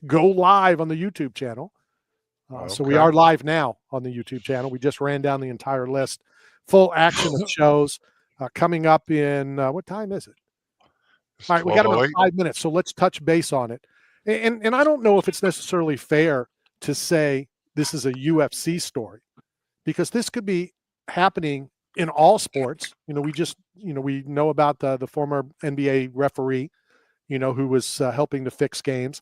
go live on the YouTube channel. So we are live now on the YouTube channel. We just ran down the entire list. Full action of shows coming up in, what time is it? All right, we got about 5 minutes, so let's touch base on it. And I don't know if it's necessarily fair to say this is a UFC story, because this could be happening in all sports. We know about the former NBA referee, who was helping to fix games.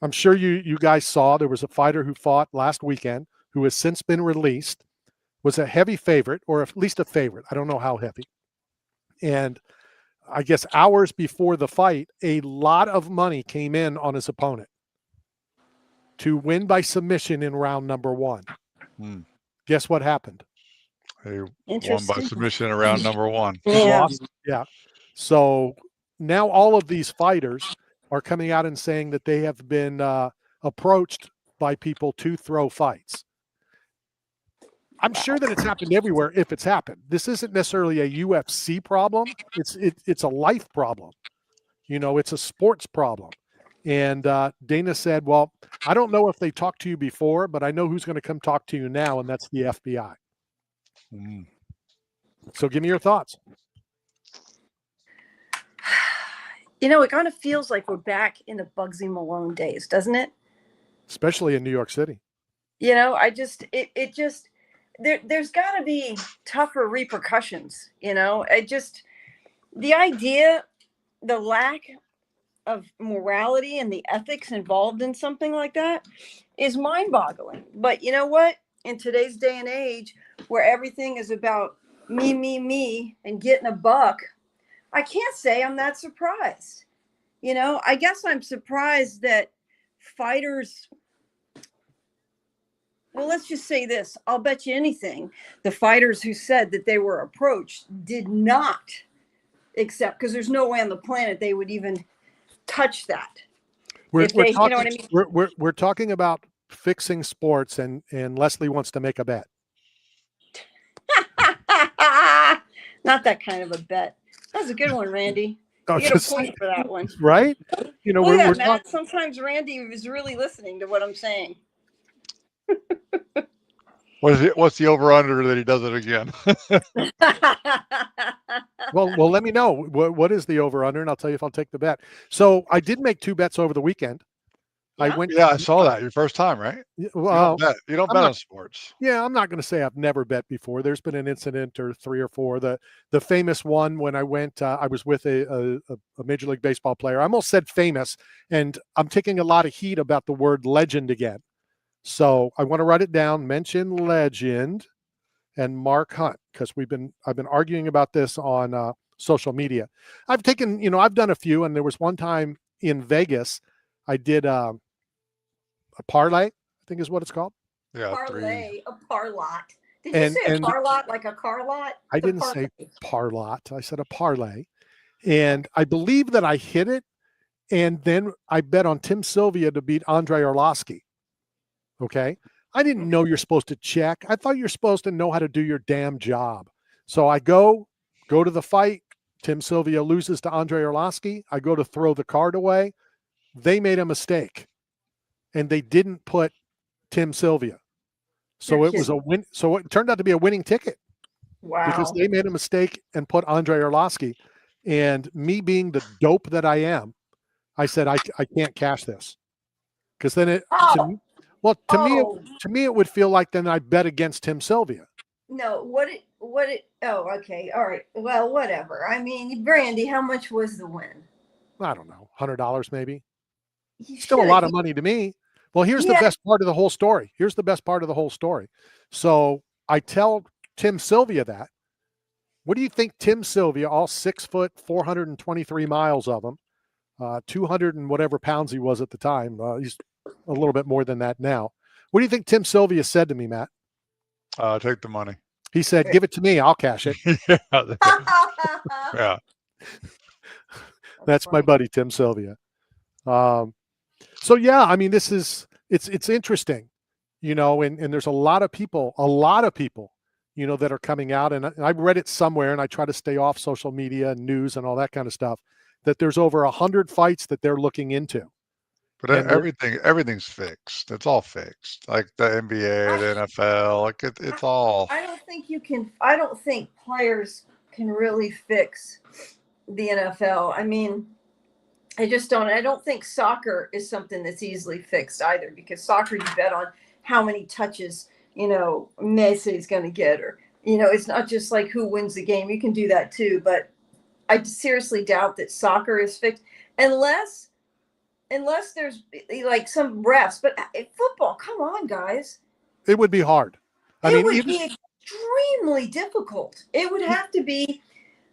I'm sure you guys saw there was a fighter who fought last weekend who has since been released, was a heavy favorite, or at least a favorite. I don't know how heavy. And I guess hours before the fight, a lot of money came in on his opponent to win by submission in round number 1. Guess what happened? He won by submission in round number 1. Yeah. So now all of these fighters are coming out and saying that they have been approached by people to throw fights. I'm sure that it's happened everywhere if it's happened. This isn't necessarily a UFC problem. It's a life problem. It's a sports problem. And Dana said, well, I don't know if they talked to you before, but I know who's going to come talk to you now, and that's the FBI. So give me your thoughts. It kind of feels like we're back in the Bugsy Malone days, doesn't it? Especially in New York City. There's got to be tougher repercussions. The idea, the lack of morality and the ethics involved in something like that is mind-boggling. But you know what? In today's day and age, where everything is about me, and getting a buck, I can't say I'm that surprised. I guess I'm surprised that fighters, well, let's just say this. I'll bet you anything. The fighters who said that they were approached did not accept, because there's no way on the planet they would even touch that. We're talking about fixing sports, and Leslie wants to make a bet. Not that kind of a bet. That was a good one, Randy. You get a point for that one. Right? Matt, sometimes Randy is really listening to what I'm saying. What's the over-under that he does it again? Well, let me know. What is the over-under, and I'll tell you if I'll take the bet. So I did make 2 bets over the weekend. Yeah. I saw that. Your first time, right? Well, you don't bet on sports. Yeah, I'm not going to say I've never bet before. There's been an incident or 3 or 4. The famous one when I went, I was with a Major League Baseball player. I almost said famous, and I'm taking a lot of heat about the word legend again. So I want to write it down, mention legend and Mark Hunt, because I've been arguing about this on social media. I've done a few, and there was one time in Vegas, I did a parlay, I think is what it's called. Yeah, parlay, a parlot. Did you say a parlot like a car lot? I didn't say parlot. I said a parlay. And I believe that I hit it, and then I bet on Tim Sylvia to beat Andre Arlovsky. Okay? I didn't know you're supposed to check. I thought you're supposed to know how to do your damn job. So I go to the fight. Tim Sylvia loses to Andre Arlovsky. I go to throw the card away. They made a mistake, and they didn't put Tim Sylvia. So it was a win. So it turned out to be a winning ticket. Wow. Because they made a mistake and put Andre Arlovsky. And me being the dope that I am, I said, I can't cash this. Because then to me, it would feel like then I bet against Tim Sylvia. No, okay. All right. Well, whatever. I mean, Brandy, how much was the win? I don't know, $100 maybe. Still a lot of money to me. Well, here's the best part of the whole story. So I tell Tim Sylvia that. What do you think Tim Sylvia, all 6 foot, 423 miles of him, 200 and whatever pounds he was at the time. He's a little bit more than that now. What do you think Tim Sylvia said to me, Matt? Take the money. He said, give it to me. I'll cash it. Yeah. That's my buddy, Tim Sylvia. So yeah, I mean, it's interesting, and there's a lot of people, that are coming out, and I've read it somewhere, and I try to stay off social media and news and all that kind of stuff, that there's over 100 fights that they're looking into. But And everything's fixed. It's all fixed. Like the NBA, the NFL, like it's all. I don't think you can. I don't think players can really fix the NFL. I mean, I just don't. I don't think soccer is something that's easily fixed either, because soccer, you bet on how many touches, Messi is going to get, or, it's not just like who wins the game. You can do that too. But I seriously doubt that soccer is fixed unless there's like some refs. But football, come on, guys. it would be hard. It would be extremely difficult. It would have to be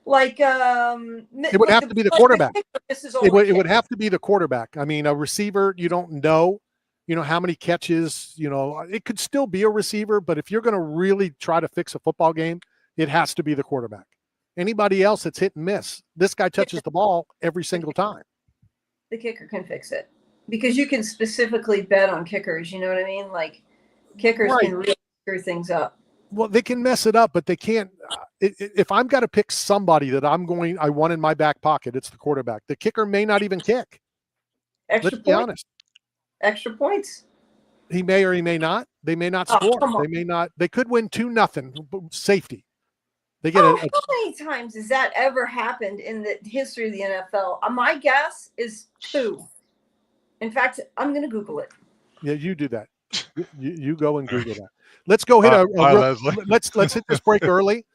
like it would have to be the quarterback. It would have to be the quarterback. I mean, a receiver, you don't know, how many catches, it could still be a receiver, but if you're going to really try to fix a football game, it has to be the quarterback. Anybody else, it's hit and miss. This guy touches the ball every single time. The kicker can fix it, because you can specifically bet on kickers. You know what I mean? Like, kickers can really screw things up. Well, they can mess it up, but they can't. If I'm got to pick somebody that I want in my back pocket, it's the quarterback. The kicker may not even kick. Let's be honest. Extra points. He may or he may not. They may not score. They may not. They could win 2-0. Safety. They get how many times has that ever happened in the history of the NFL? My guess is 2. In fact, I'm going to Google it. Yeah, you do that. You go and Google that. Let's go hit let's hit this break early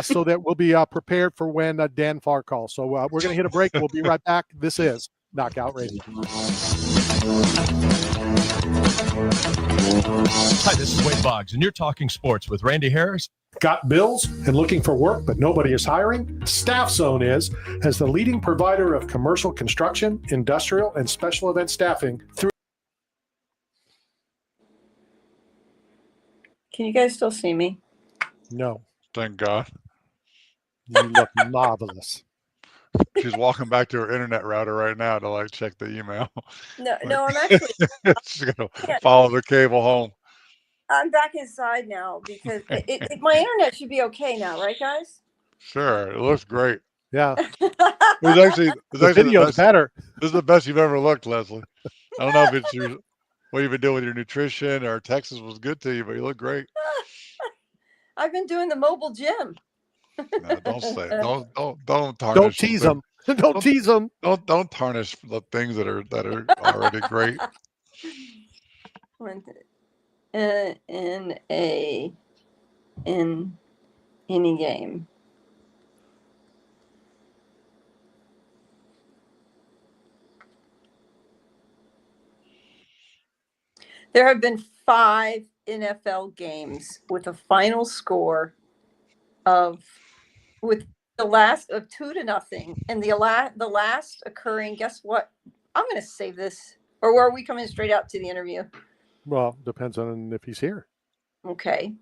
so that we'll be prepared for when Dan Farr calls. So we're going to hit a break. We'll be right back. This is Knockout Radio. Hi, this is Wade Boggs, and you're talking sports with Randy Harris. Got bills and looking for work, but nobody is hiring? Staff Zone is, as the leading provider of commercial construction, industrial, and special event staffing through. Can you guys still see me? No. Thank God. You look marvelous. She's walking back to her internet router right now to check the email. No, I'm actually. She's gonna follow the cable home. I'm back inside now because my internet should be okay now, right, guys? Sure, it looks great. Yeah, the video's better. This is the best you've ever looked, Leslie. I don't know if it's what you've been doing with your nutrition or Texas was good to you, but you look great. I've been doing the mobile gym. No, don't say it. Don't tarnish. Don't tease them. Don't tease them. Don't tarnish the things that are already great. In any game. There have been 5 NFL games with a final score with the last of 2-0, and the last occurring. Guess what? I'm going to save this, or are we coming straight out to the interview? Well, depends on if he's here. Okay,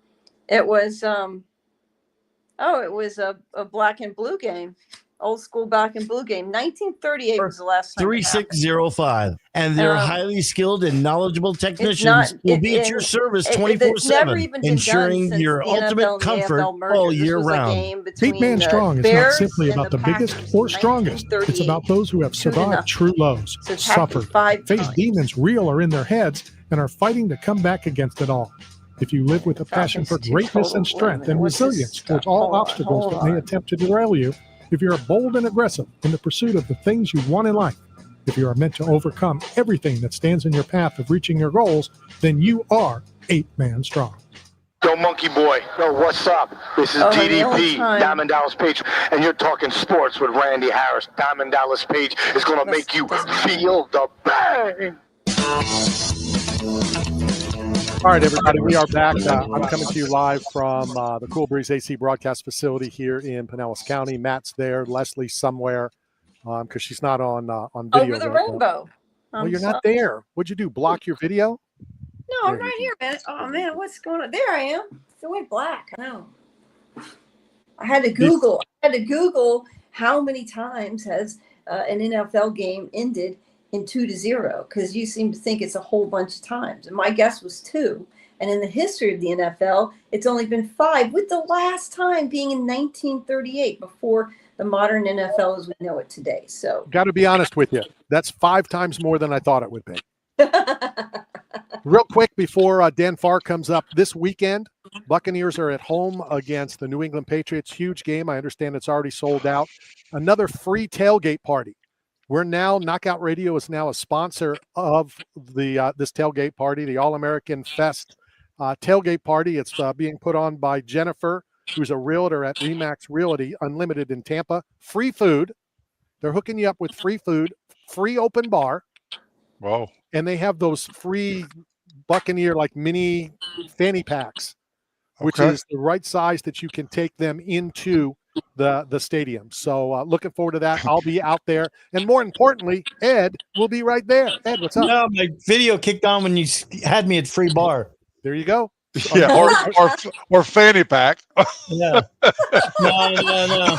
it was it was a black and blue game. Old school black and blue game. 1938 was the last time. 3605. And their highly skilled and knowledgeable technicians will be at your service 24/7, ensuring your ultimate comfort all year round. 8-man strong is not simply about the biggest or strongest. It's about those who have survived true lows, suffered, faced demons real or in their heads, and are fighting to come back against it all. If you live with a passion for greatness and strength and resilience towards all obstacles that may attempt to derail you, if you are bold and aggressive in the pursuit of the things you want in life, if you are meant to overcome everything that stands in your path of reaching your goals, then you are 8-man strong. Yo, Monkey Boy. Yo, what's up? This is DDP, Diamond Dallas Page, and you're talking sports with Randy Harris. Diamond Dallas Page is going to make you feel the bang. All right, everybody, we are back. I'm coming to you live from the Cool Breeze AC broadcast facility here in Pinellas County. Matt's there, Leslie's somewhere because she's not on video. Over the rainbow. Well, you're not there. What'd you do, block your video? No, I'm right here, man. Oh, man, what's going on? There I am. It went black. No. I had to Google how many times has an NFL game ended in 2-0, because you seem to think it's a whole bunch of times. And my guess was 2. And in the history of the NFL, it's only been 5, with the last time being in 1938, before the modern NFL as we know it today. So, got to be honest with you, that's 5 times more than I thought it would be. Real quick before Dan Farr comes up, this weekend, Buccaneers are at home against the New England Patriots. Huge game. I understand it's already sold out. Another free tailgate party. We're now, Knockout Radio is now a sponsor of the this tailgate party, the All-American Fest tailgate party. It's being put on by Jennifer, who's a realtor at Remax Realty Unlimited in Tampa. Free food. They're hooking you up with free food, free open bar. Whoa. And they have those free Buccaneer like mini fanny packs, which is the right size that you can take them into the stadium. So looking forward to that. I'll be out there. And more importantly, Ed will be right there. Ed, what's up? No, my video kicked on when you had me at free bar. There you go. Yeah, or fanny pack. Yeah. No.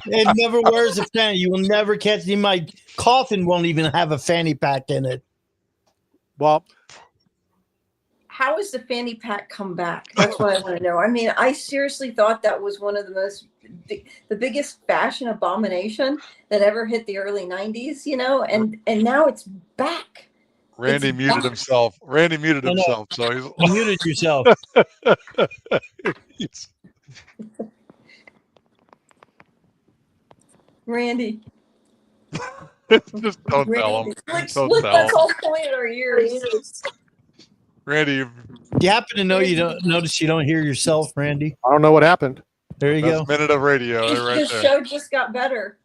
It never wears a fanny. You will never catch me. My coffin won't even have a fanny pack in it. Well, how has the fanny pack come back? That's what I want to know. I mean, I seriously thought that was one of the biggest fashion abomination that ever hit the early 90s, and now it's back. Randy muted himself. So you muted yourself. Randy. Just don't tell him. That's all point in our ears. Randy, you happen to know you don't hear yourself, Randy? I don't know what happened. There you go. Minute of radio right The there. show just got better.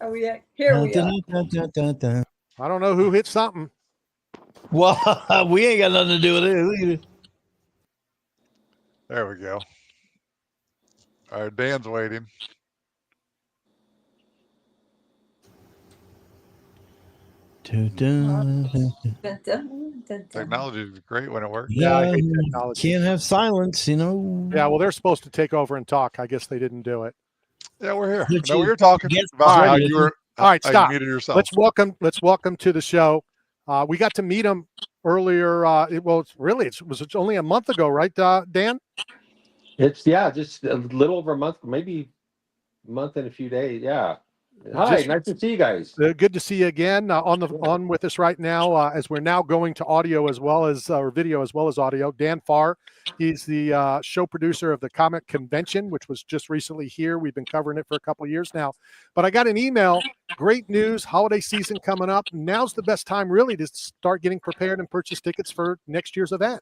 Oh yeah, here we are. I don't know who hit something. Well, we ain't got nothing to do with it. There we go. All right, Dan's waiting. Technology is great when it works. Yeah, I hate technology. Can't have silence, Yeah, well, they're supposed to take over and talk. I guess they didn't do it. Yeah, we're here. No, we were talking about how you were. All right, stop. You muted yourself. Let's welcome to the show. We got to meet him earlier. It was only a month ago, right, Dan? It's just a little over a month, maybe a month and a few days. Yeah. Hi, nice to see you guys. Good to see you again. On with us right now, as we're now going to audio as well as or video as well as audio. Dan Farr, he's the show producer of the Comic Convention, which was just recently here. We've been covering it for a couple of years now. But I got an email. Great news! Holiday season coming up. Now's the best time, really, to start getting prepared and purchase tickets for next year's event.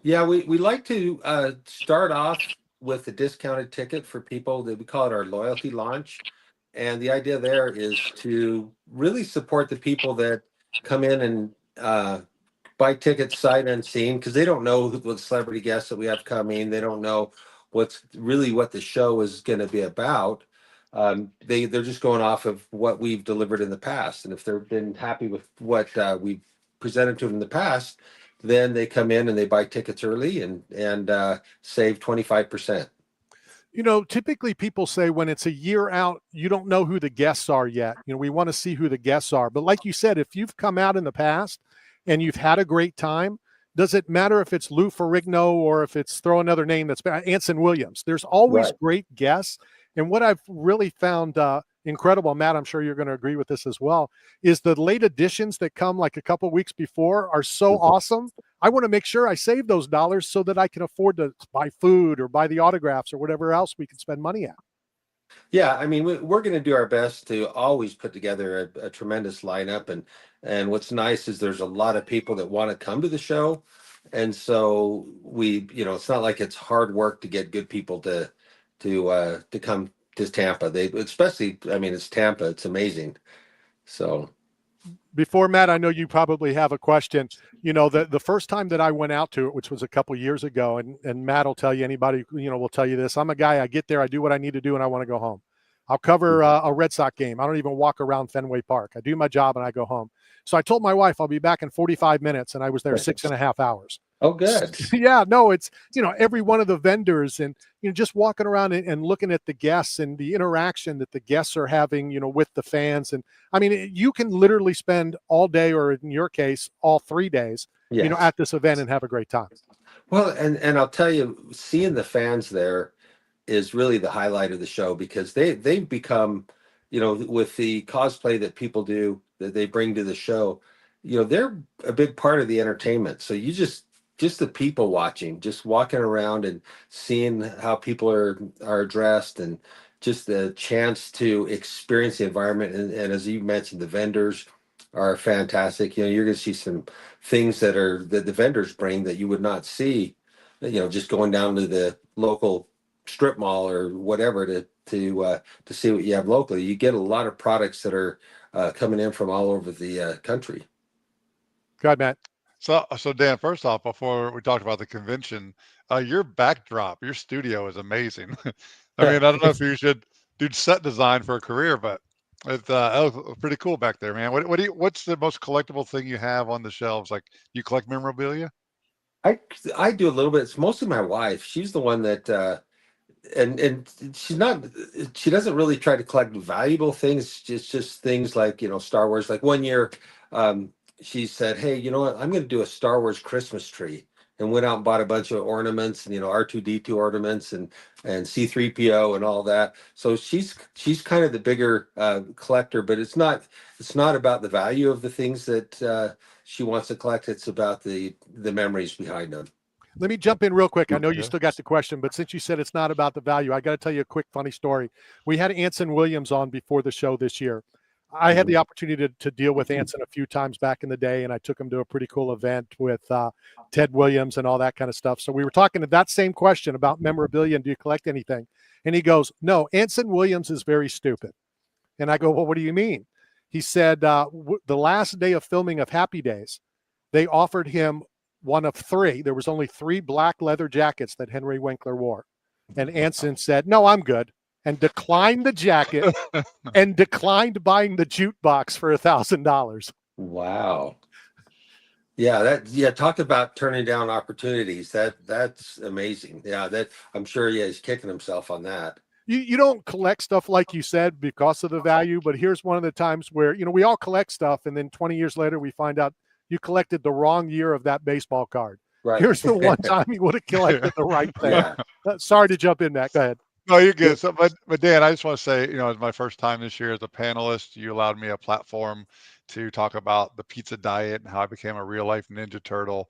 Yeah, we like to start off with a discounted ticket for people that we call it our loyalty launch. And the idea there is to really support the people that come in and buy tickets sight unseen, because they don't know what celebrity guests that we have coming. They don't know what the show is going to be about. They're just going off of what we've delivered in the past. And if they've been happy with what we've presented to them in the past, then they come in and they buy tickets early and save 25%. Typically people say when it's a year out, you don't know who the guests are yet. We want to see who the guests are. But like you said, if you've come out in the past and you've had a great time, does it matter if it's Lou Ferrigno or if it's throw another name that's Anson Williams? There's always great guests. And what I've really found incredible, Matt, I'm sure you're going to agree with this as well, is the late additions that come like a couple weeks before are so awesome. I want to make sure I save those dollars so that I can afford to buy food or buy the autographs or whatever else we can spend money at. Yeah, I mean, we're going to do our best to always put together a tremendous lineup. And what's nice is there's a lot of people that want to come to the show. And so it's not like it's hard work to get good people to come to Tampa. It's Tampa. It's amazing. So before Matt, I know you probably have a question. The first time that I went out to it, which was a couple years ago, and Matt will tell you, anybody, will tell you this. I'm a guy, I get there, I do what I need to do, and I want to go home. I'll cover a Red Sox game. I don't even walk around Fenway Park. I do my job and I go home. So I told my wife I'll be back in 45 minutes, and I was there 6.5 hours. Oh, good. Yeah, no, it's, every one of the vendors and, just walking around and looking at the guests and the interaction that the guests are having, with the fans. And I mean, you can literally spend all day, or in your case, all 3 days, at this event and have a great time. Well, and I'll tell you, seeing the fans there, is really the highlight of the show, because they've become, with the cosplay that people do, that they bring to the show, they're a big part of the entertainment. So you just the people watching, just walking around and seeing how people are dressed, and just the chance to experience the environment. And as you mentioned, the vendors are fantastic. You're going to see some things that the vendors bring that you would not see, just going down to the local strip mall or whatever to see what you have locally. You get a lot of products that are coming in from all over the country. Go ahead, Matt. So Dan, first off, before we talked about the convention, your backdrop, your studio is amazing. I mean, I don't know if you should do set design for a career, but it was pretty cool back there, man. What's the most collectible thing you have on the shelves? Like, you collect memorabilia? I do a little bit. It's mostly my wife. She's the one that and she doesn't really try to collect valuable things. It's just things like, Star Wars. Like one year, she said, hey, you know what, I'm going to do a Star Wars Christmas tree, and went out and bought a bunch of ornaments, and R2D2 ornaments, and C3PO and all that. So she's kind of the bigger collector, but it's not about the value of the things that she wants to collect. It's about the memories behind them. Let me jump in real quick. I know you still got the question, but since you said it's not about the value, I got to tell you a quick funny story. We had Anson Williams on before the show this year. I had the opportunity to deal with Anson a few times back in the day, and I took him to a pretty cool event with Ted Williams and all that kind of stuff. So we were talking to that same question about memorabilia and do you collect anything? And he goes, no, Anson Williams is very stupid. And I go, well, what do you mean? He said the last day of filming of Happy Days, they offered him one of three. There was only 3 black leather jackets that Henry Winkler wore. And Anson said, no, I'm good. And declined the jacket and declined buying the jukebox for $1,000. Wow. Yeah, talk about turning down opportunities. That's amazing. Yeah, that I'm sure he's kicking himself on that. You don't collect stuff like you said because of the value, but here's one of the times where, we all collect stuff, and then 20 years later we find out you collected the wrong year of that baseball card. Right. Here's the one time you would have collected the right thing. Yeah. Sorry to jump in, Matt. Go ahead. No, you're good. So, but Dan, I just want to say, it's my first time this year as a panelist. You allowed me a platform to talk about the pizza diet and how I became a real life Ninja Turtle.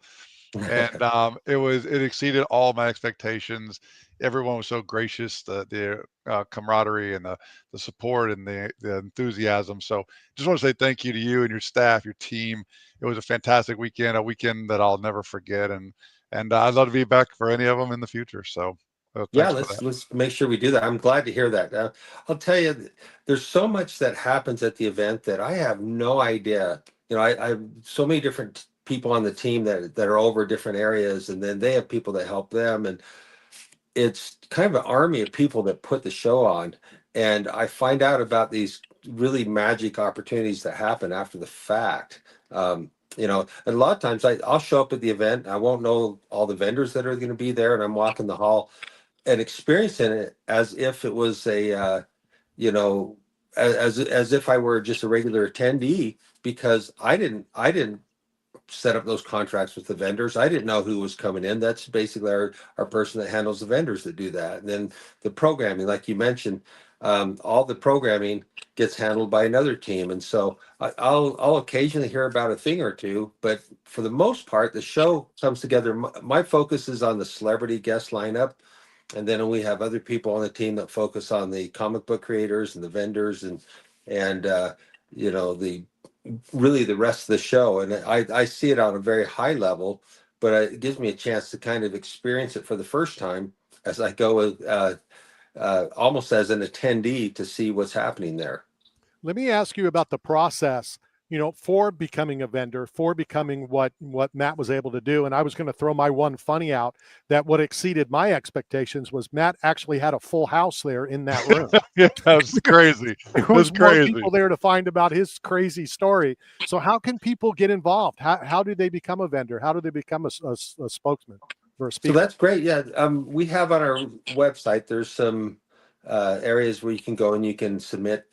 And it exceeded all my expectations. Everyone was so gracious, the camaraderie and the support and the enthusiasm. So just want to say thank you to you and your staff, your team. It was a fantastic weekend, a weekend that I'll never forget. And I'd love to be back for any of them in the future. So yeah, let's make sure we do that. I'm glad to hear that. I'll tell you, there's so much that happens at the event that I have no idea. I have so many different people on the team that are over different areas, and then they have people that help them, and it's kind of an army of people that put the show on. And I find out about these really magic opportunities that happen after the fact. And a lot of times I'll show up at the event, I won't know all the vendors that are going to be there, and I'm walking the hall and experiencing it as if it was as if I were just a regular attendee, because I didn't set up those contracts with the vendors. I didn't know who was coming in. That's basically our person that handles the vendors that do that. And then the programming, like you mentioned, all the programming gets handled by another team. And so I'll occasionally hear about a thing or two, but for the most part, the show comes together. My focus is on the celebrity guest lineup. And then we have other people on the team that focus on the comic book creators and the vendors and the rest of the show. And I see it on a very high level, but it gives me a chance to kind of experience it for the first time as I go almost as an attendee to see what's happening there. Let me ask you about the process, for becoming a vendor, for becoming what Matt was able to do. And I was going to throw my one funny out that what exceeded my expectations was Matt actually had a full house there in that room. Yeah, that was crazy. There was more people there to find about his crazy story. So how can people get involved? How do they become a vendor? How do they become a spokesman or a speaker? So that's great. Yeah. We have on our website, there's some areas where you can go and you can submit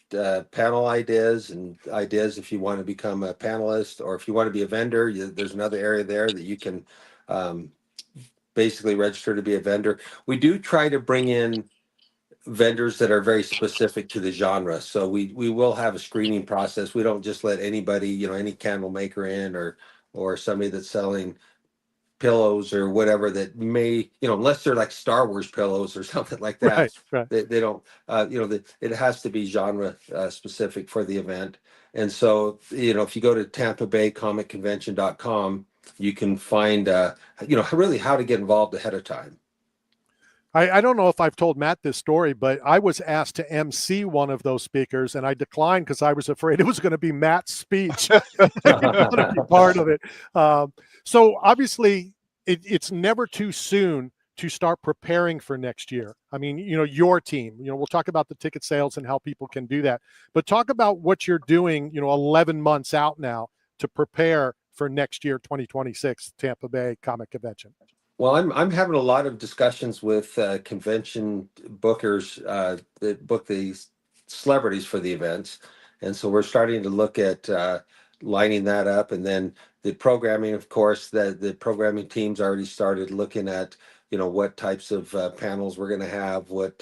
panel ideas and ideas if you want to become a panelist, or if you want to be a vendor, there's another area there that you can basically register to be a vendor. We do try to bring in vendors that are very specific to the genre. So we will have a screening process. We don't just let anybody, any candle maker in, or somebody that's selling pillows or whatever that may, unless they're like Star Wars pillows or something like that. Right. They don't, it has to be genre specific for the event. And so, if you go to TampaBayComicConvention.com, you can find, really how to get involved ahead of time. I don't know if I've told Matt this story, but I was asked to MC one of those speakers, and I declined because I was afraid it was going to be Matt's speech. I didn't want to be part of it. So obviously, it's never too soon to start preparing for next year. I mean, your team, we'll talk about the ticket sales and how people can do that, but talk about what you're doing, 11 months out now to prepare for next year, 2026 Tampa Bay Comic Convention. Well, I'm having a lot of discussions with convention bookers that book these celebrities for the events, and so we're starting to look at lining that up, and then the programming. Of course, the programming team's already started looking at what types of panels we're going to have, what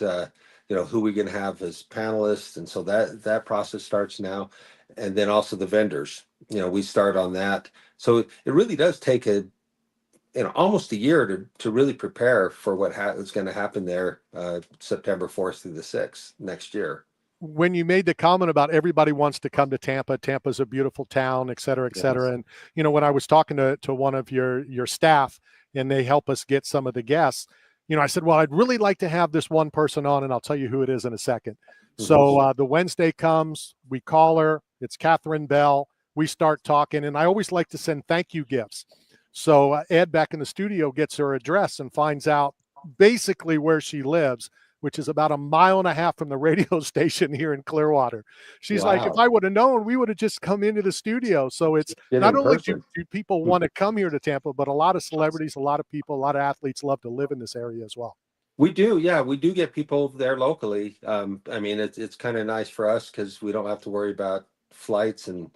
who we're going to have as panelists, and so that process starts now, and then also the vendors. We start on that, so it really does take almost a year to really prepare for what is going to happen there September 4th through the 6th next year. When you made the comment about everybody wants to come to Tampa, Tampa's a beautiful town, et cetera, et cetera. Yes. And, when I was talking to one of your staff and they help us get some of the guests, I said, well, I'd really like to have this one person on, and I'll tell you who it is in a second. Mm-hmm. So the Wednesday comes, we call her, it's Catherine Bell. We start talking, and I always like to send thank you gifts. So Ed back in the studio gets her address and finds out basically where she lives, which is about 1.5 miles from the radio station here in Clearwater. She's like, if I would have known, we would have just come into the studio. So it's not only do people want to come here to Tampa, but a lot of celebrities, a lot of people, a lot of athletes love to live in this area as well. We do. Yeah, we do get people there locally. It's kind of nice for us because we don't have to worry about flights and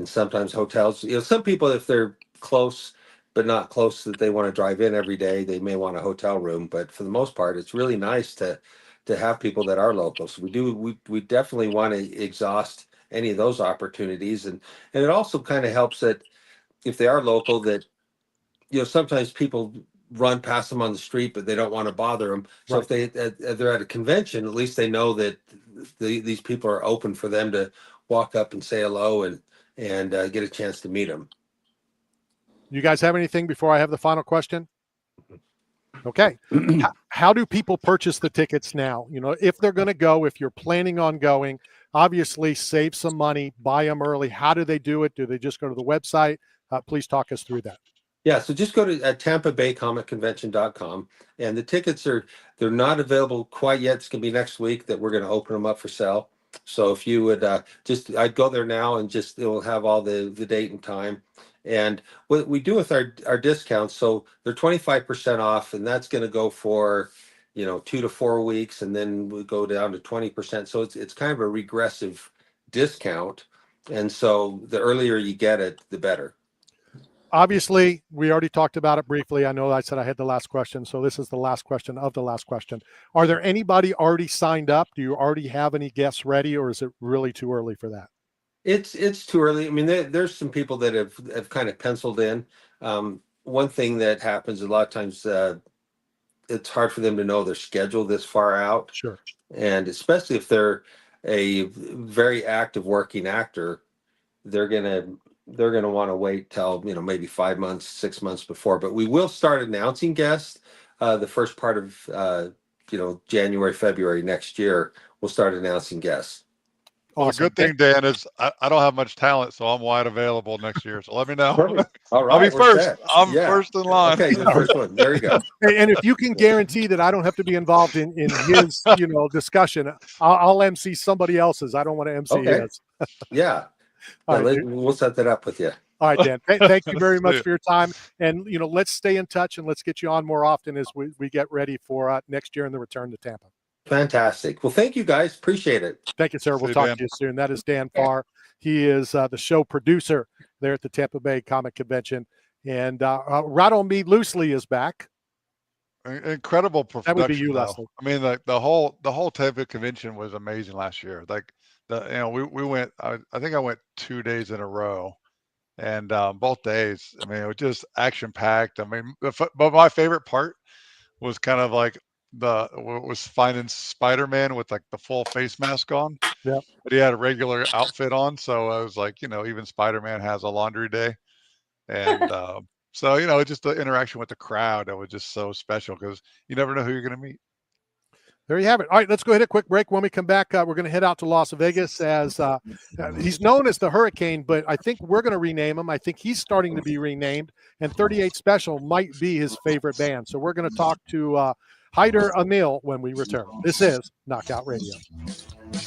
sometimes hotels. Some people, if they're close, but not close that they want to drive in every day, they may want a hotel room. But for the most part, it's really nice to have people that are local. So we definitely want to exhaust any of those opportunities. And it also kind of helps that if they are local, that, sometimes people run past them on the street, but they don't want to bother them. So right. If they're at a convention, at least they know that these people are open for them to walk up and say hello and get a chance to meet them. You guys have anything before I have the final question? Okay. How do people purchase the tickets now? If they're going to go, if you're planning on going, obviously save some money, buy them early. How do they do it? Do they just go to the website? Please talk us through that. Yeah, so just go to TampaBayComicConvention.com, and the tickets they're not available quite yet. It's going to be next week that we're going to open them up for sale. So if you would I'd go there now and it will have all the date and time. And what we do with our discounts, so they're 25% off, and that's going to go for 2 to 4 weeks, and then we go down to 20%. So it's kind of a regressive discount, and so the earlier you get it, the better. Obviously, we already talked about it briefly. I know I said I had the last question, so this is the last question of the last question. Are there anybody already signed up? Do you already have any guests ready, or is it really too early for that? It's too early. I mean, there's some people that have kind of penciled in. One thing that happens a lot of times, it's hard for them to know their schedule this far out. Sure. And especially if they're a very active working actor, they're gonna want to wait till maybe 5 months, 6 months before. But we will start announcing guests the first part of January, February next year. We'll start announcing guests. Well, the good thing, Dan, is I don't have much talent, so I'm wide available next year. So let me know. All right, I'll be first. I'm first in line. Okay, the first one. There you go. And if you can guarantee that I don't have to be involved in his discussion, I'll MC somebody else's. I don't want to MC his. Yeah. We'll set that up with you. All right, Dan. Thank you very much for your time. And let's stay in touch and let's get you on more often as we get ready for next year and the return to Tampa. Fantastic. Well, thank you guys. Appreciate it. Thank you, sir. We'll talk to you soon. That is Dan Farr. He is the show producer there at the Tampa Bay Comic Convention. And Rattle Me Loosely is back. Incredible production. That would be you, though. Leslie. I mean, like the whole Tampa convention was amazing last year. Like we went. I think I went 2 days in a row, and both days. I mean, it was just action packed. I mean, but my favorite part was kind of like was finding Spider-Man with like the full face mask on. Yeah. But he had a regular outfit on, so I was like, even Spider-Man has a laundry day, and so just the interaction with the crowd that was just so special because you never know who you're going to meet. There you have it. All right, let's go hit a quick break. When we come back, we're going to head out to Las Vegas as he's known as the Hurricane, but I think we're going to rename him. I think he's starting to be renamed, and 38 Special might be his favorite band. So we're going to talk to Hyder Amil when we return. This is Knockout Radio. Hey,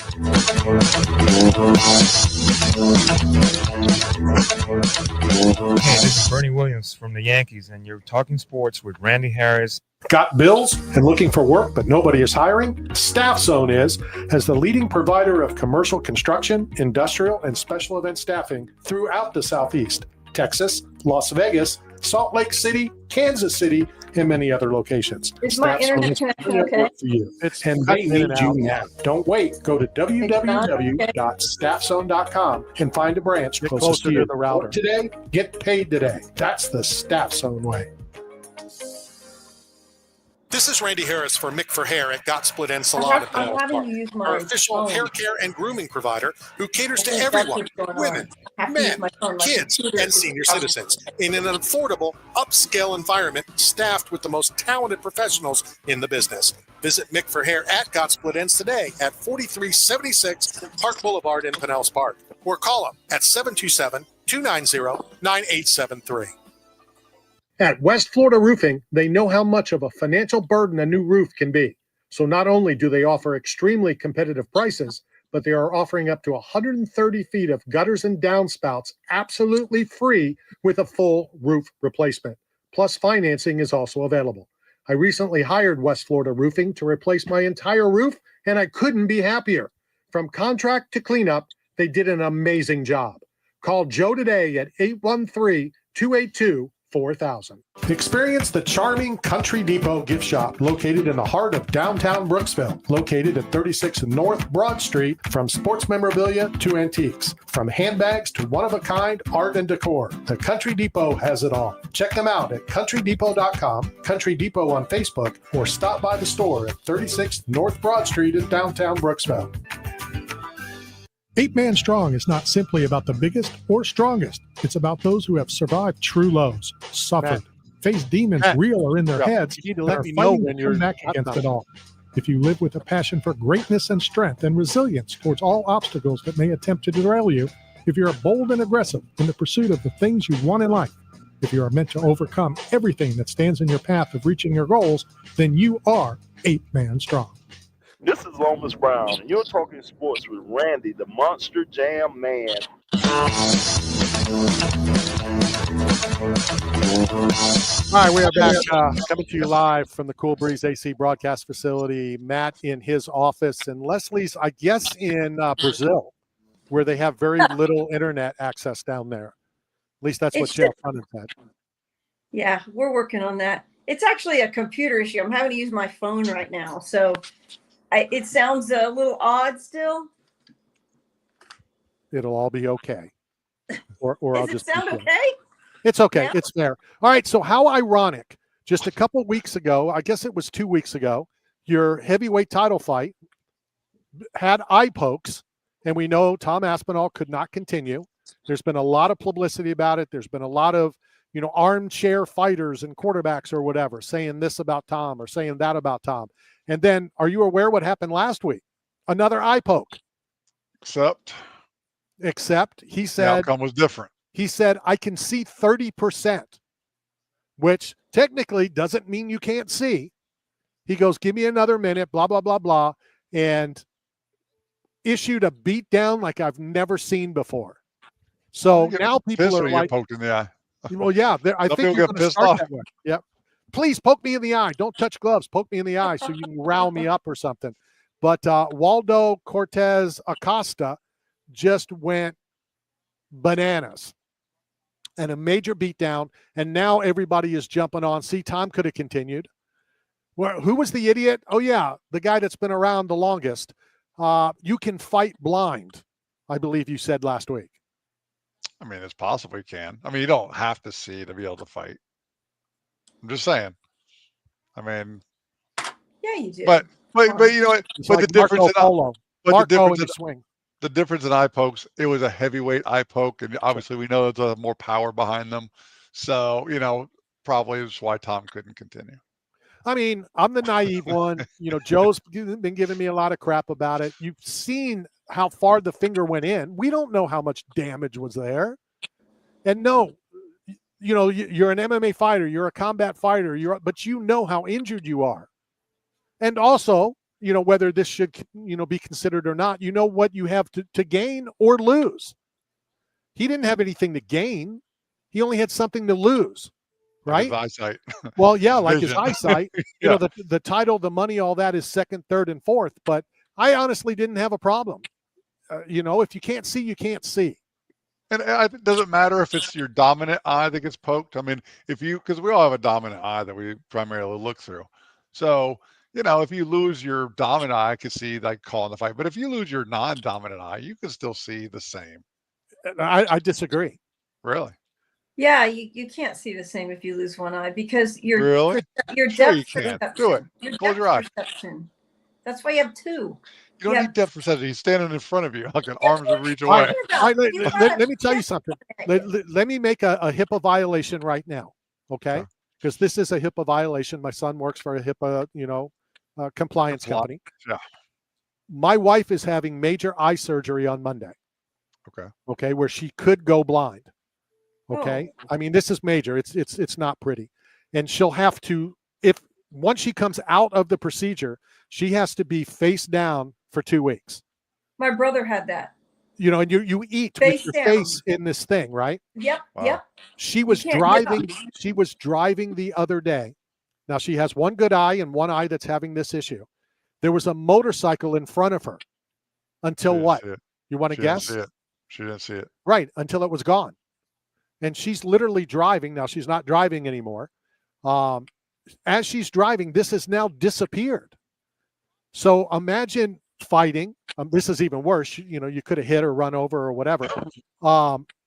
this is Bernie Williams from the Yankees, and you're talking sports with Randy Harris. Got bills and looking for work, but nobody is hiring? Staff Zone is, as the leading provider of commercial construction, industrial, and special event staffing throughout the Southeast, Texas, Las Vegas, Salt Lake City, Kansas City, and many other locations. Is my internet connection okay? For you. And they need you now. Don't wait. Go to www.staffzone.com and find a branch closest to you. The router. Today, get paid today. That's the Staff Zone way. This is Randy Harris for Mick for Hair at Got Split End Salon at Pinellas Park, our official hair care and grooming provider who caters to everyone, women, men, kids, and senior citizens in an affordable, upscale environment staffed with the most talented professionals in the business. Visit Mick for Hair at Got Split Ends today at 4376 Park Boulevard in Pinellas Park, or call them at 727-290-9873. At West Florida Roofing, they know how much of a financial burden a new roof can be. So not only do they offer extremely competitive prices, but they are offering up to 130 feet of gutters and downspouts absolutely free with a full roof replacement. Plus, financing is also available. I recently hired West Florida Roofing to replace my entire roof, and I couldn't be happier. From contract to cleanup, they did an amazing job. Call Joe today at 813-282-4000. Experience the charming Country Depot gift shop located in the heart of downtown Brooksville, located at 36 North Broad Street. From sports memorabilia to antiques, from handbags to one-of-a-kind art and decor, the Country Depot has it all. Check them out at countrydepot.com, Country Depot on Facebook, or stop by the store at 36 North Broad Street in downtown Brooksville. 8 Man Strong is not simply about the biggest or strongest. It's about those who have survived true lows, suffered, faced demons real or in their heads, you need to and let are me know fighting when to you're come back against it all. If you live with a passion for greatness and strength and resilience towards all obstacles that may attempt to derail you, if you are bold and aggressive in the pursuit of the things you want in life, if you are meant to overcome everything that stands in your path of reaching your goals, then you are 8 Man Strong. This is Lomas Brown, and you're talking sports with Randy, the Monster Jam Man. All right, we are back coming to you live from the Cool Breeze AC broadcast facility. Matt in his office, and Leslie's, I guess, in Brazil, where they have very little internet access down there. At least that's what Jeff Hunter said. Yeah, we're working on that. It's actually a computer issue. I'm having to use my phone right now, so it sounds a little odd still. It'll all be okay. Or I'll just sound okay? It's okay. Yeah. It's there. All right. So how ironic. Just a couple weeks ago, I guess it was 2 weeks ago, your heavyweight title fight had eye pokes, and we know Tom Aspinall could not continue. There's been a lot of publicity about it. There's been a lot of, armchair fighters and quarterbacks or whatever saying this about Tom or saying that about Tom. And then, are you aware what happened last week? Another eye poke. Except he said the outcome was different. He said, I can see 30%, which technically doesn't mean you can't see. He goes, give me another minute, blah, blah, blah, blah, and issued a beat down like I've never seen before. So now people are like, poked in the eye. Well, yeah, I think you're going to start that way. Yep. Please poke me in the eye. Don't touch gloves. Poke me in the eye so you can rile me up or something. But Waldo Cortez Acosta just went bananas and a major beatdown. And now everybody is jumping on. See, Tom could have continued. Well, who was the idiot? Oh, yeah, the guy that's been around the longest. You can fight blind, I believe you said last week. I mean, it's possible you can. I mean, you don't have to see to be able to fight. I'm just saying. I mean, yeah, you do. But you know what? It's but like the difference the difference in eye pokes, it was a heavyweight eye poke, and obviously we know there's more power behind them. So, you know, probably is why Tom couldn't continue. I mean, I'm the naive one. You know, Joe's been giving me a lot of crap about it. You've seen how far the finger went in. We don't know how much damage was there. And no, you know, you're an MMA fighter, you're a combat fighter, but you know how injured you are. And also, you know, whether this should, you know, be considered or not, you know what you have to gain or lose. He didn't have anything to gain. He only had something to lose, right? His eyesight. Well, yeah, like his Vision. eyesight. You know, the title, the money, all that is second, third, and fourth. But I honestly didn't have a problem. You know, if you can't see, you can't see. And it doesn't matter if it's your dominant eye that gets poked. I mean, because we all have a dominant eye that we primarily look through. So, you know, if you lose your dominant eye, I could see like calling the fight. But if you lose your non-dominant eye, you can still see the same. I disagree. Really? Yeah, you can't see the same if you lose one eye because your Sure depth you can. perception. Do it. Close your eyes. Perception. That's why you have two. You don't need depth perception. He's standing in front of you, like an arms will reach away. Let me tell you something. Let me make a HIPAA violation right now, okay? Because this is a HIPAA violation. My son works for a HIPAA, you know, compliance company. Yeah. My wife is having major eye surgery on Monday. Okay. Okay, where she could go blind. Okay. Oh. I mean, this is major. It's not pretty. And she'll have to, once she comes out of the procedure, she has to be face down for 2 weeks. My brother had that. You know, and you eat face with your face in this thing, right? Yep. Wow. Yep. She was driving. She was driving the other day. Now she has one good eye and one eye that's having this issue. There was a motorcycle in front of her until what? You want to guess? She didn't see it. Right, until it was gone. And she's literally driving. Now she's not driving anymore. As she's driving, this has now disappeared. So imagine fighting. This is even worse. You know, you could have hit or run over or whatever.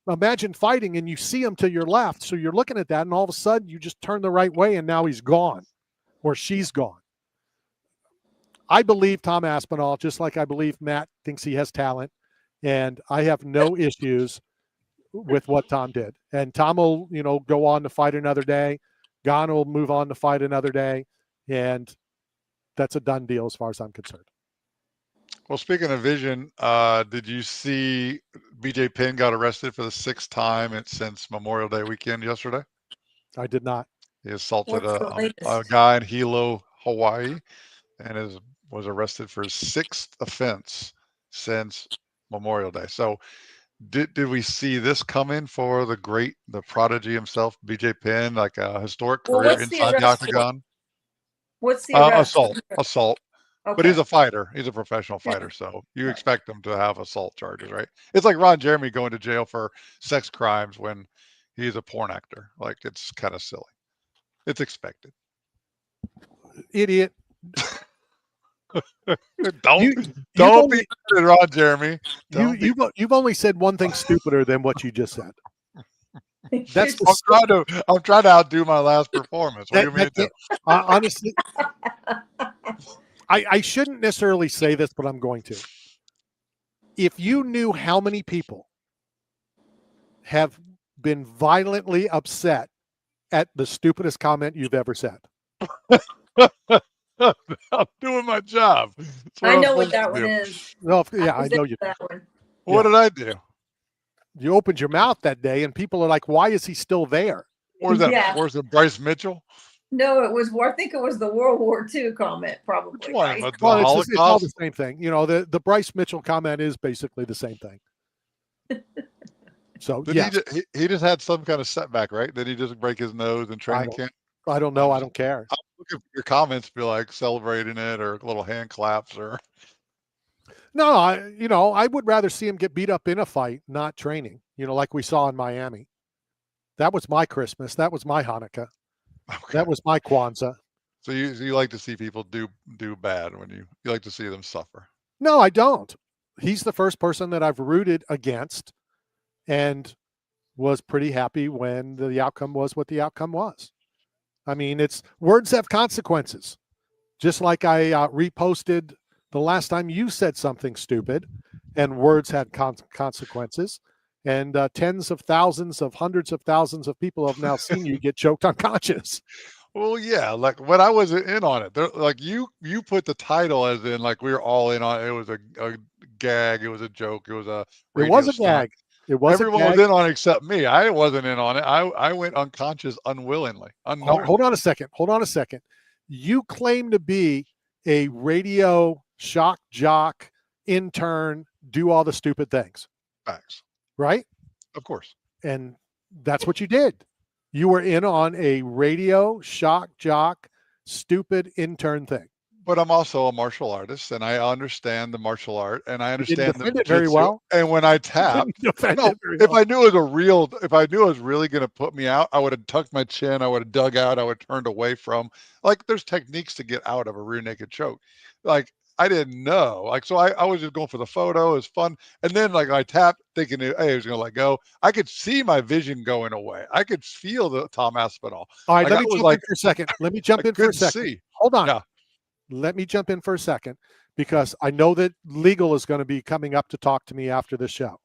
Imagine fighting and you see him to your left. So you're looking at that and all of a sudden you just turn the right way and now he's gone or she's gone. I believe Tom Aspinall, just like I believe Matt thinks he has talent. And I have no issues with what Tom did. And Tom will, you know, go on to fight another day. Gon will move on to fight another day. And that's a done deal as far as I'm concerned. Well, speaking of vision, did you see BJ Penn got arrested for the 6th time since Memorial Day weekend yesterday? I did not. He assaulted a guy in Hilo, Hawaii, and was arrested for his 6th offense since Memorial Day. So did we see this coming for the prodigy himself, BJ Penn, like a historic career inside the octagon? What's the arrest? Assault. Okay. But he's a fighter. He's a professional fighter. So you expect him to have assault charges, right? It's like Ron Jeremy going to jail for sex crimes when he's a porn actor. Like, it's kind of silly. It's expected. Idiot. Don't be Ron Jeremy. You've only said one thing stupider than what you just said. I'm trying to outdo my last performance. What do you mean? Honestly, I shouldn't necessarily say this, but I'm going to. If you knew how many people have been violently upset at the stupidest comment you've ever said. I'm doing my job. I know what that one is. No, yeah, I know you. What did I do? You opened your mouth that day, and people are like, "Why is he still there?" Or is that? Yeah. Or is it Bryce Mitchell? No, I think it was the World War II comment, probably. Right? It's all the same thing. You know, the Bryce Mitchell comment is basically the same thing. So he just had some kind of setback, right? Did he just break his nose in training camp? I don't know. I don't care. I'm looking for your comments, be like celebrating it or little hand claps or. No, I would rather see him get beat up in a fight, not training. You know, like we saw in Miami. That was my Christmas. That was my Hanukkah. Okay. That was my Kwanzaa. So you like to see people do bad when you like to see them suffer. No, I don't. He's the first person that I've rooted against and was pretty happy when the outcome was what the outcome was. I mean, words have consequences. Just like I reposted the last time you said something stupid and words had consequences. And tens of thousands of hundreds of thousands of people have now seen you get choked unconscious. Well, yeah, like when I was in on it, like you put the title as in like we were all in on it. It was a gag, it was a joke, it was a radio It was a stunt. Gag. It was Everyone was in on it except me. I wasn't in on it. I went unconscious unwillingly. Hold on a second. You claim to be a radio shock jock intern, do all the stupid things. Facts. Right? Of course. And that's what you did. You were in on a radio shock jock stupid intern thing. But I'm also a martial artist, and I understand the martial art, and I understand it very well. And when I tapped, if I knew it was really going to put me out, I would have tucked my chin, I would have dug out, I would have turned away from. Like, there's techniques to get out of a rear naked choke. Like, I didn't know. Like, so I was just going for the photo. It was fun. And then like I tapped thinking, hey, I was going to let go. I could see my vision going away. I could feel the Tom Aspinall. All right. Let me jump in for a second. Let me jump in for a second. See. Hold on. Yeah. Let me jump in for a second because I know that legal is going to be coming up to talk to me after the show.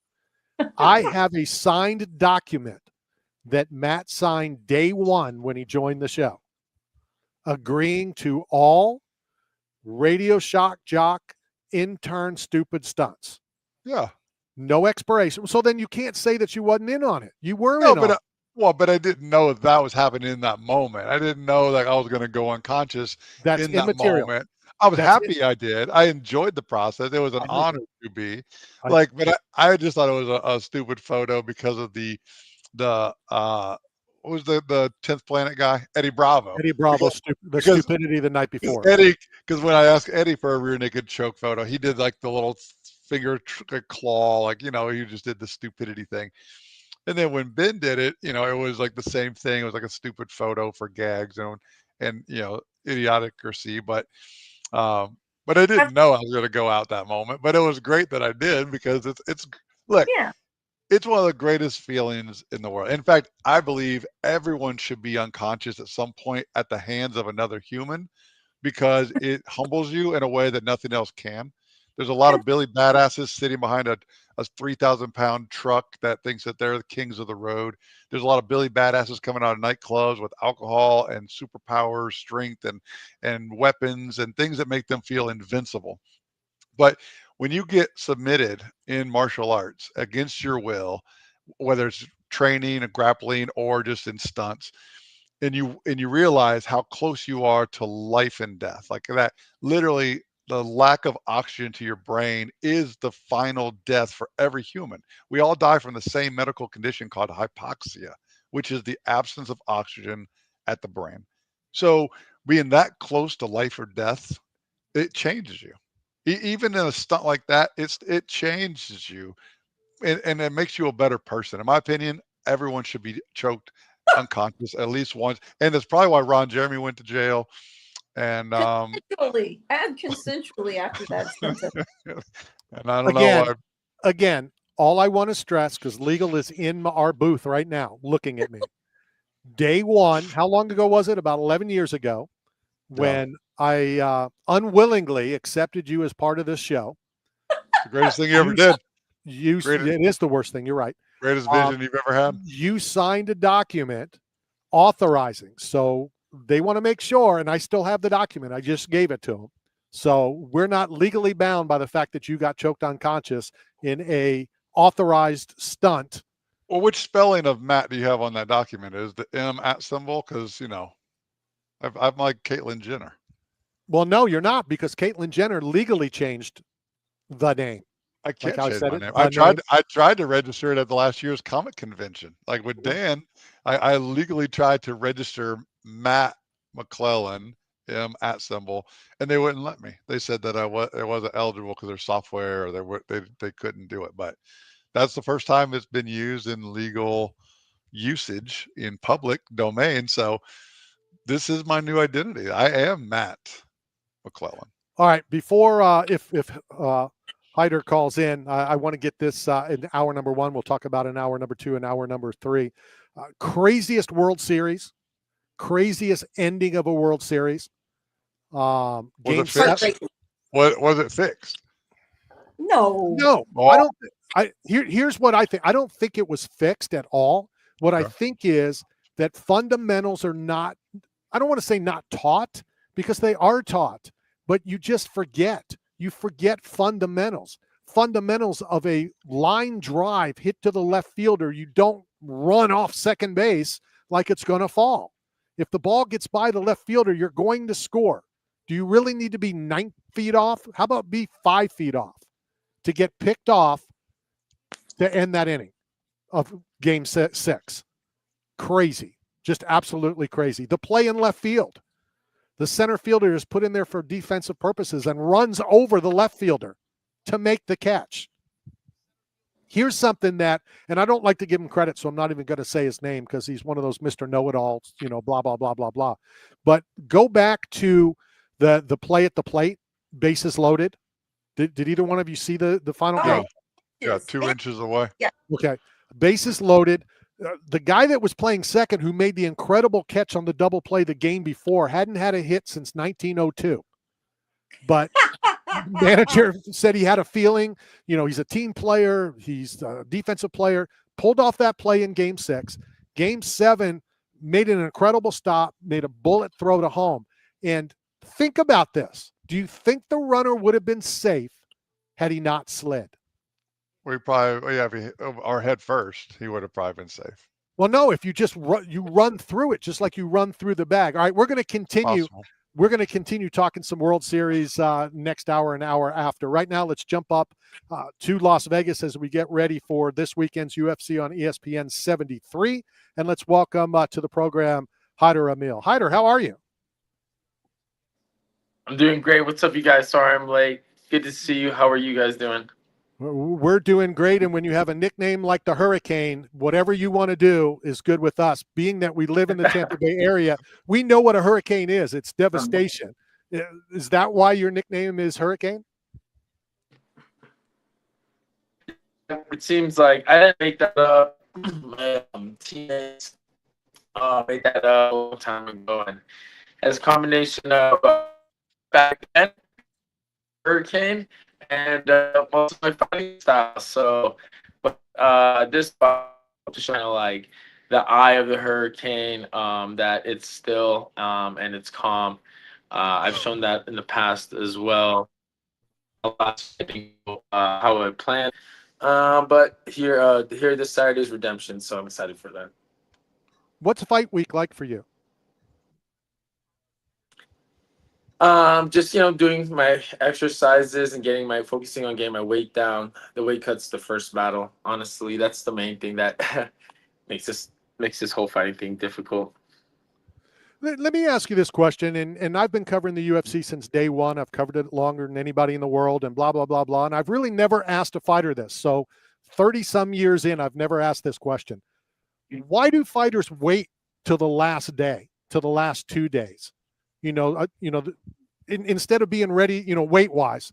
I have a signed document that Matt signed day one when he joined the show, agreeing to all radio shock jock intern stupid stunts. Yeah. No expiration. So then you can't say that you wasn't in on it. You were in on it. But I didn't know that was happening in that moment. I didn't know that I was going to go unconscious in that moment. I was happy I did. I enjoyed the process. It was an honor to be but I just thought it was a stupid photo because of the what was the 10th Planet guy? Eddie Bravo. Stupidity the night before. Eddie, because when I asked Eddie for a rear naked choke photo, he did like the little finger claw, like, he just did the stupidity thing. And then when Ben did it, it was like the same thing. It was like a stupid photo for gags and idioticracy. But I didn't know I was going to go out that moment. But it was great that I did because it's look. Yeah. It's one of the greatest feelings in the world. In fact, I believe everyone should be unconscious at some point at the hands of another human because it humbles you in a way that nothing else can. There's a lot of Billy badasses sitting behind a 3,000-pound truck that thinks that they're the kings of the road. There's a lot of Billy badasses coming out of nightclubs with alcohol and superpowers, strength and weapons and things that make them feel invincible. But when you get submitted in martial arts against your will, whether it's training and grappling or just in stunts, and you realize how close you are to life and death, like that, literally the lack of oxygen to your brain is the final death for every human. We all die from the same medical condition called hypoxia, which is the absence of oxygen at the brain. So being that close to life or death, it changes you. Even in a stunt like that, it changes you, and it makes you a better person. In my opinion, everyone should be choked unconscious at least once, and that's probably why Ron Jeremy went to jail. And consensually after that sentence. And I don't know. Again, all I want to stress, because legal is in our booth right now, looking at me. Day one, how long ago was it? About 11 years ago, when I unwillingly accepted you as part of this show. The greatest thing you ever did. It is the worst thing. You're right. Greatest vision you've ever had. You signed a document authorizing. So they want to make sure, and I still have the document. I just gave it to them. So we're not legally bound by the fact that you got choked unconscious in a authorized stunt. Well, which spelling of Matt do you have on that document? Is the M at symbol? Because, I'm like Caitlyn Jenner. Well, no, you're not, because Caitlyn Jenner legally changed the name. I can't change my name. I tried to register it at the last year's comic convention. Like with Dan, I legally tried to register Matt McClellan, M at symbol, and they wouldn't let me. They said that it wasn't eligible because their software, or they couldn't do it. But that's the first time it's been used in legal usage in public domain. So This is my new identity. I am Matt McClellan. All right. Before if Hyder calls in, I want to get this in hour number 1. We'll talk about in hour number 2 and hour number 3. Craziest World Series, craziest ending of a World Series. Game 7. Was it fixed? No. I don't. Here's what I think. I don't think it was fixed at all. What I think is that fundamentals are not. I don't want to say not taught, because they are taught, but you just forget. You forget fundamentals. Fundamentals of a line drive hit to the left fielder. You don't run off second base like it's going to fall. If the ball gets by the left fielder, you're going to score. Do you really need to be 9 feet off? How about be 5 feet off to get picked off to end that inning of game 6? Crazy. Just absolutely crazy. The play in left field. The center fielder is put in there for defensive purposes and runs over the left fielder to make the catch. Here's something that, and I don't like to give him credit, so I'm not even going to say his name because he's one of those Mr. Know-it-alls, blah, blah, blah, blah, blah. But go back to the play at the plate, bases loaded. Did either one of you see the final game? Yeah, 2 inches away. Yeah. Okay. Bases loaded. The guy that was playing second, who made the incredible catch on the double play the game before, hadn't had a hit since 1902. But manager said he had a feeling, he's a team player, he's a defensive player, pulled off that play in game 6. Game 7, made an incredible stop, made a bullet throw to home. And think about this. Do you think the runner would have been safe had he not slid? We probably, if he hit our head first, he would have probably been safe. Well, no, if you just run through it, just like you run through the bag. All right, we're going to continue. Possible. We're going to continue talking some World Series next hour and hour after. Right now, let's jump up to Las Vegas as we get ready for this weekend's UFC on ESPN 73. And let's welcome to the program Hyder Amil. Hyder, how are you? I'm doing great. What's up, you guys? Sorry I'm late. Good to see you. How are you guys doing? We're doing great, and when you have a nickname like the Hurricane, whatever you want to do is good with us. Being that we live in the Tampa Bay area, we know what a hurricane is. It's devastation. Is that why your nickname is Hurricane? It seems like I didn't make that up. My teammates made that up a long time ago, and as a combination of back then, Hurricane, and also my fighting style. So, this to shine like the eye of the hurricane, that it's still and it's calm. I've shown that in the past as well. How I plan, but here this Saturday is redemption, so I'm excited for that. What's fight week like for you? Just doing my exercises and focusing on getting my weight down. The weight cut's the first battle. Honestly, that's the main thing that makes this whole fighting thing difficult. Let me ask you this question, and I've been covering the UFC since day one. I've covered it longer than anybody in the world, and blah blah blah blah. And I've really never asked a fighter this. So, 30-some years in, I've never asked this question. Why do fighters wait till the last day, till the last 2 days? Instead of being ready, weight-wise,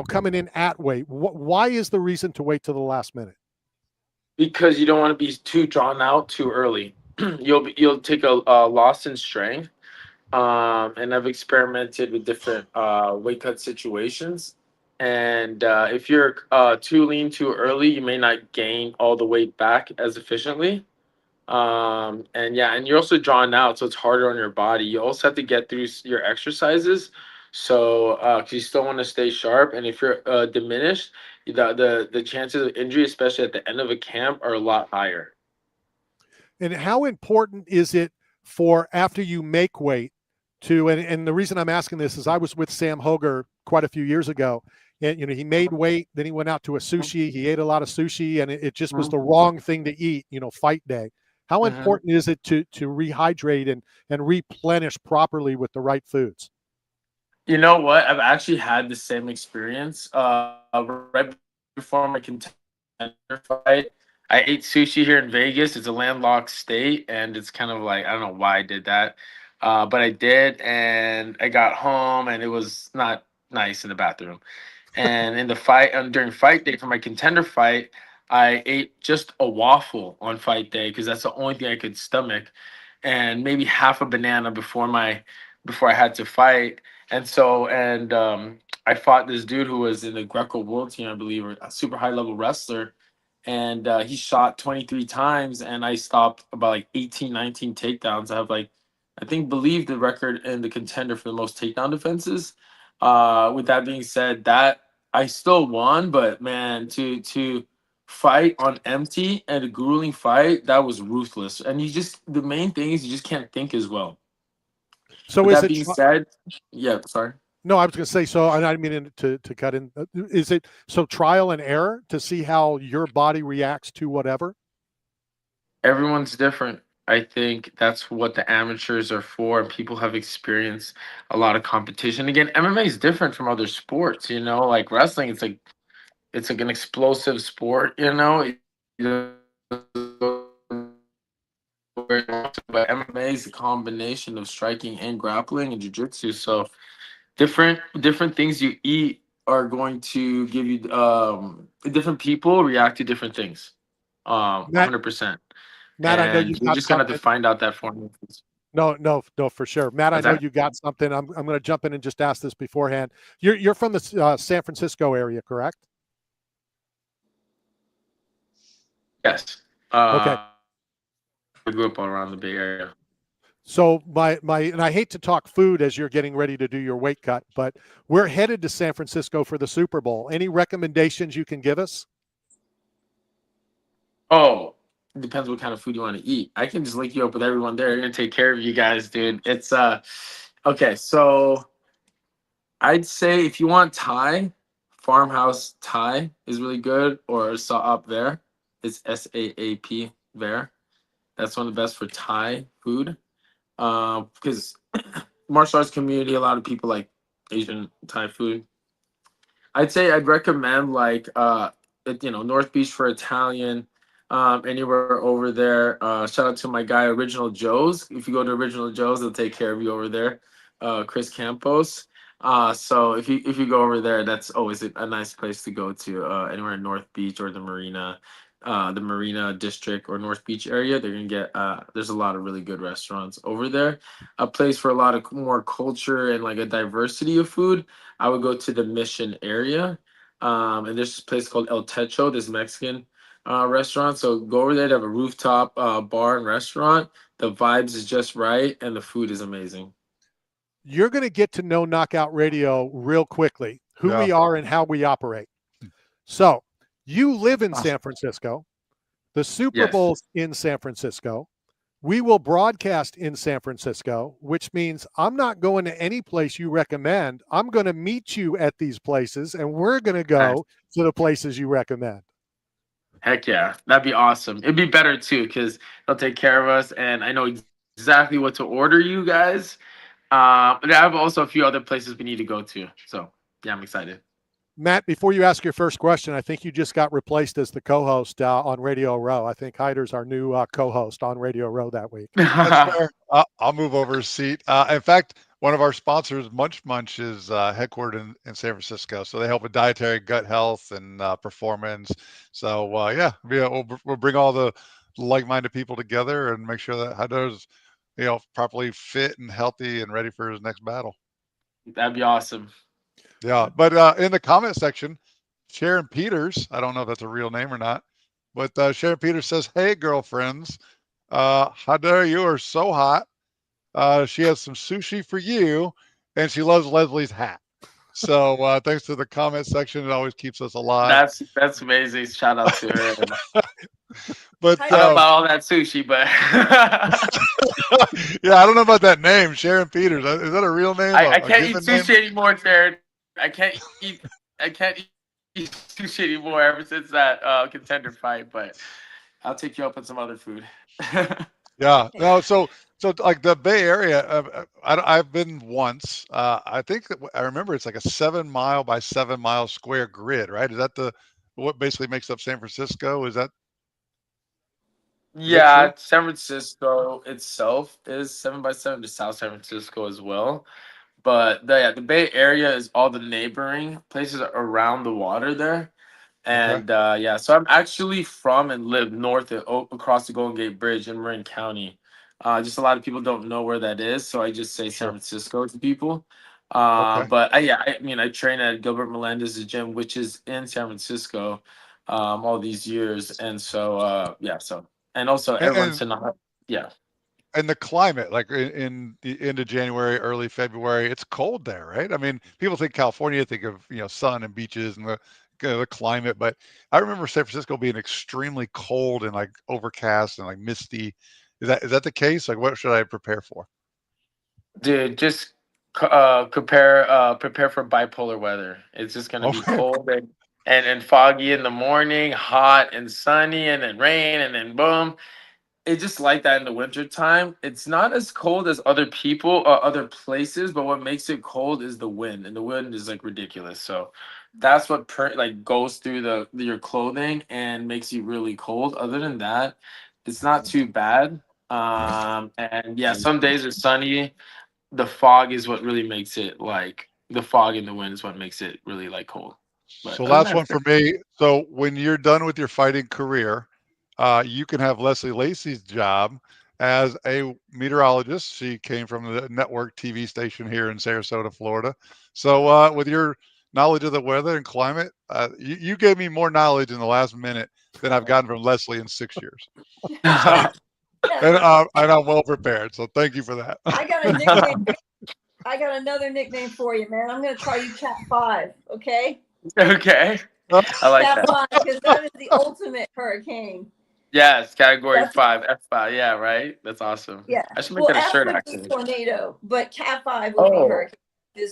coming in at weight. Why is the reason to wait till the last minute? Because you don't want to be too drawn out too early. You'll take a loss in strength, and I've experimented with different weight cut situations. And if you're too lean too early, you may not gain all the weight back as efficiently. And you're also drawn out, so it's harder on your body. You also have to get through your exercises, so because you still want to stay sharp. And if you're diminished, the chances of injury, especially at the end of a camp, are a lot higher. And how important is it for after you make weight to? And the reason I'm asking this is I was with Sam Hoger quite a few years ago. And, he made weight, then he went out to a sushi. He ate a lot of sushi, and it just was the wrong thing to eat, fight day. How important is it to rehydrate and replenish properly with the right foods? You know what? I've actually had the same experience. Right before my contender fight, I ate sushi here in Vegas. It's a landlocked state, and it's kind of like, I don't know why I did that. but I did, and I got home, and it was not nice in the bathroom. And in the fight, during fight day for my contender fight, I ate just a waffle on fight day because that's the only thing I could stomach, and maybe half a banana before I had to fight. And I fought this dude who was in the Greco World Team, I believe, or a super high level wrestler, and he shot 23 times, and I stopped about like 18, 19 takedowns. I have like, I think, believe the record in the contender for the most takedown defenses. With that being said, that I still won, but man, to fight on empty and a grueling fight, that was ruthless. And the main thing is you just can't think as well. So with that being said, yeah, sorry. No, I was going to say, so I didn't mean to cut in. Is it so trial and error to see how your body reacts to whatever? Everyone's different. I think that's what the amateurs are for. And people have experienced a lot of competition. Again, MMA is different from other sports, like wrestling. It's like an explosive sport, But MMA is a combination of striking and grappling and jiu-jitsu. So different things you eat are going to give you different people react to different things. 100%. Matt, I know you got just gonna have to find out that formula. No, for sure. Matt, I know you got something. I'm going to jump in and just ask this beforehand. You're from the San Francisco area, correct? Yes. Okay. I grew up all around the Bay Area. So and I hate to talk food as you're getting ready to do your weight cut, but we're headed to San Francisco for the Super Bowl. Any recommendations you can give us? Oh, it depends what kind of food you want to eat. I can just link you up with everyone there. They're gonna take care of you guys, dude. It's okay. So I'd say if you want Thai, Farmhouse Thai is really good, or Saap there. It's SAAP there. That's one of the best for Thai food. Because martial arts community, a lot of people like Asian Thai food. I'd say I'd recommend North Beach for Italian. Anywhere over there. Shout out to my guy Original Joe's. If you go to Original Joe's, they'll take care of you over there. Chris Campos. So if you go over there, that's always a nice place to go to. Anywhere in North Beach or the Marina District or North Beach area, they're gonna get. There's a lot of really good restaurants over there. A place for a lot of more culture and like a diversity of food. I would go to the Mission area. And there's this place called El Techo, this Mexican restaurant. So go over there. They have a rooftop bar and restaurant. The vibes is just right, and the food is amazing. You're going to get to know Knockout Radio real quickly, who we are and how we operate. So you live in San Francisco. The Super Bowl's in San Francisco. We will broadcast in San Francisco, which means I'm not going to any place you recommend. I'm going to meet you at these places, and we're going to go to the places you recommend. Heck yeah, that'd be awesome. It'd be better too because they'll take care of us, and I know exactly what to order, you guys. But I have also a few other places we need to go to. So yeah, I'm excited. Matt, before you ask your first question, I think you just got replaced as the co-host on Radio Row. I think Hyder's our new co-host on Radio Row that week. That's fair. I'll move over a seat. In fact, one of our sponsors, Munch Munch, is headquartered in San Francisco. So they help with dietary, gut health, and performance. So, we'll bring all the like-minded people together and make sure that Hyder's, properly fit and healthy and ready for his next battle. That'd be awesome. Yeah, but in the comment section, Sharon Peters, I don't know if that's a real name or not, but Sharon Peters says, "Hey, girlfriends, Hyder, you are so hot. She has some sushi for you, and she loves Leslie's hat." So thanks to the comment section, it always keeps us alive. That's amazing. Shout out to her. But I don't know about all that sushi, but yeah, I don't know about that name, Sharon Peters. Is that a real name? I can't eat sushi anymore, Sharon. I can't eat sushi anymore ever since that contender fight. But I'll take you up on some other food. Yeah, no. So like the Bay Area, I've been once. I think I remember it's like a 7 mile by 7 mile square grid, right? Is that what basically makes up San Francisco? Is that? Yeah, San Francisco itself is 7x7 to South San Francisco as well. But the Bay Area is all the neighboring places around the water there. And so I'm actually from and live north across the Golden Gate Bridge in Marin County. Just a lot of people don't know where that is, so I just say San Francisco to people. But I mean, I train at Gilbert Melendez's gym, which is in San Francisco, all these years, and so and also everyone's yeah. And the climate, like in the end of January, early February, it's cold there, right? I mean, people think California, think of sun and beaches and the climate, but I remember San Francisco being extremely cold and like overcast and like misty. Is that the case? Like, what should I prepare for? Dude, just prepare for bipolar weather. It's just gonna be cold and foggy in the morning, hot and sunny, and then rain, and then boom. It's just like that in the winter time. It's not as cold as other people or other places, but what makes it cold is the wind, and the wind is like ridiculous. So that's what goes through your clothing and makes you really cold. Other than that, it's not too bad. And yeah, some days are sunny. The fog is what really makes it the fog and the wind is what makes it really cold. But so last one for me. So when you're done with your fighting career, you can have Leslie Lacey's job as a meteorologist. She came from the network TV station here in Sarasota, Florida. So with your knowledge of the weather and climate, you gave me more knowledge in the last minute than I've gotten from Leslie in 6 years. And I'm well prepared. So thank you for that. I got a nickname. I got another nickname for you, man. I'm going to call you Cat 5. Okay. Okay. I like Cat that. 5, because that is the ultimate hurricane. Yes, category 5, F5. Yeah, right. That's awesome. Yeah. I should make that a shirt F actually. Tornado, but Cat 5 would be hurricane.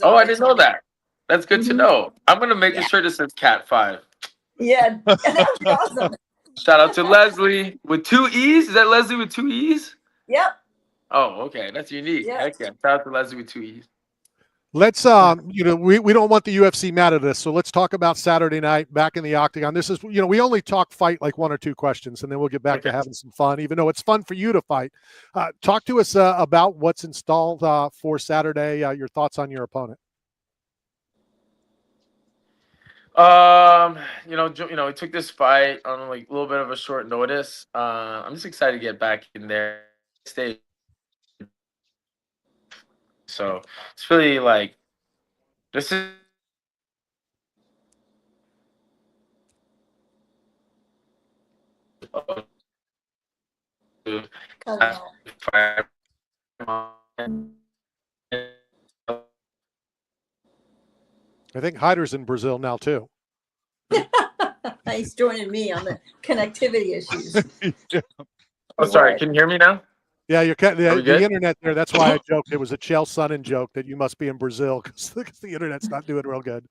I didn't know that. That's good to know. I'm gonna make a shirt that says Cat 5. Yeah, that would be awesome. Shout out to Leslie with 2 E's. Is that Leslie with 2 E's? Yep. Oh, okay. That's unique. Yep. Heck yeah. Shout out to Leslie with 2 E's. Let's we don't want the UFC mad at us, so let's talk about Saturday night back in the octagon. This is we only talk fight like 1 or 2 questions, and then we'll get back to having some fun. Even though it's fun for you to fight, talk to us about what's installed for Saturday. Your thoughts on your opponent. We took this fight on a little bit of a short notice. I'm just excited to get back in there. So it's really this is I think Hyder's in Brazil now too. He's joining me on the connectivity issues. Oh, sorry. Can you hear me now? Yeah, the internet there. That's why I joked. It was a Chael Sonnen joke that you must be in Brazil because the internet's not doing real good.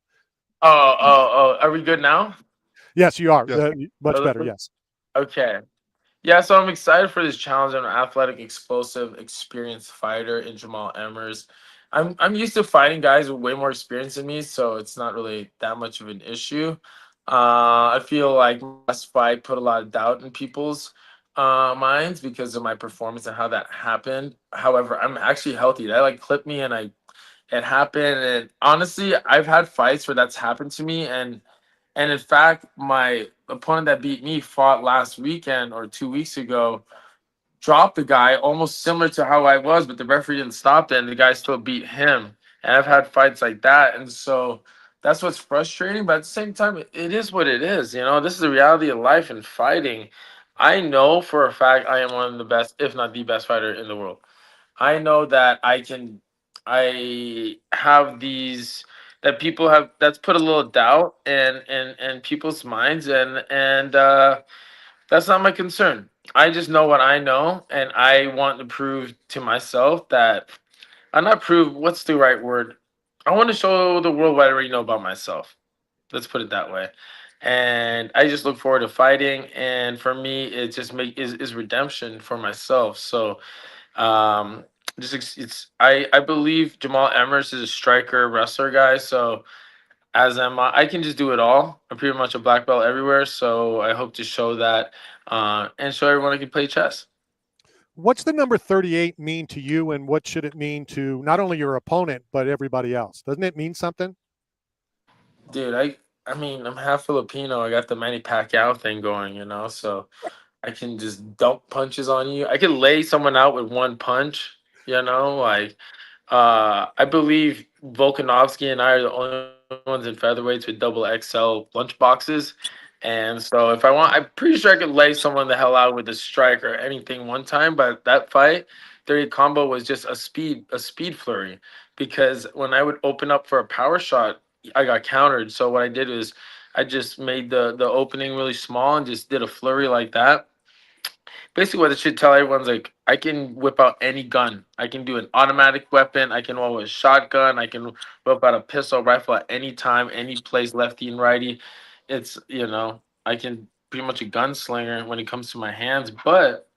Oh. Are we good now? Yes, you are. Yes. Much better, yes. Okay. Yeah, so I'm excited for this challenge. I'm an athletic, explosive, experienced fighter in Jamal Emmers. I'm used to fighting guys with way more experience than me, so it's not really that much of an issue. I feel like my last fight put a lot of doubt in people's minds because of my performance and how that happened. However, I'm actually healthy. That clipped me and it happened. And honestly, I've had fights where that's happened to me. And in fact, my opponent that beat me fought last weekend or 2 weeks ago, dropped the guy almost similar to how I was, but the referee didn't stop it and the guy still beat him. And I've had fights like that. And so that's what's frustrating. But at the same time, it is what it is. This is the reality of life and fighting. I know for a fact I am one of the best, if not the best fighter in the world. I know that I have these that people have that's put a little doubt in people's minds and that's not my concern. I just know what I know, and I want to prove to myself that I'm not prove what's the right word. I want to show the world what I already know about myself. Let's put it that way. And I just look forward to fighting. And for me, it just is redemption for myself. So I believe Jamal Emmers is a striker wrestler guy. So as am I. I can just do it all. I'm pretty much a black belt everywhere, so I hope to show that and show everyone I can play chess. What's the number 38 mean to you, and what should it mean to not only your opponent but everybody else? Doesn't it mean something? Dude, I mean, I'm half Filipino. I got the Manny Pacquiao thing going, you know, so I can just dump punches on you. I can lay someone out with one punch, you know, like I believe Volkanovski and I are the only ones in featherweights with double XL lunch boxes. And so if I want, I'm pretty sure I could lay someone the hell out with a strike or anything one time. But that fight, 30 combo was just a speed flurry. Because when I would open up for a power shot, I got countered. So what I did was I just made the opening really small and just did a flurry like that. Basically what it should tell everyone's like, I can whip out any gun. I can do an automatic weapon. I can roll a shotgun. I can whip out a pistol rifle at any time, any place, lefty and righty. It's, you know, I can pretty much a gunslinger when it comes to my hands. But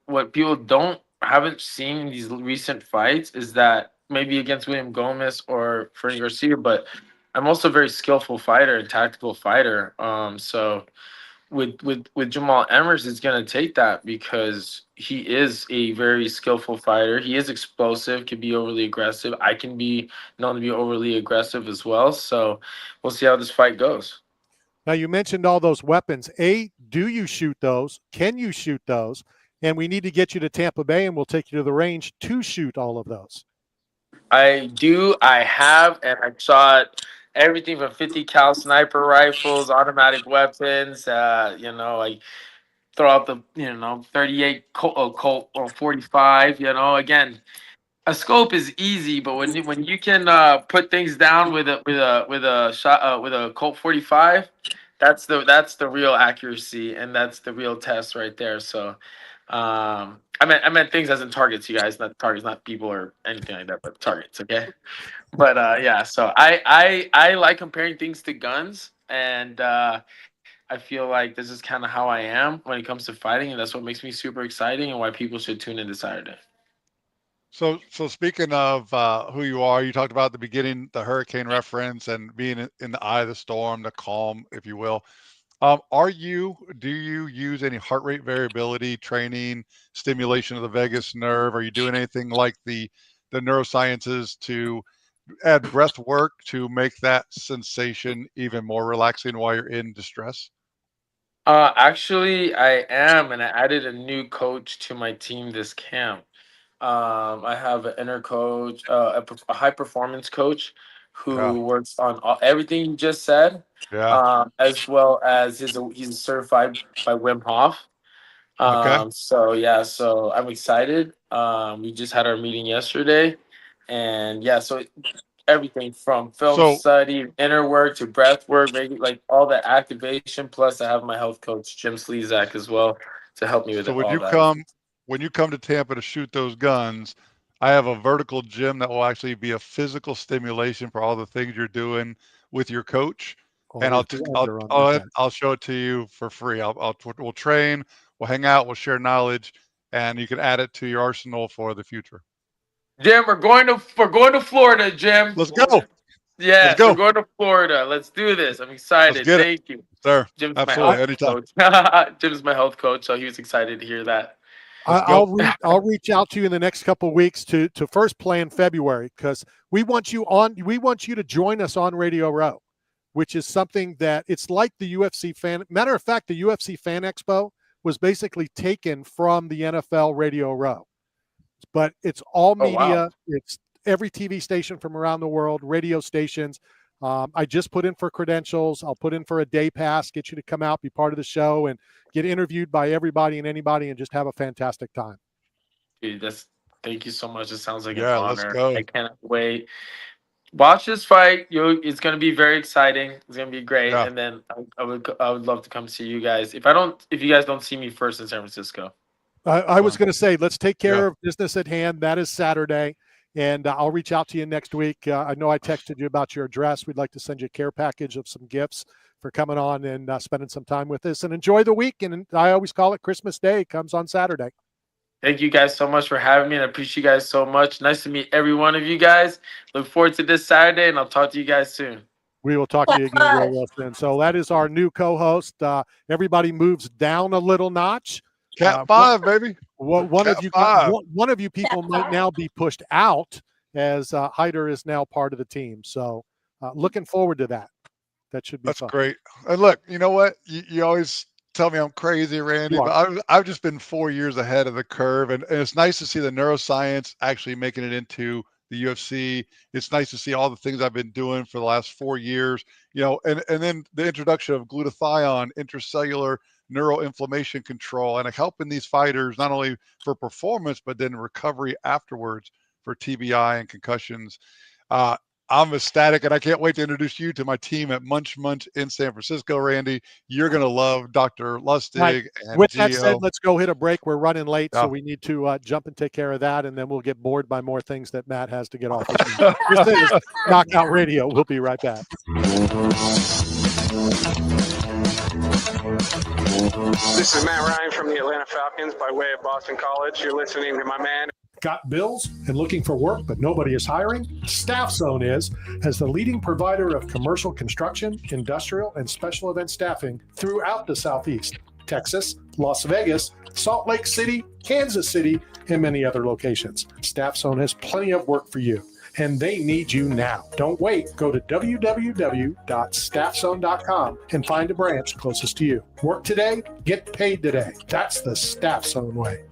what people haven't seen in these recent fights is that maybe against William Gomez or Fernie Garcia, but I'm also a very skillful fighter and tactical fighter. So with Jamal Emmers, it's going to take that because he is a very skillful fighter. He is explosive, can be overly aggressive. I can be known to be overly aggressive as well. So we'll see how this fight goes. Now, you mentioned all those weapons. Do you shoot those? Can you shoot those? And we need to get you to Tampa Bay, and we'll take you to the range to shoot all of those. I do. I have, and I shot everything from 50 cal sniper rifles, automatic weapons. You know, I throw out the 38 Colt or 45. You know, again, a scope is easy, but when you can put things down with a shot with a Colt 45, that's the real accuracy, and that's the real test right there. So. I meant things as in targets, you guys, not targets, not people or anything like that, but targets, okay? But yeah, so I like comparing things to guns, and I feel like this is kind of how I am when it comes to fighting, and that's what makes me super exciting and why people should tune in this Saturday. So speaking of who you are, you talked about at the beginning the hurricane reference and being in the eye of the storm, the calm, if you will. Do you use any heart rate variability training, stimulation of the vagus nerve? Are you doing anything like the neurosciences to add breath work to make that sensation even more relaxing while you're in distress? Actually, I am, and I added a new coach to my team this camp. I have an inner coach, a high performance coach who works on everything you just said, as well as he's certified by Wim Hof. So I'm excited. We just had our meeting yesterday, and so everything from film study, inner work to breath work, maybe like all the activation. Plus, I have my health coach Jim Slezak as well to help me with So all that. when you come to Tampa to shoot those guns, I have a vertical gym that will actually be a physical stimulation for all the things you're doing with your coach. And I'll show it to you for free. We'll train, we'll hang out, we'll share knowledge, and you can add it to your arsenal for the future. Jim, we're going to Florida, Jim. Let's go. Yes, we're going to Florida. Let's do this. I'm excited. Thank you. Sir, Jim's absolutely. My Anytime. coach. Jim's my health coach, so he was excited to hear that. I'll reach out to you in the next couple of weeks to first plan February, because we want you to join us on Radio Row, which is something that it's like the UFC fan. Matter of fact, the UFC Fan Expo was basically taken from the NFL Radio Row, but it's all media. Wow. It's every TV station from around the world, radio stations. I just put in for credentials. I'll put in for a day pass, get you to come out, be part of the show, and get interviewed by everybody and anybody, and just have a fantastic time. Dude, thank you so much. It sounds like an honor. Let's go. I cannot wait. Watch this fight. It's going to be very exciting. It's going to be great. Yeah. And then I would love to come see you guys. If you guys don't see me first in San Francisco. I was going to say, let's take care of business at hand. That is Saturday. And I'll reach out to you next week. I know I texted you about your address. We'd like to send you a care package of some gifts for coming on and spending some time with us. And enjoy the week. And I always call it Christmas Day. It comes on Saturday. Thank you guys so much for having me, and I appreciate you guys so much. Nice to meet every one of you guys. Look forward to this Saturday, and I'll talk to you guys soon. We will talk to you again real soon. So that is our new co-host. Everybody moves down a little notch. Cat 5, baby. One of you people might now be pushed out as Hyder is now part of the team. So looking forward to that. That should be That's fun. great. And look, you know what? You always tell me I'm crazy, Randy, but I've just been 4 years ahead of the curve. And it's nice to see the neuroscience actually making it into the UFC. It's nice to see all the things I've been doing for the last 4 years, and then the introduction of glutathione, intracellular neuroinflammation control, and helping these fighters not only for performance, but then recovery afterwards for TBI and concussions. I'm ecstatic, and I can't wait to introduce you to my team at Munch Munch in San Francisco, Randy. You're going to love Dr. Lustig and With Gio. that said, let's go hit a break. We're running late, so we need to jump and take care of that, and then we'll get bored by more things that Matt has to get off. This is Knockout Radio. We'll be right back. This is Matt Ryan from the Atlanta Falcons by way of Boston College. You're listening to my man. Got bills and looking for work, but nobody is hiring? Staff Zone is, as the leading provider of commercial construction, industrial, and special event staffing throughout the Southeast, Texas, Las Vegas, Salt Lake City, Kansas City, and many other locations. Staff Zone has plenty of work for you, and they need you now. Don't wait. Go to www.staffzone.com and find a branch closest to you. Work today, get paid today. That's the Staff Zone way.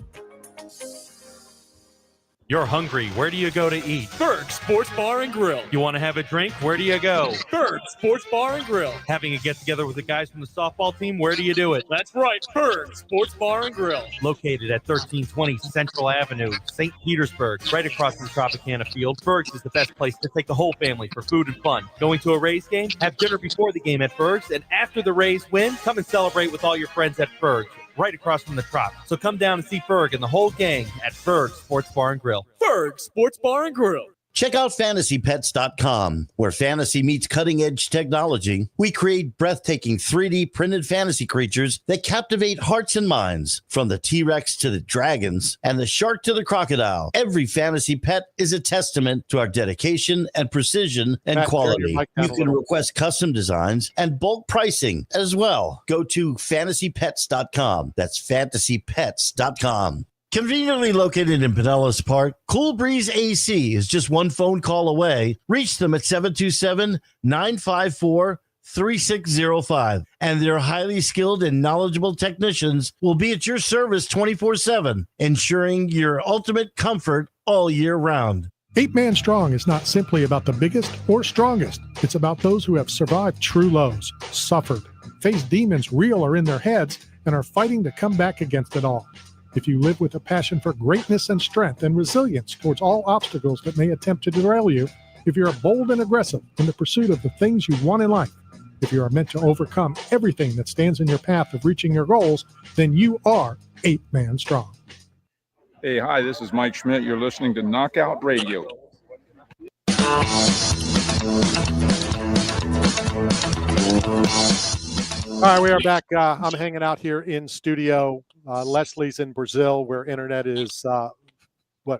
You're hungry. Where do you go to eat? Berg Sports Bar and Grill. You want to have a drink? Where do you go? Berg Sports Bar and Grill. Having a get-together with the guys from the softball team? Where do you do it? That's right, Berg Sports Bar and Grill. Located at 1320 Central Avenue, St. Petersburg, right across from Tropicana Field. Berg's is the best place to take the whole family for food and fun. Going to a Rays game? Have dinner before the game at Berg's, and after the Rays win, come and celebrate with all your friends at Berg's, right across from the Trop. So come down and see Berg and the whole gang at Berg Sports Bar and Grill. Berg Sports Bar and Grill. Check out fantasypets.com, where fantasy meets cutting-edge technology. We create breathtaking 3D printed fantasy creatures that captivate hearts and minds, from the T-Rex to the dragons and the shark to the crocodile. Every fantasy pet is a testament to our dedication and precision and quality. You can request custom designs and bulk pricing as well. Go to fantasypets.com. That's fantasypets.com. Conveniently located in Pinellas Park, Cool Breeze AC is just one phone call away. Reach them at 727-954-3605. And their highly skilled and knowledgeable technicians will be at your service 24/7, ensuring your ultimate comfort all year round. 8-Man Strong is not simply about the biggest or strongest. It's about those who have survived true lows, suffered, faced demons real or in their heads, and are fighting to come back against it all. If you live with a passion for greatness and strength and resilience towards all obstacles that may attempt to derail you, if you're bold and aggressive in the pursuit of the things you want in life, if you are meant to overcome everything that stands in your path of reaching your goals, then you are 8-Man Strong. Hey, hi, this is Mike Schmidt. You're listening to Knockout Radio. All right, we are back. I'm hanging out here in studio. Leslie's in Brazil, where internet is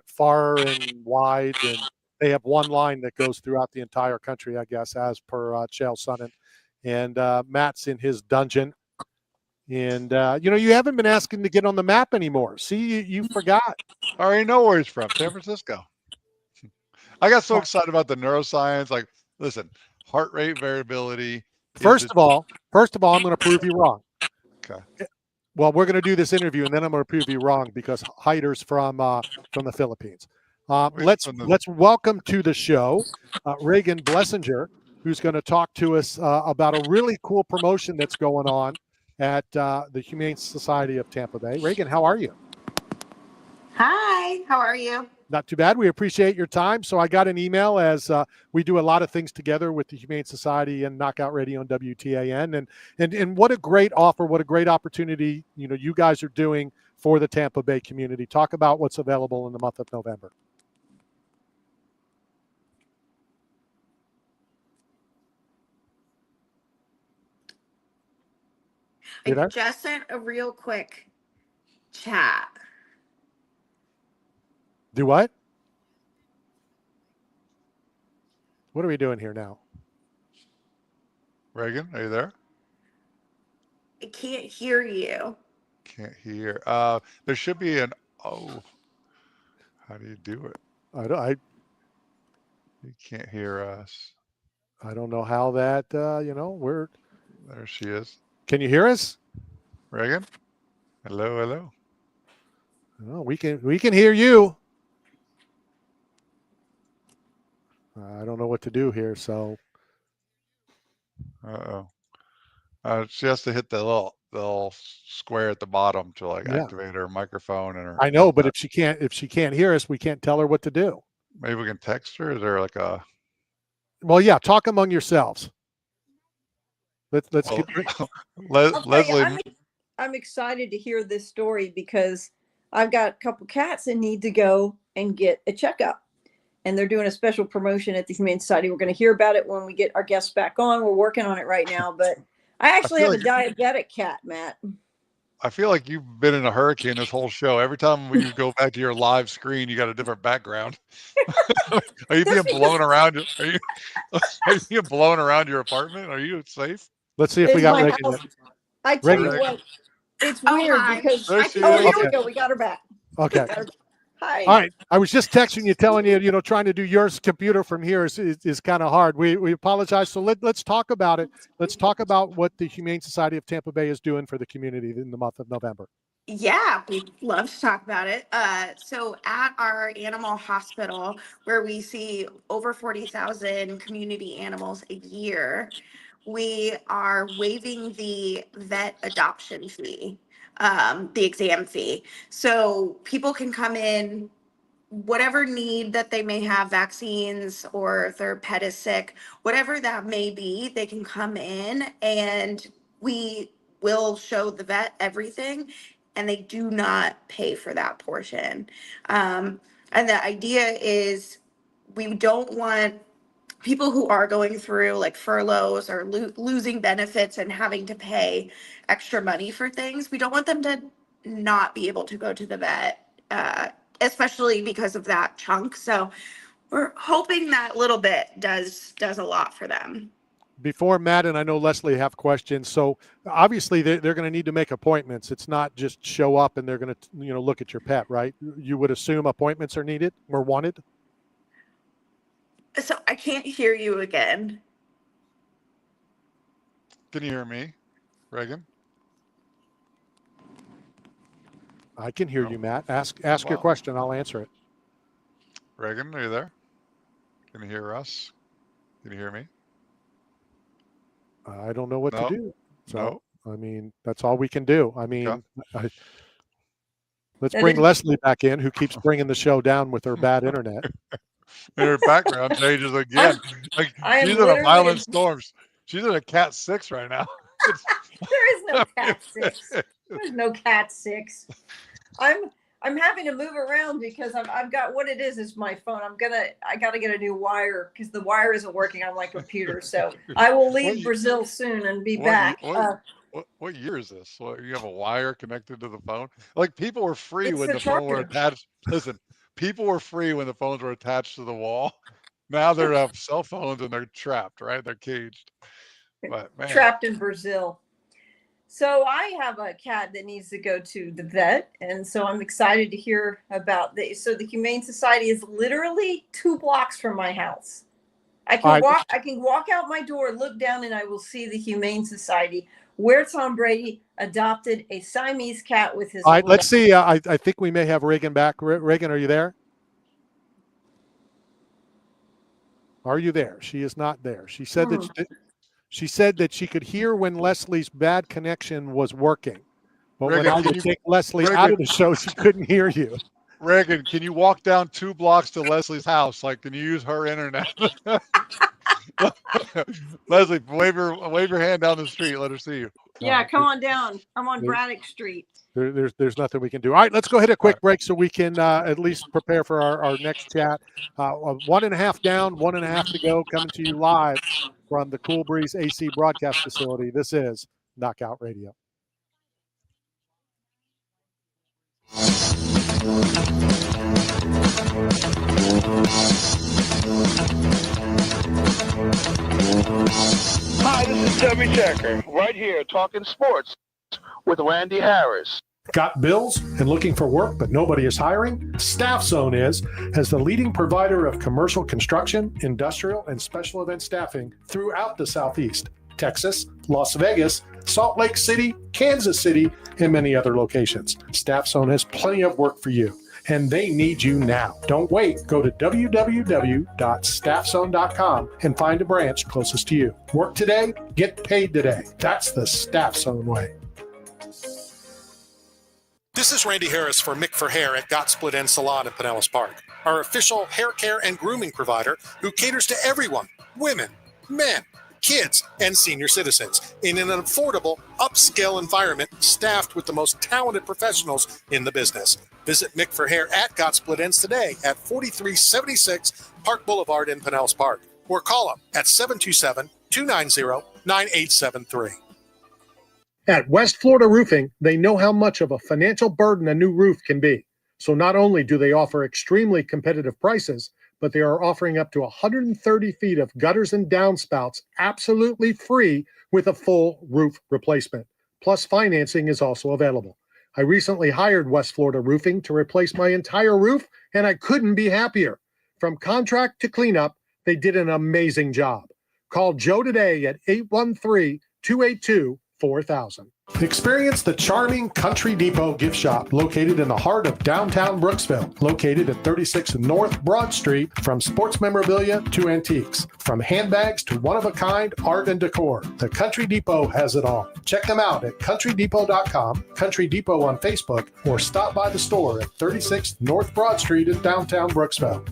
far and wide, and they have one line that goes throughout the entire country, I guess, as per Chael Sonnen. And Matt's in his dungeon. And you haven't been asking to get on the map anymore. See, you forgot. I already know where he's from. San Francisco. I got so excited about the neuroscience. Like, listen, heart rate variability. First of all, I'm going to prove you wrong. Okay. Well, we're going to do this interview, and then I'm going to prove you wrong because Hyder's from the Philippines. Let's welcome to the show Reagan Blessinger, who's going to talk to us about a really cool promotion that's going on at the Humane Society of Tampa Bay. Reagan, how are you? Hi, how are you? Not too bad. We appreciate your time. So I got an email, as we do a lot of things together with the Humane Society and Knockout Radio and WTAN. And what a great offer, what a great opportunity, you guys are doing for the Tampa Bay community. Talk about what's available in the month of November. I just sent a real quick chat. Do what? What are we doing here now? Reagan, are you there? I can't hear you. Can't hear. There should be an. Oh, how do you do it? You can't hear us. I don't know how that. We're. There she is. Can you hear us, Reagan? Hello. Oh, we can hear you. I don't know what to do here. So. She has to hit the little square at the bottom to activate her microphone and her. I know, but if she can't hear us, we can't tell her what to do. Maybe we can text her. Is there like a? Well, yeah. Talk among yourselves. Let's get. Leslie. I'm excited to hear this story because I've got a couple cats that need to go and get a checkup. And they're doing a special promotion at the Humane Society. We're going to hear about it when we get our guests back on. We're working on it right now. But I actually have a diabetic cat, Matt. I feel like you've been in a hurricane this whole show. Every time you go back to your live screen, you got a different background. Are you being blown around? Are you being blown around your apartment? Are you safe? Let's see if we got Reagan. I tell you what, it's weird because here we go. We got her back. Okay. Hi. All right. I was just texting you, telling you, trying to do your computer from here is kind of hard. We apologize. So let's talk about it. Let's talk about what the Humane Society of Tampa Bay is doing for the community in the month of November. Yeah, we'd love to talk about it. So at our animal hospital, where we see over 40,000 community animals a year, we are waiving the vet adoption fee, the exam fee. So people can come in, whatever need that they may have, vaccines, or if their pet is sick, whatever that may be, they can come in and we will show the vet everything, and they do not pay for that portion. And the idea is we don't want people who are going through like furloughs or losing benefits and having to pay extra money for things. We don't want them to not be able to go to the vet, especially because of that chunk. So we're hoping that little bit does a lot for them. Before Matt and I know Leslie have questions. So obviously they're going to need to make appointments. It's not just show up and they're going to look at your pet, right? You would assume appointments are needed or wanted. So I can't hear you again. Can you hear me, Reagan? I can hear you, Matt. Ask your question. I'll answer it. Reagan, are you there? Can you hear us? Can you hear me? I don't know what to do. So, I mean, that's all we can do. I mean, let's bring Leslie back in, who keeps bringing the show down with her bad internet. Her background changes again. She's in a violent storm. She's in a Cat 6 right now. There is no Cat 6. There's no Cat 6. I'm having to move around because I've got what it is my phone. I gotta get a new wire because the wire isn't working on my computer. So I will leave Brazil soon and be back. What year is this? You have a wire connected to the phone? Like people were free when the phone were attached. Listen, people were free when the phones were attached to the wall. Now they have cell phones and they're trapped, right? They're caged. But man. Trapped in Brazil. So I have a cat that needs to go to the vet, and so I'm excited to hear about this. So the Humane Society is literally 2 blocks from my house. I can walk out my door, look down, and I will see the Humane Society where Tom Brady adopted a Siamese cat with his. All right, let's see. I think we may have Reagan back. Reagan, are you there? Are you there? She is not there. She said that. She said that she could hear when Leslie's bad connection was working. But Reagan, when I would take Leslie out of the show, she couldn't hear you. Reagan, can you walk down 2 blocks to Leslie's house? Like, can you use her internet? Leslie, wave your hand down the street. Let her see you. Yeah, come on down. I'm on Braddock Street. There's nothing we can do. All right, let's go hit a quick break so we can at least prepare for our next chat. 1.5 down, 1.5 to go. Coming to you live from the Cool Breeze AC broadcast facility. This is Knockout Radio. Hi, this is Tim Let me check her. Right here, talking sports with Randy Harris. Got bills and looking for work, but nobody is hiring? Staff Zone is, as the leading provider of commercial construction, industrial, and special event staffing throughout the Southeast, Texas, Las Vegas, Salt Lake City, Kansas City, and many other locations. Staff Zone has plenty of work for you, and they need you now. Don't wait. Go to www.staffzone.com and find a branch closest to you. Work today, get paid today. That's the Staff Zone way. This is Randy Harris for Mick for Hair at Got Split End Salon in Pinellas Park, our official hair care and grooming provider who caters to everyone, women, men, kids, and senior citizens in an affordable, upscale environment staffed with the most talented professionals in the business. Visit Mick for Hair at Got Split Ends today at 4376 Park Boulevard in Pinellas Park, or call them at 727-290-9873. At West Florida Roofing, they know how much of a financial burden a new roof can be. So not only do they offer extremely competitive prices, but they are offering up to 130 feet of gutters and downspouts absolutely free with a full roof replacement. Plus, financing is also available. I recently hired West Florida Roofing to replace my entire roof, and I couldn't be happier. From contract to cleanup, they did an amazing job. Call Joe today at 813-282-4000. Experience the charming Country Depot gift shop located in the heart of downtown Brooksville, located at 36 North Broad Street. From sports memorabilia to antiques, from handbags to one-of-a-kind art and decor, the Country Depot has it all. Check them out at countrydepot.com, Country Depot on Facebook, or stop by the store at 36 North Broad Street in downtown Brooksville.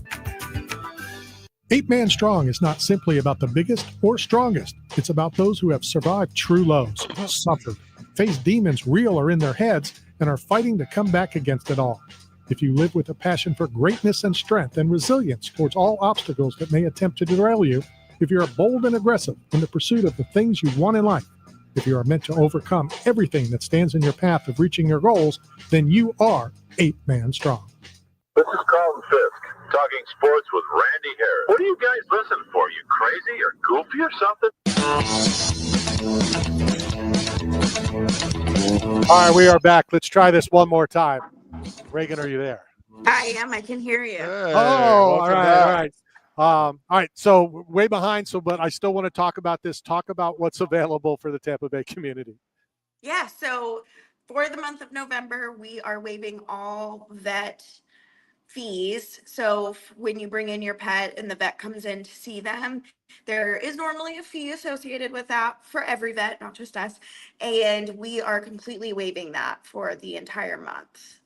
8 Man Strong is not simply about the biggest or strongest. It's about those who have survived true lows, suffered, faced demons real or in their heads, and are fighting to come back against it all. If you live with a passion for greatness and strength and resilience towards all obstacles that may attempt to derail you, if you are bold and aggressive in the pursuit of the things you want in life, if you are meant to overcome everything that stands in your path of reaching your goals, then you are 8 Man Strong. This is Carlton Fisk, talking sports with Randy Harris. What are you guys listening for? You crazy or goofy or something? All right, we are back. Let's try this one more time. Reagan, are you there? I am. I can hear you. Hey, all welcome right, back. all right. So way behind. But I still want to talk about this. Talk about what's available for the Tampa Bay community. Yeah. So for the month of November, we are waiving all vet fees. So when you bring in your pet and the vet comes in to see them, there is normally a fee associated with that for every vet, not just us. And we are completely waiving that for the entire month.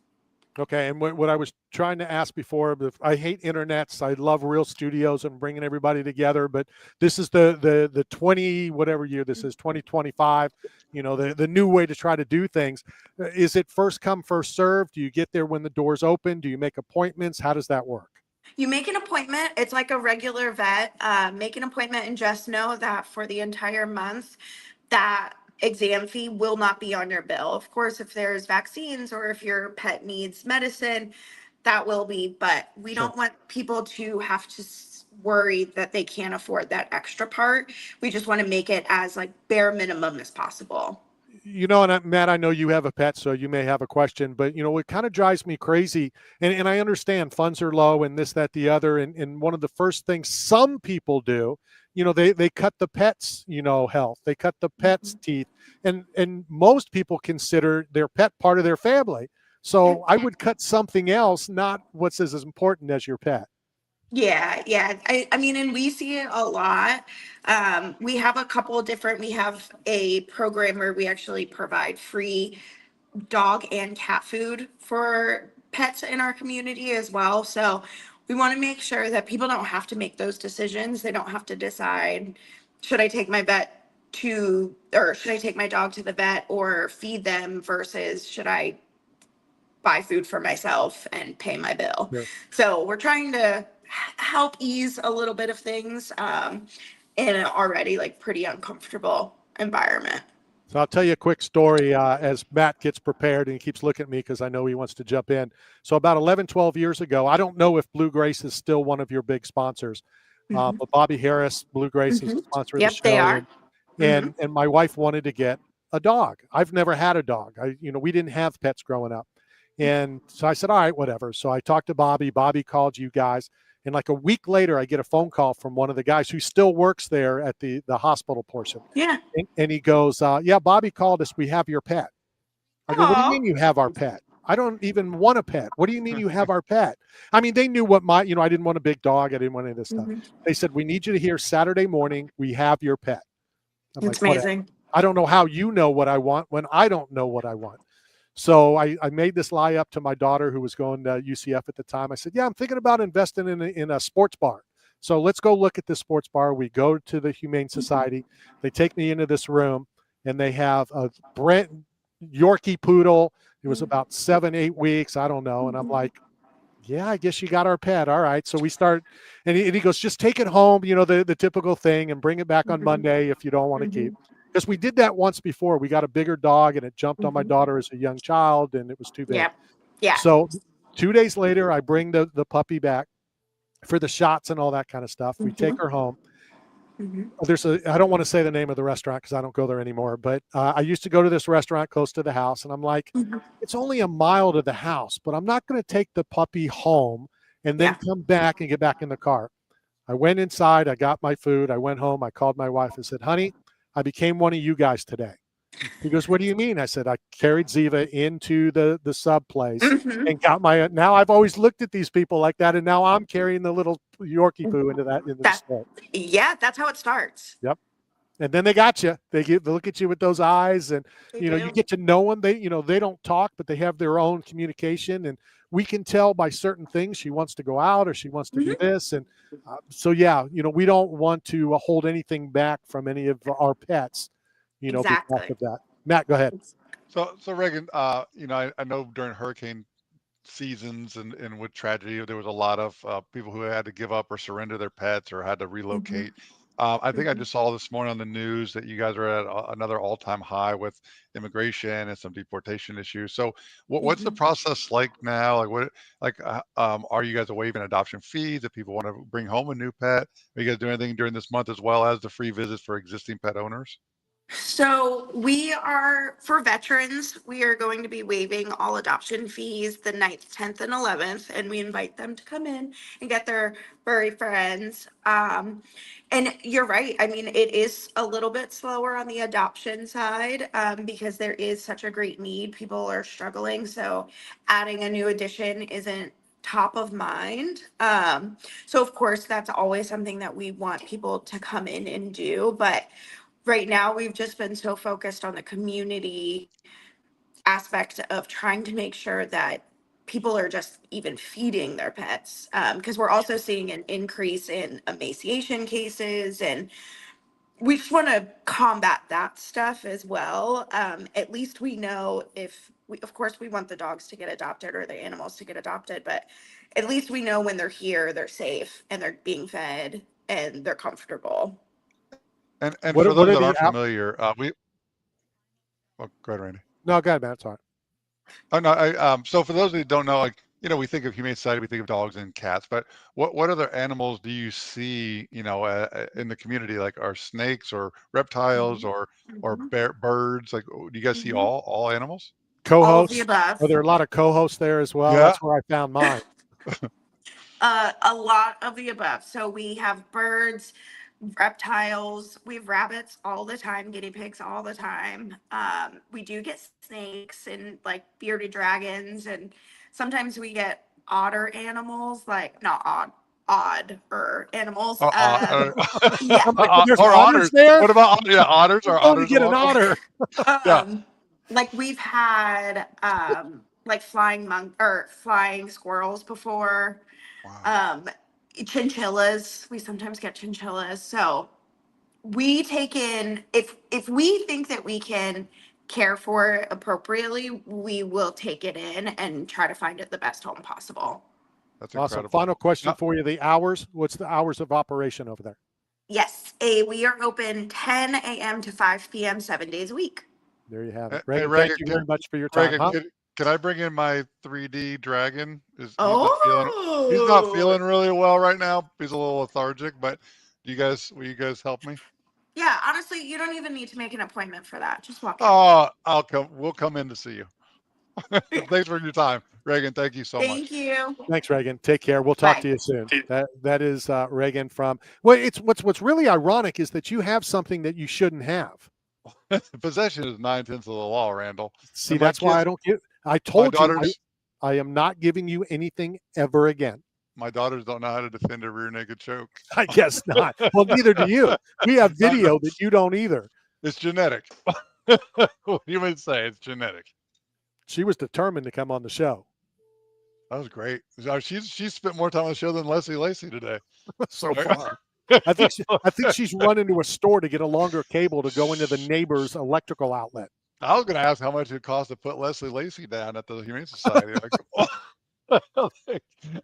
Okay, and what I was trying to ask before, I hate internets. I love real studios and bringing everybody together. But this is the 20 whatever year this is, 2025. You know, the new way to try to do things. Is it first come, first served? Do you get there when the doors open? Do you make appointments? How does that work? You make an appointment. It's like a regular vet. Make an appointment and just know that for the entire month, that exam fee will not be on your bill. Of course, if there's vaccines or if your pet needs medicine, that will be, but we don't want people to have to worry that they can't afford that extra part. We just want to make it as like bare minimum as possible. You know, and Matt, I know you have a pet, so you may have a question, but, you know, it kind of drives me crazy. And I understand funds are low and this, that, the other. And one of the first things some people do, you know, they cut the pet's, you know, health. They cut the pet's teeth. And most people consider their pet part of their family. So I would cut something else, not what's as important as your pet. Yeah. I mean, and we see it a lot. We have a couple of different, we have a program where we actually provide free dog and cat food for pets in our community as well. So we want to make sure that people don't have to make those decisions. They don't have to decide, should I take my vet to, or should I take my dog to the vet or feed them versus should I buy food for myself and pay my bill. Yeah. So we're trying to help ease a little bit of things in an already like pretty uncomfortable environment. So I'll tell you a quick story as Matt gets prepared, and he keeps looking at me because I know he wants to jump in. So about 11, 12 years ago, I don't know if Blue Grace is still one of your big sponsors, but Bobby Harris, Blue Grace is a sponsor of the show. They are. and my wife wanted to get a dog. I've never had a dog. We didn't have pets growing up. And so I said, all right, whatever. So I talked to Bobby. Bobby called you guys. And like a week later, I get a phone call from one of the guys who still works there at the hospital portion. Yeah. And he goes, yeah, Bobby called us. We have your pet. I go, what do you mean you have our pet? I don't even want a pet. What do you mean you have our pet? I mean, they knew what I didn't want a big dog. I didn't want any of this stuff. They said, we need you to hear Saturday morning. We have your pet. It's amazing. I don't know how you know what I want when I don't know what I want. So I made this lie up to my daughter who was going to UCF at the time. I said, yeah, I'm thinking about investing in a sports bar. So let's go look at this sports bar. We go to the Humane Society. They take me into this room, and they have a Yorkie poodle. It was about 7-8 weeks. I don't know. And I'm like, yeah, I guess you got our pet. All right. So we start, and he goes, just take it home, the typical thing, and bring it back on Monday if you don't want to keep. Because we did that once before. We got a bigger dog, and it jumped on my daughter as a young child, and it was too big. Yep. Yeah. So 2 days later, I bring the puppy back for the shots and all that kind of stuff. We take her home. I don't want to say the name of the restaurant because I don't go there anymore, but I used to go to this restaurant close to the house, and I'm like, it's only a mile to the house, but I'm not going to take the puppy home and then come back and get back in the car. I went inside, I got my food, I went home, I called my wife and said, honey, I became one of you guys today. He goes, what do you mean? I said, I carried Ziva into the sub place and got now I've always looked at these people like that, and now I'm carrying the little Yorkie poo into the store. Yeah, that's how it starts. Yep. And then they got you. They look at you with those eyes, and you get to know them. They don't talk, but they have their own communication, and we can tell by certain things she wants to go out or she wants to do this. And so yeah, we don't want to hold anything back from any of our pets. Exactly. Because of that. Matt, go ahead. So Reagan, I know during hurricane seasons and with tragedy, there was a lot of people who had to give up or surrender their pets or had to relocate. I think I just saw this morning on the news that you guys are at another all-time high with immigration and some deportation issues. So what's the process like now? Are you guys waiving adoption fees if people want to bring home a new pet? Are you guys doing anything during this month as well as the free visits for existing pet owners? So for veterans, we are going to be waiving all adoption fees the 9th, 10th, and 11th, and we invite them to come in and get their furry friends. And you're right. I mean, it is a little bit slower on the adoption side because there is such a great need. People are struggling. So adding a new addition isn't top of mind. So of course, that's always something that we want people to come in and do. But right now, we've just been so focused on the community aspect of trying to make sure that people are just even feeding their pets, because we're also seeing an increase in emaciation cases, and we just want to combat that stuff as well. At least we know of course, we want the dogs to get adopted or the animals to get adopted, but at least we know when they're here, they're safe and they're being fed and they're comfortable. And for those that aren't familiar, go ahead, Randy. No, go ahead, Matt. Sorry. Oh no, so for those that don't know, we think of Humane Society, we think of dogs and cats, but what other animals do you see, in the community? Like, are snakes or reptiles or birds? Like, do you guys see all animals? Co-hosts? All of the above. Are there a lot of co-hosts there as well? Yeah. That's where I found mine. A lot of the above. So we have birds, reptiles, we have rabbits all the time, guinea pigs all the time. We do get snakes and like bearded dragons, and sometimes we get odder animals, like not odd or animals. Yeah. There's or otters there? What about otters? Or I'm going otters? to get an otter. Yeah. Like we've had like flying squirrels before. Wow. Chinchillas. We sometimes get chinchillas. So we take in, if we think that we can care for it appropriately, we will take it in and try to find it the best home possible. That's awesome. incredible. Final question for you. The hours. What's the hours of operation over there? Yes. We are open 10 a.m. to 5 p.m. 7 days a week. There you have it. Hey, Reagan, thank you very much for your time. Reagan, can I bring in my 3D dragon? He's Oh. not feeling really well right now. He's a little lethargic, but will you guys help me? Yeah, honestly, you don't even need to make an appointment for that. Just walk in. Oh, I'll come. We'll come in to see you. Thanks for your time, Reagan. Thank you so much. Thank you. Thanks, Reagan. Take care. We'll talk to you soon. That is Reagan from. Well, it's what's really ironic is that you have something that you shouldn't have. Possession is 9/10 of the law, Randall. See, that's why I don't give. I told you I am not giving you anything ever again. My daughters don't know how to defend a rear naked choke. I guess not. Well, neither do you. We have video that you don't either. It's genetic. What you would say? It's genetic. She was determined to come on the show. That was great. She's spent more time on the show than Leslie Lacey today. So far. I think she's run into a store to get a longer cable to go into the neighbor's electrical outlet. I was going to ask how much it cost to put Leslie Lacey down at the Humane Society.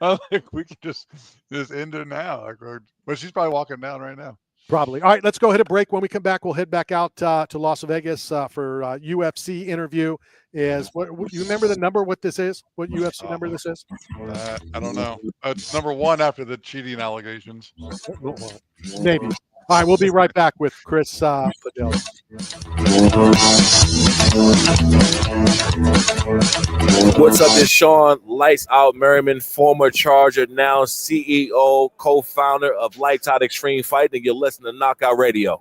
I think we can just end it now. But she's probably walking down right now. Probably. All right, let's go hit a break. When we come back, we'll head back out to Las Vegas for UFC interview. You remember the number? What this is? What UFC number this is? I don't know. It's number 1 after the cheating allegations. Maybe. All right, we'll be right back with Chris Padilla. What's up? It's Sean Lights Out Merriman, former Charger, now CEO, co-founder of Lights Out Extreme Fighting, and you're listening to Knockout Radio.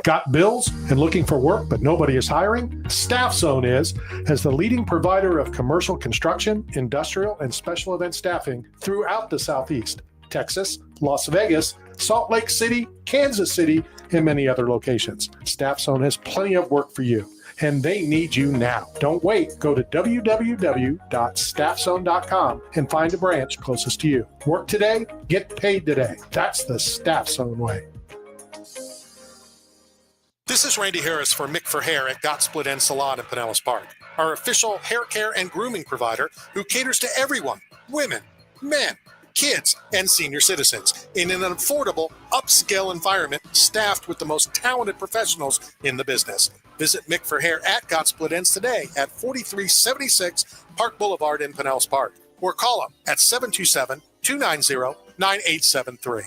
Got bills and looking for work, but nobody is hiring? Staff Zone is, as the leading provider of commercial construction, industrial, and special event staffing throughout the Southeast, Texas, Las Vegas, Salt Lake City, Kansas City, and many other locations. Staff Zone has plenty of work for you, and they need you now. Don't wait. Go to www.staffzone.com and find a branch closest to you. Work today, get paid today. That's the Staff Zone way. This is Randy Harris for Mick for Hair at Got Split End Salon in Pinellas Park, our official hair care and grooming provider who caters to everyone, women, men, kids, and senior citizens in an affordable, upscale environment staffed with the most talented professionals in the business. Visit Mick for Hair at Got Split Ends today at 4376 Park Boulevard in Pinellas Park, or call them at 727-290-9873.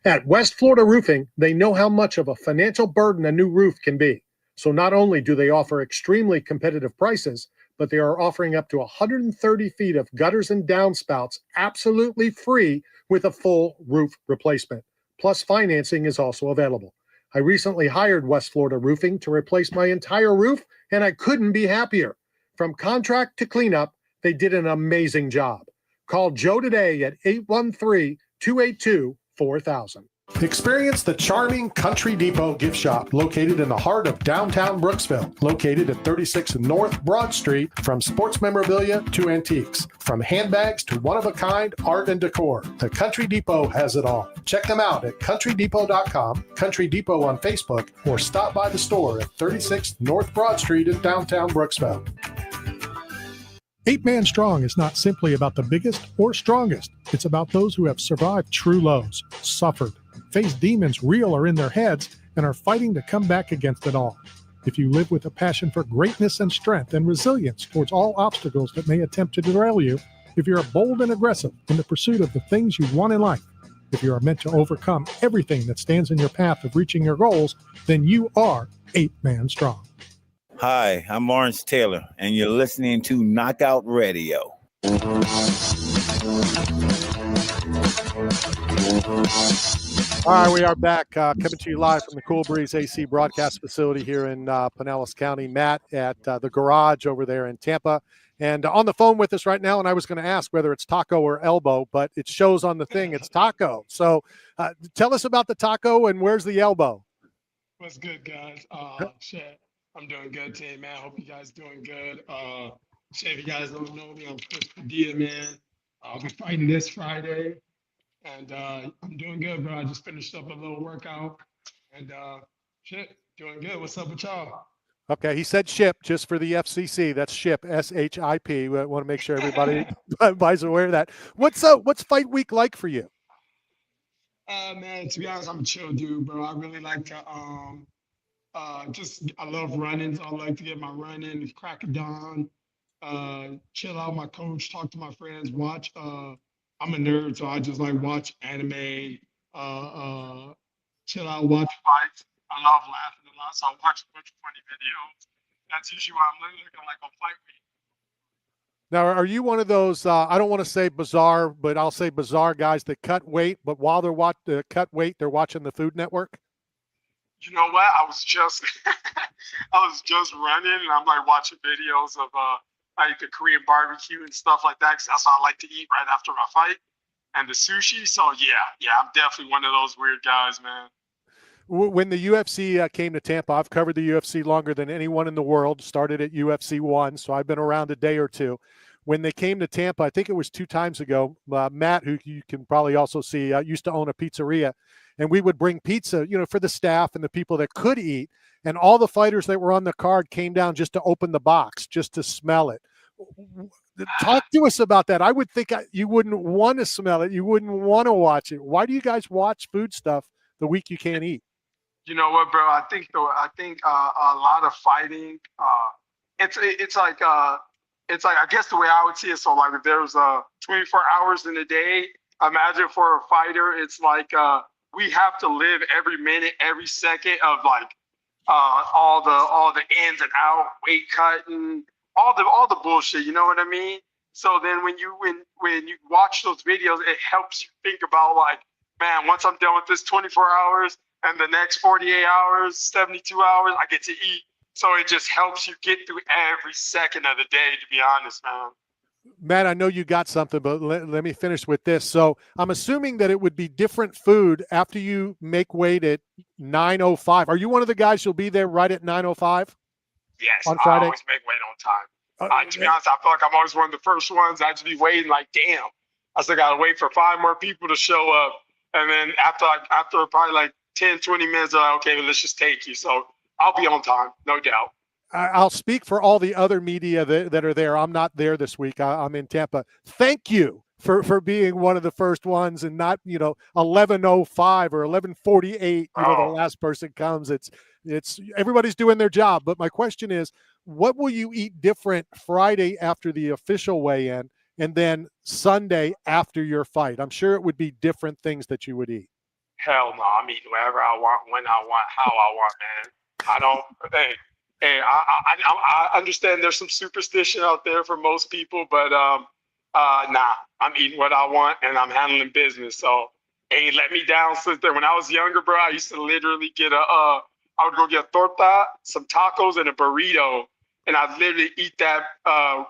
At West Florida Roofing, they know how much of a financial burden a new roof can be. So not only do they offer extremely competitive prices, but they are offering up to 130 feet of gutters and downspouts absolutely free with a full roof replacement. Plus, financing is also available. I recently hired West Florida Roofing to replace my entire roof, and I couldn't be happier. From contract to cleanup, they did an amazing job. Call Joe today at 813-282-4000. Experience the charming Country Depot gift shop located in the heart of downtown Brooksville, located at 36 North Broad Street. From sports memorabilia to antiques, from handbags to one-of-a-kind art and decor, the Country Depot has it all. Check them out at countrydepot.com, Country Depot on Facebook, or stop by the store at 36 North Broad Street in downtown Brooksville. 8 Man Strong is not simply about the biggest or strongest. It's about those who have survived true lows, suffered, faced demons real or in their heads, and are fighting to come back against it all. If you live with a passion for greatness and strength and resilience towards all obstacles that may attempt to derail you, if you're bold and aggressive in the pursuit of the things you want in life, if you are meant to overcome everything that stands in your path of reaching your goals, then you are 8 Man Strong. Hi, I'm Lawrence Taylor, and you're listening to Knockout Radio. All right, we are back coming to you live from the Cool Breeze AC broadcast facility here in Pinellas County. Matt at the garage over there in Tampa. And on the phone with us right now, and I was going to ask whether it's taco or elbow, but it shows on the thing it's taco. So tell us about the taco and where's the elbow? What's good, guys? Shit, I'm doing good today, man. Hope you guys doing good. Shit, if you guys don't know me, I'm Chris Padilla, man. I'll be fighting this Friday. And I'm doing good, bro. I just finished up a little workout. And shit, doing good. What's up with y'all? Okay, he said ship just for the FCC. That's ship, S-H-I-P. We want to make sure everybody's aware of that. What's fight week like for you? Man, to be honest, I'm a chill dude, bro. I really like to I love running. So I like to get my run in, crack of dawn, chill out with my coach, talk to my friends, watch. I'm a nerd, so I just like watch anime, chill out, watch fights. I love laughing a lot, so I watch a bunch of funny videos. That's usually why I'm looking like on fight week. Now, are you one of those, I don't want to say bizarre, but I'll say bizarre guys that cut weight, but while they're cut weight, they're watching the Food Network? You know what? I was just I was just running, and I'm like watching videos of like the Korean barbecue and stuff like that, 'cause that's what I like to eat right after my fight, and the sushi. So yeah, I'm definitely one of those weird guys, man. When the UFC came to Tampa, I've covered the UFC longer than anyone in the world, started at UFC 1, so I've been around a day or two. When they came to Tampa, I think it was 2 times ago, Matt, who you can probably also see, used to own a pizzeria, and we would bring pizza, for the staff and the people that could eat, and all the fighters that were on the card came down just to open the box, just to smell it. Talk to us about that. I would think you wouldn't want to smell it. You wouldn't want to watch it. Why do you guys watch food stuff the week you can't eat? You know what, bro? I think a lot of fighting. It's like I guess the way I would see it. So like if there's 24 hours in a day, imagine for a fighter, it's like we have to live every minute, every second of like all the ins and out, weight cutting, all the bullshit. You know what I mean? So then when you watch those videos, it helps you think about like, man, once I'm done with this 24 hours and the next 48 hours, 72 hours, I get to eat. So it just helps you get through every second of the day, to be honest, man. Matt, I know you got something, but let me finish with this. So I'm assuming that it would be different food after you make weight at 9:05. Are you one of the guys who'll be there right at 9:05? Yes, on Friday? I always make weight on time. To be honest, I feel like I'm always one of the first ones. I just be waiting like, damn, I still got to wait for 5 more people to show up. And then after probably like 10, 20 minutes, they're like, okay, let's just take you. So I'll be on time, no doubt. I'll speak for all the other media that are there. I'm not there this week. I'm in Tampa. Thank you for being one of the first ones and not, 11:05 or 11:48, the last person comes. It's everybody's doing their job. But my question is, what will you eat different Friday after the official weigh-in and then Sunday after your fight? I'm sure it would be different things that you would eat. Hell no, I'm eating whatever I want, when I want, how I want, man. I don't, hey, I understand there's some superstition out there for most people, but nah, I'm eating what I want and I'm handling business. So ain't let me down since then. When I was younger, bro, I used to literally get I would go get torta, some tacos, and a burrito, and I'd literally eat that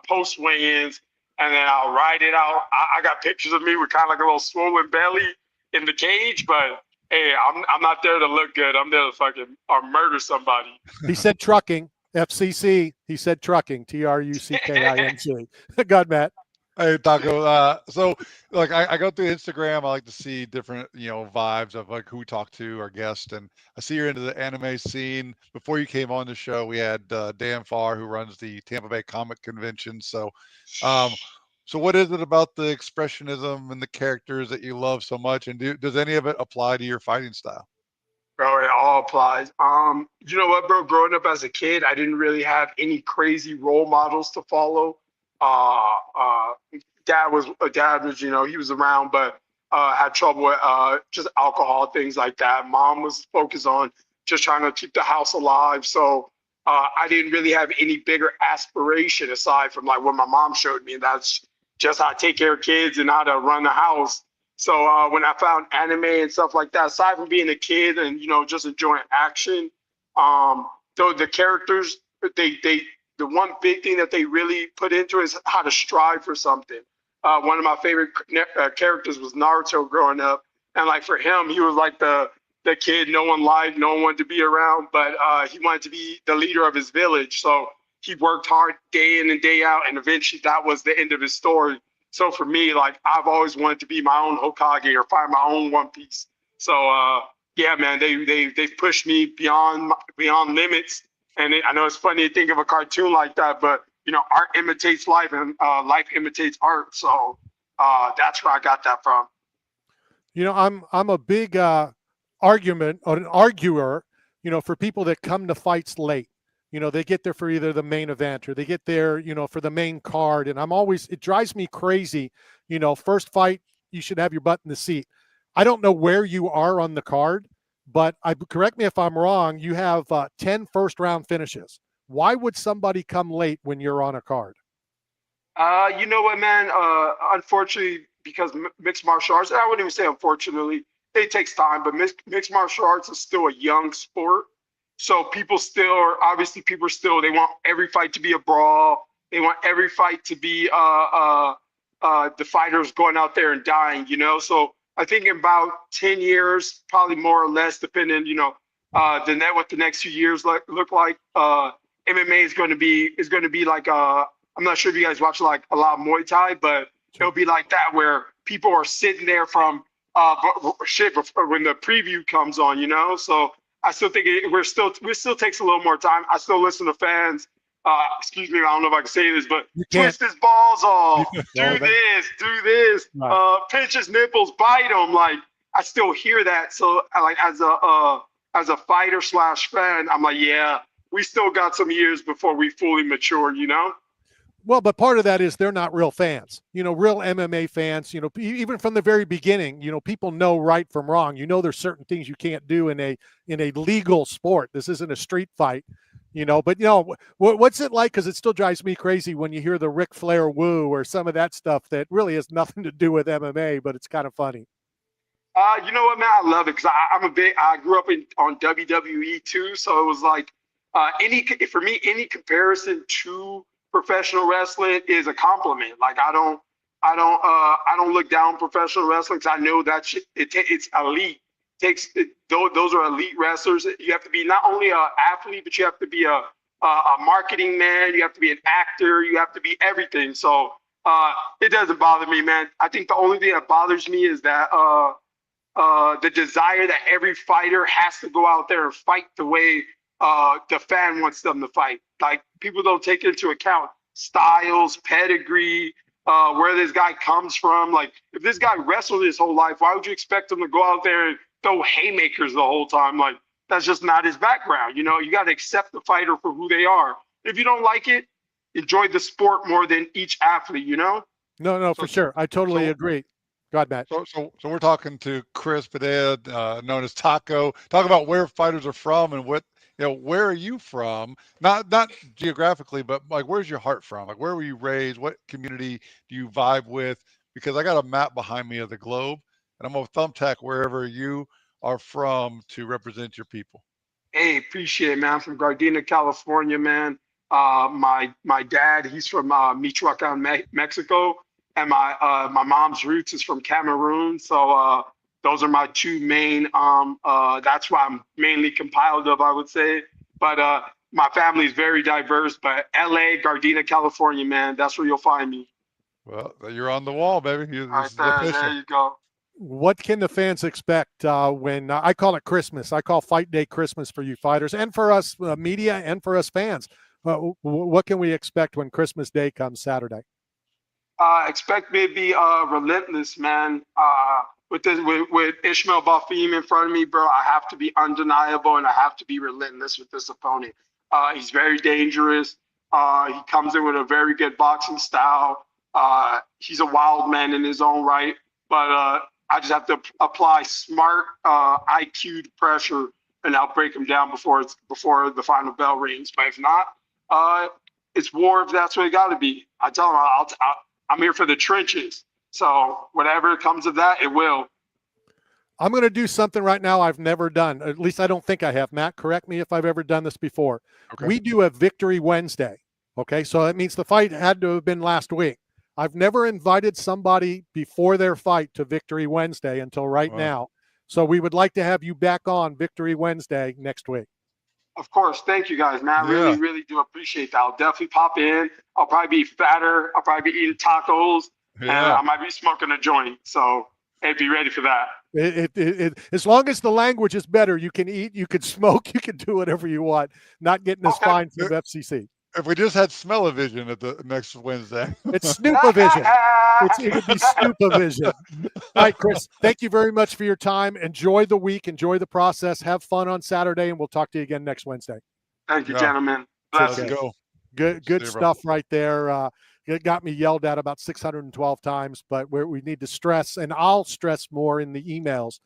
post weigh-ins, and then I'll ride it out. I got pictures of me with kind of like a little swollen belly in the cage, but hey, I'm not there to look good. I'm there to fucking murder somebody. He said trucking, FCC. He said trucking, TRUCKINC. God, Matt. Hey, Taco. So, like, I go through Instagram. I like to see different, vibes of like who we talk to, our guests, and I see you're into the anime scene. Before you came on the show, we had Dan Farr, who runs the Tampa Bay Comic Convention. So, so what is it about the expressionism and the characters that you love so much? And does any of it apply to your fighting style? Bro, it all applies. You know what, bro? Growing up as a kid, I didn't really have any crazy role models to follow. Dad was, he was around, but had trouble with just alcohol, things like that. Mom was focused on just trying to keep the house alive. So I didn't really have any bigger aspiration aside from like what my mom showed me. And that's just how to take care of kids and how to run the house. So when I found anime and stuff like that, aside from being a kid and, just enjoying action, the characters, the one big thing that they really put into it is how to strive for something. One of my favorite characters was Naruto growing up. And like for him, he was like the kid no one liked, no one wanted to be around, but he wanted to be the leader of his village. So he worked hard day in and day out, and eventually that was the end of his story. So for me, like I've always wanted to be my own Hokage or find my own One Piece. So yeah, man, they've pushed me beyond limits. And I know it's funny to think of a cartoon like that, but art imitates life, and life imitates art. So that's where I got that from. I'm a big arguer. For people that come to fights late. They get there for either the main event or they get there, for the main card. And it drives me crazy. First fight, you should have your butt in the seat. I don't know where you are on the card, but correct me if I'm wrong, you have 10 first-round finishes. Why would somebody come late when you're on a card? You know what, man? Unfortunately, because mixed martial arts, I wouldn't even say unfortunately, it takes time, but mixed martial arts is still a young sport. So people still they want every fight to be a brawl. They want every fight to be the fighters going out there and dying, you know? So I think in about 10 years, probably more or less, depending, what the next few years look like, MMA is going to be like I'm not sure if you guys watch like a lot of Muay Thai, but it'll be like that where people are sitting there from when the preview comes on, you know. So I still think it still takes a little more time. I still listen to fans. Excuse me, I don't know if I can say this, but twist his balls off, do this, pinch his nipples, bite him. Like I still hear that. So like as a fighter / fan, I'm like, yeah, we still got some years before we fully mature, you know. Well, but part of that is they're not real fans, real MMA fans, even from the very beginning, people know right from wrong. There's certain things you can't do in a legal sport. This isn't a street fight, but what's it like? Cause it still drives me crazy when you hear the Ric Flair woo or some of that stuff that really has nothing to do with MMA, but it's kind of funny. You know what, man? I love it. Cause I grew up on WWE too. So it was like, for me, any comparison to professional wrestling is a compliment. Like I don't look down professional wrestling because I know that it's elite. Those are elite wrestlers. You have to be not only an athlete, but you have to be a marketing man. You have to be an actor. You have to be everything. So it doesn't bother me, man. I think the only thing that bothers me is that the desire that every fighter has to go out there and fight the way the fan wants them to fight. Like people don't take into account styles, pedigree, where this guy comes from. Like if this guy wrestled his whole life, why would you expect him to go out there and throw haymakers the whole time? Like that's just not his background. You got to accept the fighter for who they are. If you don't like it, enjoy the sport more than each athlete, No, for sure. I totally agree. Go ahead, Matt. So we're talking to Chris Padilla, known as Taco. Talk about where fighters are from and what, where are you from? Not geographically, but like, where's your heart from? Like, where were you raised? What community do you vibe with? Because I got a map behind me of the globe, and I'm gonna thumbtack wherever you are from to represent your people. Hey, appreciate it, man. I'm from Gardena, California, man. My dad, he's from Meerschaert, Mexico, and my mom's roots is from Cameroon. So those are my two main. That's why I'm mainly compiled of, I would say. But my family is very diverse. But LA, Gardena, California, man, that's where you'll find me. Well, you're on the wall, baby. Right there you go. What can the fans expect when I call it Christmas? I call Fight Day Christmas for you fighters and for us media and for us fans. What can we expect when Christmas Day comes Saturday? Expect me to be relentless, man. With Ishmael Bafim in front of me, bro, I have to be undeniable and I have to be relentless with this opponent. He's very dangerous. He comes in with a very good boxing style. He's a wild man in his own right, but I just have to apply smart IQ pressure, and I'll break him down before the final bell rings. But if not, it's war if that's what it got to be. I tell him I'm here for the trenches. So whatever comes of that, it will. I'm going to do something right now I've never done. At least I don't think I have. Matt, correct me if I've ever done this before. Okay. We do a Victory Wednesday. Okay, so that means the fight had to have been last week. I've never invited somebody before their fight to Victory Wednesday until right now. So we would like to have you back on Victory Wednesday next week. Of course. Thank you, guys, man. I really, really do appreciate that. I'll definitely pop in. I'll probably be fatter. I'll probably be eating tacos. And I might be smoking a joint. So hey, be ready for that. As long as the language is better, you can eat, you can smoke, you can do whatever you want. Not getting us fined from FCC. If we just had smell-o-vision at the next Wednesday. It's Snoop-o-vision. It would be Snoop-o-vision. All right, Chris, thank you very much for your time. Enjoy the week. Enjoy the process. Have fun on Saturday, and we'll talk to you again next Wednesday. Thank you, gentlemen. Let's go. Good stuff right there. It got me yelled at about 612 times, but we need to stress, and I'll stress more in the emails,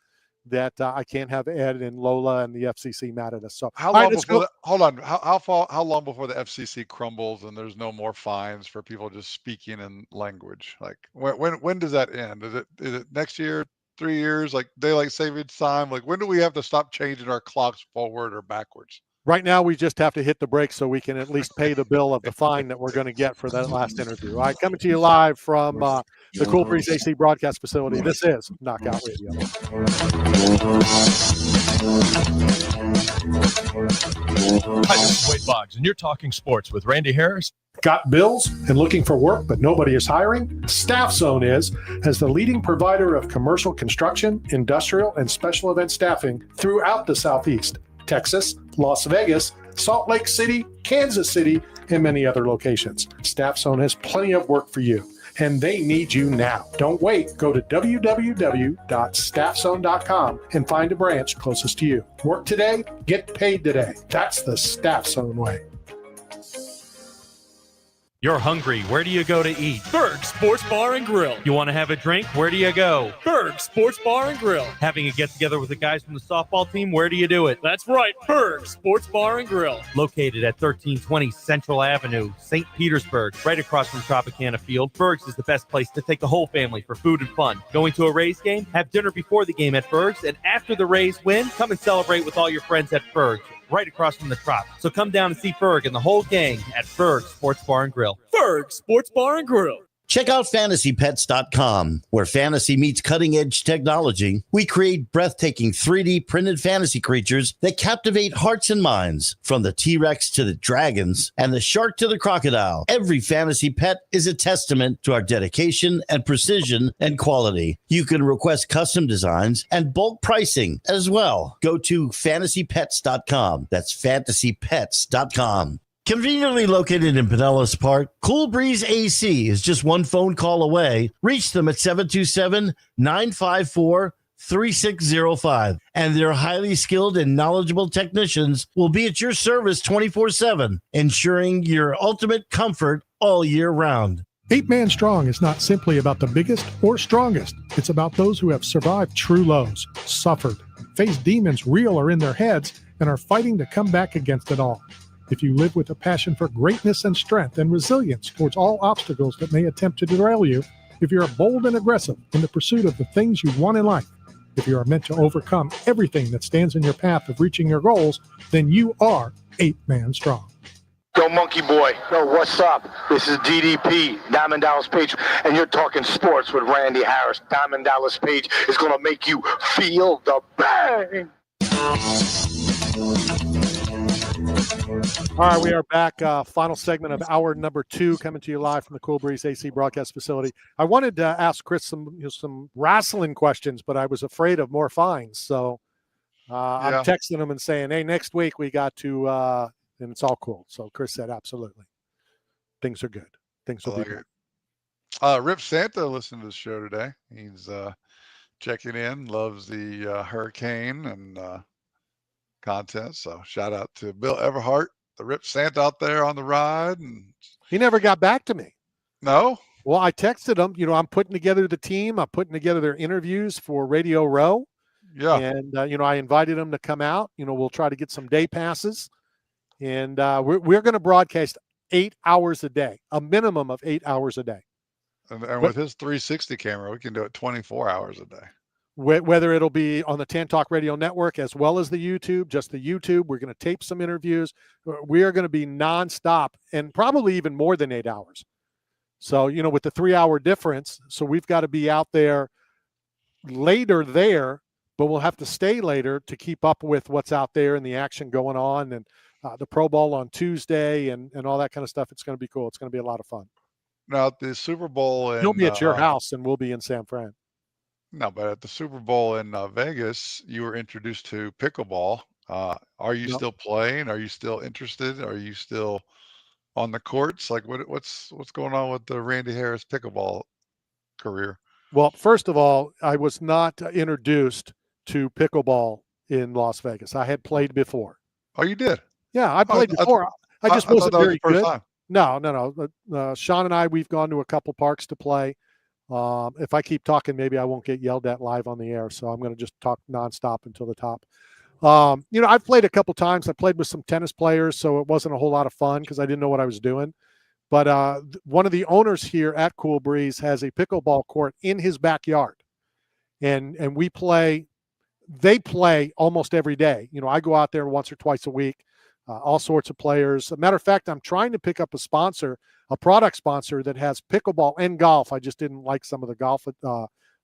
that I can't have Ed and Lola and the FCC mad at us. So how long before how long before the FCC crumbles and there's no more fines for people just speaking in language? Like when does that end? Is it next year, 3 years, like daylight savings time? Like when do we have to stop changing our clocks forward or backwards? Right now, we just have to hit the brakes so we can at least pay the bill of the fine that we're going to get for that last interview. All right, coming to you live from the Cool Breeze AC broadcast facility. This is Knockout Radio. Hi, this is Wade Boggs, and you're talking sports with Randy Harris. Got bills and looking for work, but nobody is hiring? Staff Zone is, as the leading provider of commercial construction, industrial, and special event staffing throughout the Southeast. Texas, Las Vegas, Salt Lake City, Kansas City, and many other locations. Staff Zone has plenty of work for you, and they need you now. Don't wait. Go to www.staffzone.com and find a branch closest to you. Work today, get paid today. That's the Staff Zone way. You're hungry. Where do you go to eat? Berg Sports Bar and Grill. You want to have a drink? Where do you go? Berg Sports Bar and Grill. Having a get-together with the guys from the softball team? Where do you do it? That's right, Berg Sports Bar and Grill. Located at 1320 Central Avenue, St. Petersburg, right across from Tropicana Field. Berg's is the best place to take the whole family for food and fun. Going to a Rays game? Have dinner before the game at Berg's, and after the Rays win, come and celebrate with all your friends at Berg's, right across from the Trop. So come down and see Berg and the whole gang at Berg Sports Bar and Grill. Berg Sports Bar and Grill. Check out fantasypets.com, where fantasy meets cutting-edge technology. We create breathtaking 3D printed fantasy creatures that captivate hearts and minds. From the T-Rex to the dragons and the shark to the crocodile, every fantasy pet is a testament to our dedication and precision and quality. You can request custom designs and bulk pricing as well. Go to fantasypets.com. That's fantasypets.com. Conveniently located in Pinellas Park, Cool Breeze AC is just one phone call away. Reach them at 727-954-3605. And their highly skilled and knowledgeable technicians will be at your service 24/7, ensuring your ultimate comfort all year round. 8-Man Strong is not simply about the biggest or strongest. It's about those who have survived true lows, suffered, faced demons real or in their heads, and are fighting to come back against it all. If you live with a passion for greatness and strength and resilience towards all obstacles that may attempt to derail you, if you are bold and aggressive in the pursuit of the things you want in life, if you are meant to overcome everything that stands in your path of reaching your goals, then you are 8-Man Strong. Yo, Monkey Boy. Yo, what's up? This is DDP, Diamond Dallas Page, and you're talking sports with Randy Harris. Diamond Dallas Page is going to make you feel the bang. All right, we are back. Final segment of hour number 2, coming to you live from the Cool Breeze AC broadcast facility. I wanted to ask Chris some wrestling questions, but I was afraid of more fines. So I'm texting him and saying, hey, next week we got to, and it's all cool. So Chris said, absolutely. Things are good. Things will be good. Rip Santa listened to the show today. He's checking in, loves the hurricane and content. So shout out to Bill Everhart, the Rip Santa out there on the ride. And he never got back to me. No? Well, I texted him, I'm putting together the team. I'm putting together their interviews for Radio Row. Yeah. And, I invited him to come out. We'll try to get some day passes. And we're going to broadcast 8 hours a day, a minimum of 8 hours a day. And with his 360 camera, we can do it 24 hours a day. Whether it'll be on the Tan Talk Radio Network as well as the YouTube, just the YouTube. We're going to tape some interviews. We are going to be nonstop and probably even more than 8 hours. So, with the 3-hour difference, so we've got to be out there later there, but we'll have to stay later to keep up with what's out there and the action going on and the Pro Bowl on Tuesday and all that kind of stuff. It's going to be cool. It's going to be a lot of fun. Now, the Super Bowl. You'll be at your house and we'll be in San Fran. No, but at the Super Bowl in Vegas, you were introduced to pickleball. Are you still playing? Are you still interested? Are you still on the courts? Like what's going on with the Randy Harris pickleball career? Well, first of all, I was not introduced to pickleball in Las Vegas. I had played before. Oh, you did? Yeah, I played before. I just wasn't very good. Time. No. Sean and I, we've gone to a couple parks to play. If I keep talking, maybe I won't get yelled at live on the air. So I'm going to just talk nonstop until the top. I've played a couple times. I played with some tennis players, so it wasn't a whole lot of fun because I didn't know what I was doing. But one of the owners here at Cool Breeze has a pickleball court in his backyard, and they play almost every day. I go out there once or twice a week, all sorts of players. As a matter of fact, I'm trying to pick up a product sponsor that has pickleball and golf. I just didn't like some of the golf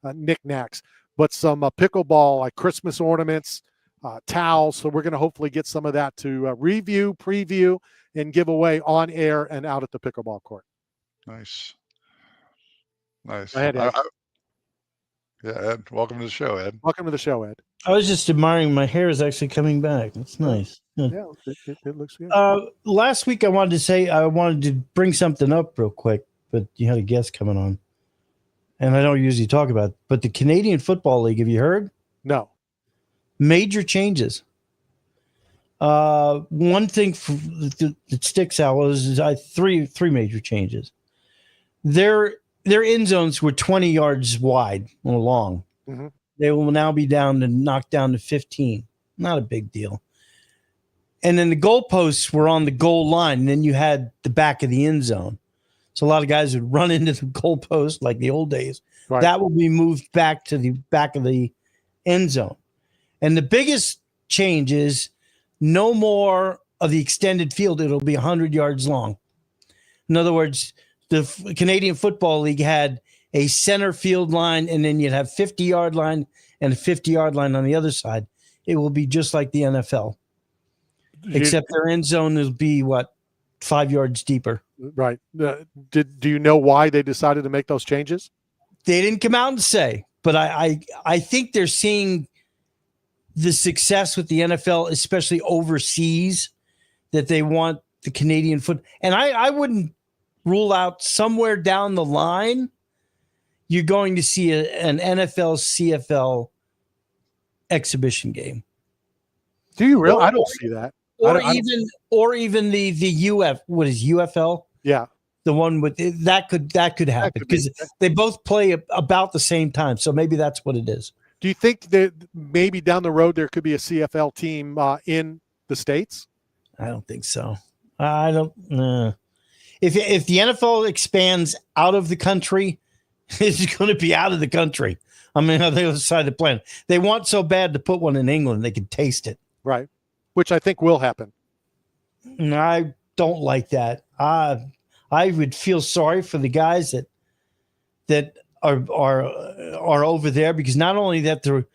knickknacks, but some pickleball, like Christmas ornaments, towels. So we're going to hopefully get some of that to review, preview, and give away on air and out at the pickleball court. Nice. Go ahead, Ed. Ed, welcome to the show, Ed. Welcome to the show, Ed. I was just admiring my hair is actually coming back. It's nice. Yeah, it looks good. Last week I wanted to bring something up real quick, but you had a guest coming on. And I don't usually talk about it, but the Canadian Football League, have you heard? No. Major changes. One thing that sticks out was three major changes. Their end zones were 20 yards wide or long. Mm-hmm. They will now be knocked down to 15. Not a big deal. And then the goalposts were on the goal line, and then you had the back of the end zone. So a lot of guys would run into the goalpost like the old days. Right. That will be moved back to the back of the end zone. And the biggest change is no more of the extended field. It'll be 100 yards long. In other words, the Canadian Football League had a center field line, and then you'd have 50-yard line and a 50-yard line on the other side. It will be just like the NFL, except their end zone will be, 5 yards deeper. Right. Do you know why they decided to make those changes? They didn't come out and say, but I think they're seeing the success with the NFL, especially overseas, that they want the Canadian foot. And I wouldn't rule out somewhere down the line, you're going to see an NFL CFL exhibition game. Do you really? I don't see that. Or even the UF. What is UFL? Yeah, the one with that could happen because they both play about the same time. So maybe that's what it is. Do you think that maybe down the road there could be a CFL team in the States? I don't think so. I don't. If the NFL expands out of the country, it's going to be out of the country. I mean, on the other side of the planet. They want so bad to put one in England, they can taste it. Right. Which I think will happen. I don't like that. I would feel sorry for the guys that are over there, because not only that they're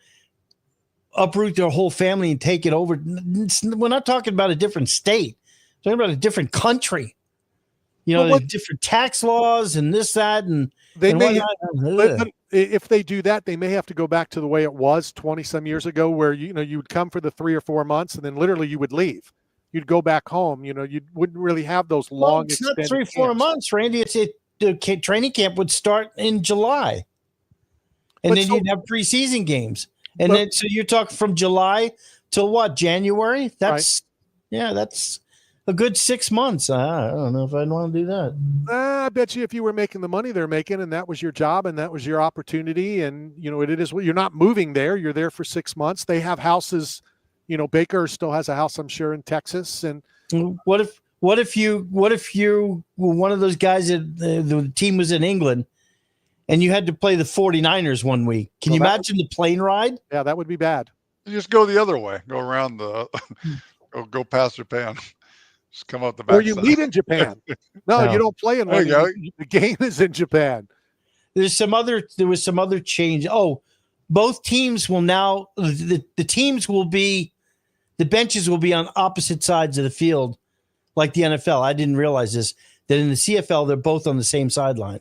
uproot their whole family and take it over. We're not talking about a different state. We're talking about a different country. Different tax laws and this, that, and they may. But if they do that, they may have to go back to the way it was 20 some years ago, where you would come for the 3 or 4 months and then literally you would leave. You'd go back home. You wouldn't really have those long. It's not 3 or 4 months, Randy. The training camp would start in July, and then you'd have preseason games, and then so you're talking from July till what, January? That's that's a good 6 months. I don't know if I'd want to do that. I bet you if you were making the money they're making and that was your job and that was your opportunity, and it is, you're not moving there. You're there for 6 months. They have houses. Baker still has a house, I'm sure, in Texas. And what if you were one of those guys that the team was in England and you had to play the 49ers one week? Can you imagine the plane ride? Yeah, that would be bad. You just go the other way. Go around go past Japan. Just come up the back. Or you meet in Japan. No, you don't play in one. The game is in Japan. There was some other change. Oh, both teams will now the teams will be, the benches will be on opposite sides of the field, like the NFL. I didn't realize this, that in the CFL they're both on the same sideline.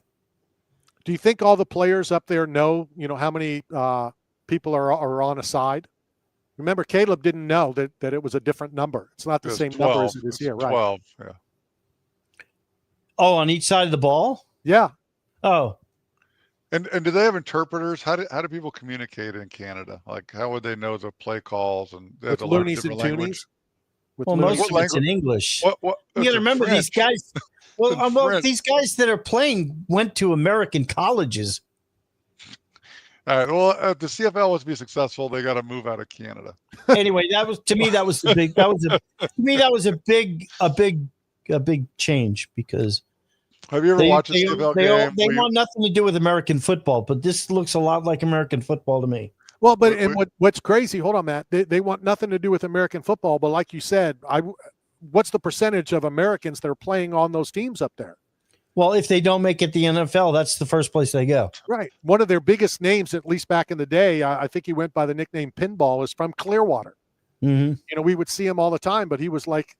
Do you think all the players up there know how many people are on a side? Remember, Caleb didn't know that it was a different number. It's not the same 12. number as it is here, right? 12, yeah. Oh, on each side of the ball? Yeah. Oh. And do they have interpreters? How do people communicate in Canada? Like, how would they know the play calls and they have with to learn loonies and different language? Well, most of it's in English. What, you got to remember French. these guys. Well, these guys that are playing went to American colleges. All right. Well, if the CFL wants to be successful, they got to move out of Canada. Anyway, that was to me. That was the big. That was a to me. That was a big change because have you ever watched a CFL game? They want nothing to do with American football, but this looks a lot like American football to me. Well, but what's crazy? Hold on, Matt. They want nothing to do with American football, but like you said, what's the percentage of Americans that are playing on those teams up there? Well, if they don't make it the NFL, that's the first place they go. Right. One of their biggest names, at least back in the day, I think he went by the nickname Pinball, is from Clearwater. Mm-hmm. You know, we would see him all the time, but he was like,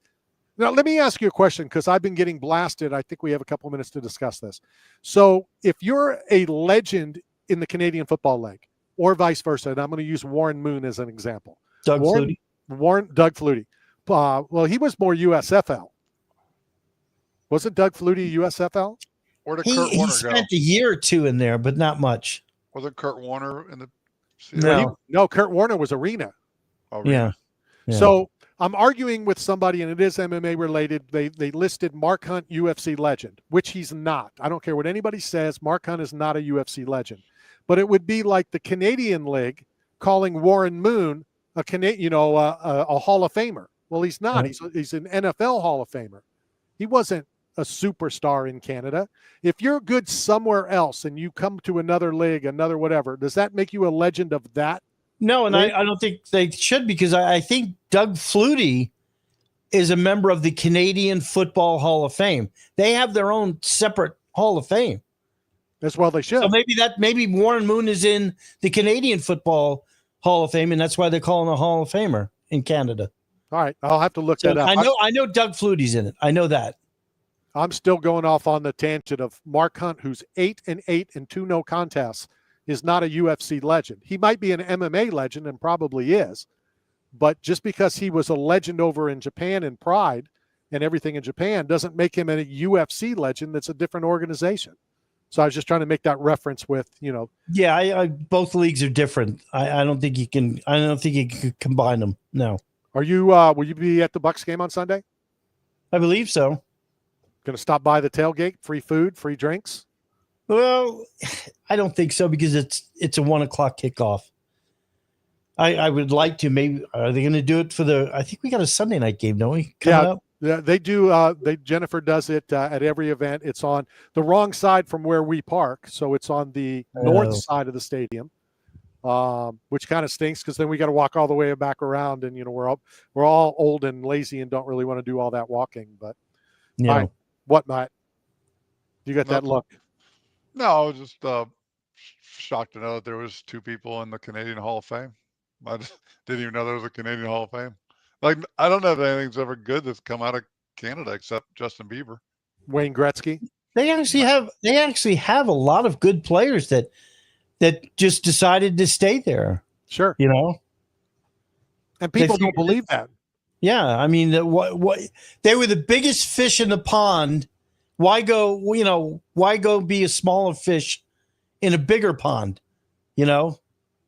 now let me ask you a question because I've been getting blasted. I think we have a couple minutes to discuss this. So if you're a legend in the Canadian Football League or vice versa, and I'm going to use Warren Moon as an example. Doug Flutie. Doug Flutie. Well, he was more USFL. Wasn't Doug Flutie USFL? Or did He spent a year or two in there, but not much. Wasn't Kurt Warner in the No. No, Kurt Warner was Arena. Yeah. So I'm arguing with somebody, and it is MMA related. They listed Mark Hunt UFC legend, which he's not. I don't care what anybody says. Mark Hunt is not a UFC legend. But it would be like the Canadian League calling Warren Moon a Hall of Famer. Well, he's not. Right. He's an NFL Hall of Famer. He wasn't a superstar in Canada. If you're good somewhere else and you come to another league, another whatever, does that make you a legend of that? No, and I don't think they should because I think Doug Flutie is a member of the Canadian Football Hall of Fame. They have their own separate Hall of Fame. As well they should. So maybe Warren Moon is in the Canadian Football Hall of Fame, and that's why they call him a Hall of Famer in Canada. All right, I'll have to look that up. I know Doug Flutie's in it. I know that. I'm still going off on the tangent of Mark Hunt, who's 8-8 and 2 no contests, is not a UFC legend. He might be an MMA legend and probably is, but just because he was a legend over in Japan in Pride and everything in Japan doesn't make him a UFC legend. That's a different organization. So I was just trying to make that reference with, Yeah, I both leagues are different. I don't think you can. I don't think you can combine them. No. Are you? Will you be at the Bucks game on Sunday? I believe so. Going to stop by the tailgate? Free food, free drinks? Well, I don't think so because it's a 1:00 kickoff. I would like to. Maybe are they going to do it for the? I think we got a Sunday night game, don't we? Yeah, they do. Jennifer does it at every event. It's on the wrong side from where we park, so it's on the north side of the stadium, which kind of stinks because then we got to walk all the way back around, and we're all old and lazy and don't really want to do all that walking. But yeah, right. What, Matt? You got that look? No, I was just shocked to know that there was 2 people in the Canadian Hall of Fame. I just didn't even know there was a Canadian Hall of Fame. Like, I don't know if anything's ever good that's come out of Canada except Justin Bieber. Wayne Gretzky. They actually have a lot of good players that just decided to stay there. Sure. And people don't believe that. Yeah, I mean, what they were the biggest fish in the pond. Why go? Why go be a smaller fish in a bigger pond?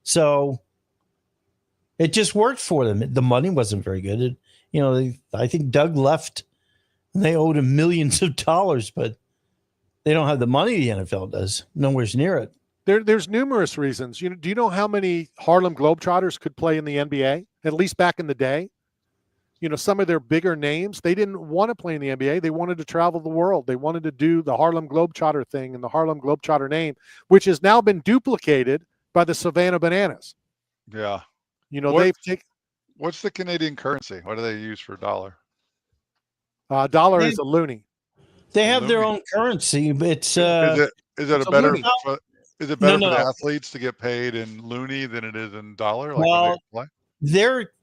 So it just worked for them. The money wasn't very good. I think Doug left, and they owed him millions of dollars, but they don't have the money the NFL does. Nowhere near it. There's numerous reasons. Do you know how many Harlem Globetrotters could play in the NBA? At least back in the day. Some of their bigger names, they didn't want to play in the NBA. They wanted to travel the world. They wanted to do the Harlem Globetrotter thing and the Harlem Globetrotter name, which has now been duplicated by the Savannah Bananas. Yeah. What's the Canadian currency? What do they use for dollar? Dollar is a loonie. They have their own currency. It's is it better for the No. athletes to get paid in loonie than it is in dollar? Well, when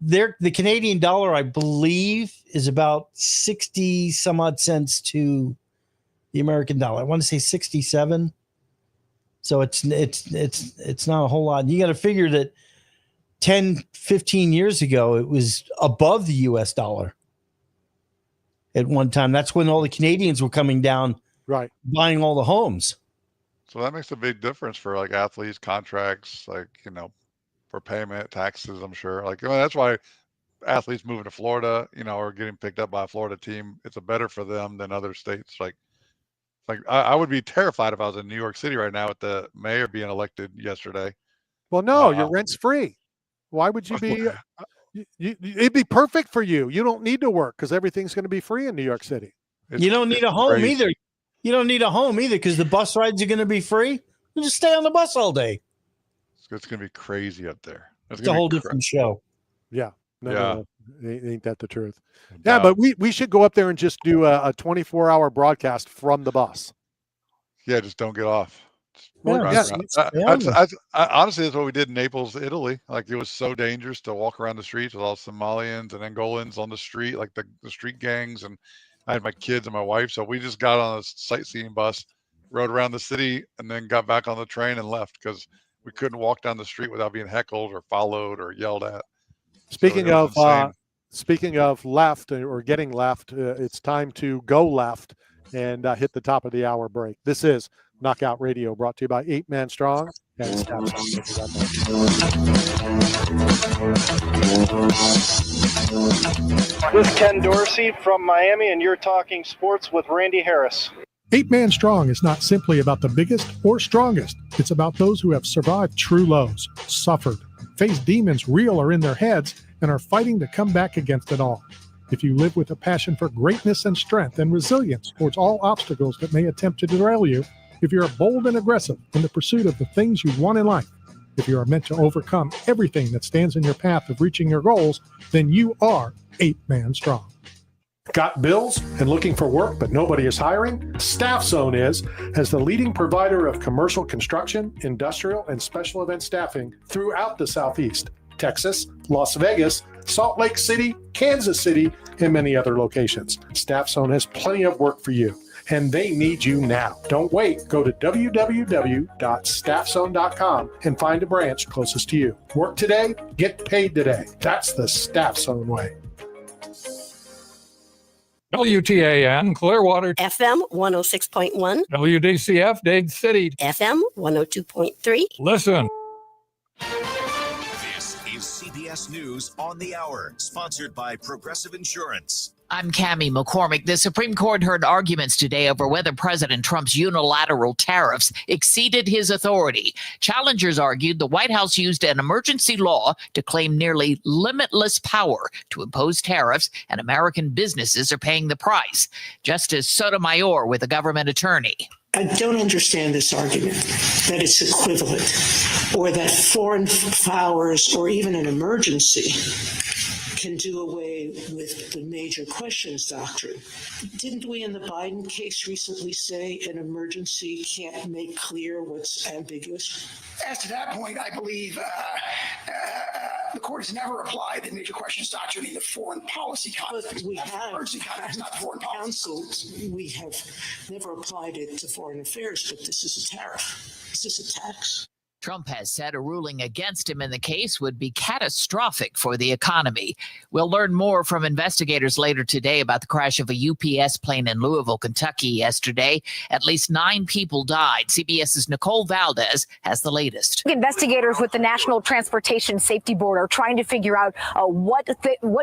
the Canadian dollar, I believe, is about 60 some odd cents to the American dollar. I want to say 67. So it's not a whole lot. You got to figure that 10, 15 years ago, it was above the US dollar at one time. That's when all the Canadians were coming down, right, buying all the homes. So that makes a big difference for athletes, contracts, for payment, taxes, I'm sure. That's why athletes moving to Florida, or getting picked up by a Florida team, it's better for them than other states. I would be terrified if I was in New York City right now with the mayor being elected yesterday. Well, no, your rent's free. Why would you be? It'd be perfect for you. You don't need to work because everything's going to be free in New York City. You don't need a home either. You don't need a home either because the bus rides are going to be free. You just stay on the bus all day. It's going to be crazy up there. It's a whole different show. Yeah. No, ain't that the truth? Yeah, but we should go up there and just do a 24-hour broadcast from the bus. Yeah, just don't get off. Honestly, that's what we did in Naples, Italy. Like, it was so dangerous to walk around the streets with all Somalians and Angolans on the street, like the street gangs. And I had my kids and my wife, so we just got on a sightseeing bus, rode around the city, and then got back on the train and left because we couldn't walk down the street without being heckled or followed or yelled at. Speaking of left or getting left, it's time to go left and hit the top of the hour break. This is Knockout Radio, brought to you by 8 Man Strong and Staff Zone. This is Ken Dorsey from Miami, and you're talking sports with Randy Harris. 8 Man Strong is not simply about the biggest or strongest. It's about those who have survived true lows, suffered, faced demons real or in their heads, and are fighting to come back against it all. If you live with a passion for greatness and strength and resilience towards all obstacles that may attempt to derail you, if you're bold and aggressive in the pursuit of the things you want in life, if you are meant to overcome everything that stands in your path of reaching your goals, then you are 8 Man Strong. Got bills and looking for work, but nobody is hiring? Staff Zone is, as the leading provider of commercial construction, industrial, and special event staffing throughout the Southeast, Texas, Las Vegas, Salt Lake City, Kansas City, and many other locations. Staff Zone has plenty of work for you, and they need you now. Don't wait. Go to www.staffzone.com and find a branch closest to you. Work today, get paid today. That's the Staff Zone way. WTAN Clearwater, FM 106.1, WDCF Dade City, FM 102.3. Listen. This is CBS News on the Hour, sponsored by Progressive Insurance. I'm Cammie McCormick. The Supreme Court heard arguments today over whether President Trump's unilateral tariffs exceeded his authority. Challengers argued the White House used an emergency law to claim nearly limitless power to impose tariffs, and American businesses are paying the price. Justice Sotomayor with a government attorney. I don't understand this argument that it's equivalent or that foreign powers or even an emergency can do away with the major questions doctrine. Didn't we in the Biden case recently say an emergency can't make clear what's ambiguous? As to that point, I believe the court has never applied the major questions doctrine in the foreign policy context. But we have, emergency context, not foreign policy. Counsel, we have never applied it to foreign affairs, but this is a tariff. Is this a tax? Trump has said a ruling against him in the case would be catastrophic for the economy. We'll learn more from investigators later today about the crash of a UPS plane in Louisville, Kentucky yesterday. At least 9 people died. CBS's Nicole Valdez has the latest. Investigators with the National Transportation Safety Board are trying to figure out what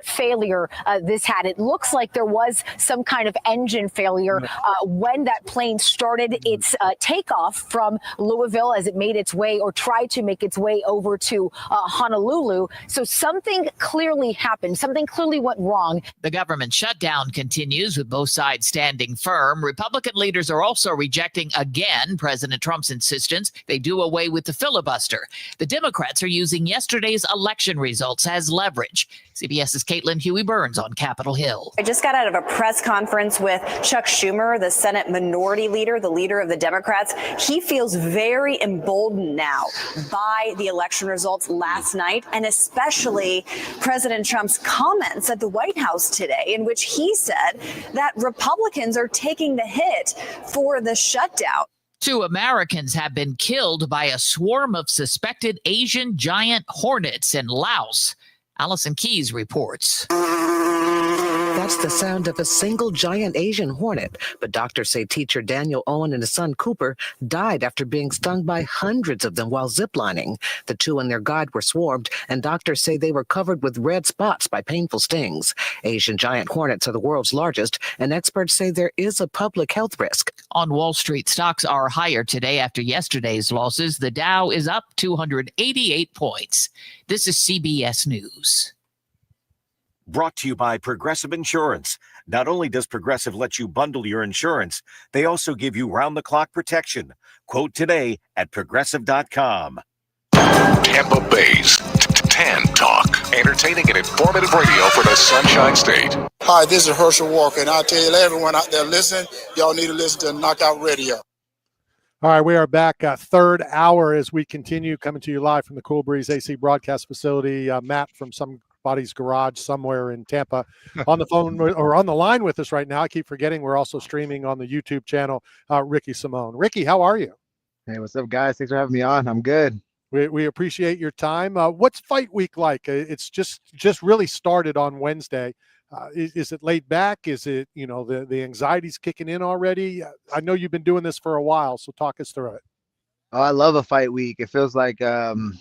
failure this had. It looks like there was some kind of engine failure when that plane started its takeoff from Louisville as it made its way or tried to make its way over to Honolulu. So something clearly happened. Something clearly went wrong. The government shutdown continues with both sides standing firm. Republican leaders are also rejecting again President Trump's insistence they do away with the filibuster. The Democrats are using yesterday's election results as leverage. CBS's Caitlin Huey-Burns on Capitol Hill. I just got out of a press conference with Chuck Schumer, the Senate Minority Leader, the leader of the Democrats. He feels very emboldened now by the election results last night, and especially President Trump's comments at the White House today, in which he said that Republicans are taking the hit for the shutdown. 2 Americans have been killed by a swarm of suspected Asian giant hornets in Laos. Allison Keyes reports. That's the sound of a single giant Asian hornet. But doctors say teacher Daniel Owen and his son Cooper died after being stung by hundreds of them while ziplining. The two and their guide were swarmed, and doctors say they were covered with red spots by painful stings. Asian giant hornets are the world's largest, and experts say there is a public health risk. On Wall Street, stocks are higher today after yesterday's losses. The Dow is up 288 points. This is CBS News. Brought to you by Progressive Insurance. Not only does Progressive let you bundle your insurance, they also give you round-the-clock protection. Quote today at Progressive.com. Tampa Bay's Tan Talk. Entertaining and informative radio for the Sunshine State. Hi, this is Herschel Walker, and I'll tell you, everyone out there listening, y'all need to listen to Knockout Radio. All right, we are back, third hour as we continue coming to you live from the Cool Breeze AC broadcast facility. Matt from somebody's garage somewhere in Tampa on the phone or on the line with us right now. I keep forgetting we're also streaming on the YouTube channel, Ricky Simone. Ricky, how are you? Hey, what's up, guys? Thanks for having me on. I'm good. We appreciate your time. What's fight week like? It's just really started on Wednesday. Is it laid back? Is it, the anxiety's kicking in already? I know you've been doing this for a while, so talk us through it. Oh, I love a fight week. It feels like I'm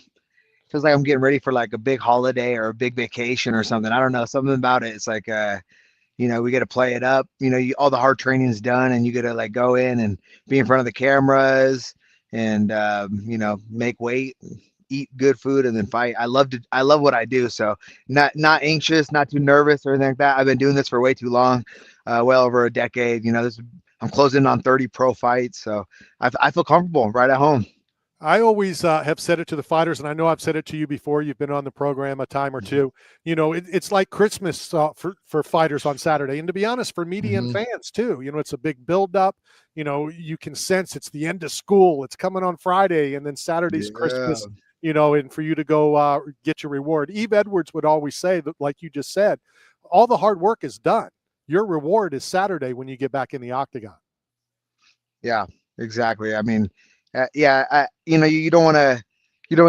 getting ready for like a big holiday or a big vacation or something. I don't know, something about it. It's like, we get to play it up. All the hard training is done, and you get to like go in and be in front of the cameras and make weight, eat good food, and then fight. I love what I do. So not anxious, not too nervous or anything like that. I've been doing this for way too long, well over a decade. I'm closing on 30 pro fights, so I feel comfortable right at home. I always have said it to the fighters, and I know I've said it to you before. You've been on the program a time or two. It's like Christmas for fighters on Saturday. And to be honest, for media and fans too, it's a big buildup. You can sense it's the end of school. It's coming on Friday, and then Saturday's Christmas, and for you to go get your reward. Eve Edwards would always say that, like you just said, all the hard work is done. Your reward is Saturday when you get back in the octagon. Yeah, exactly. I mean, you don't want to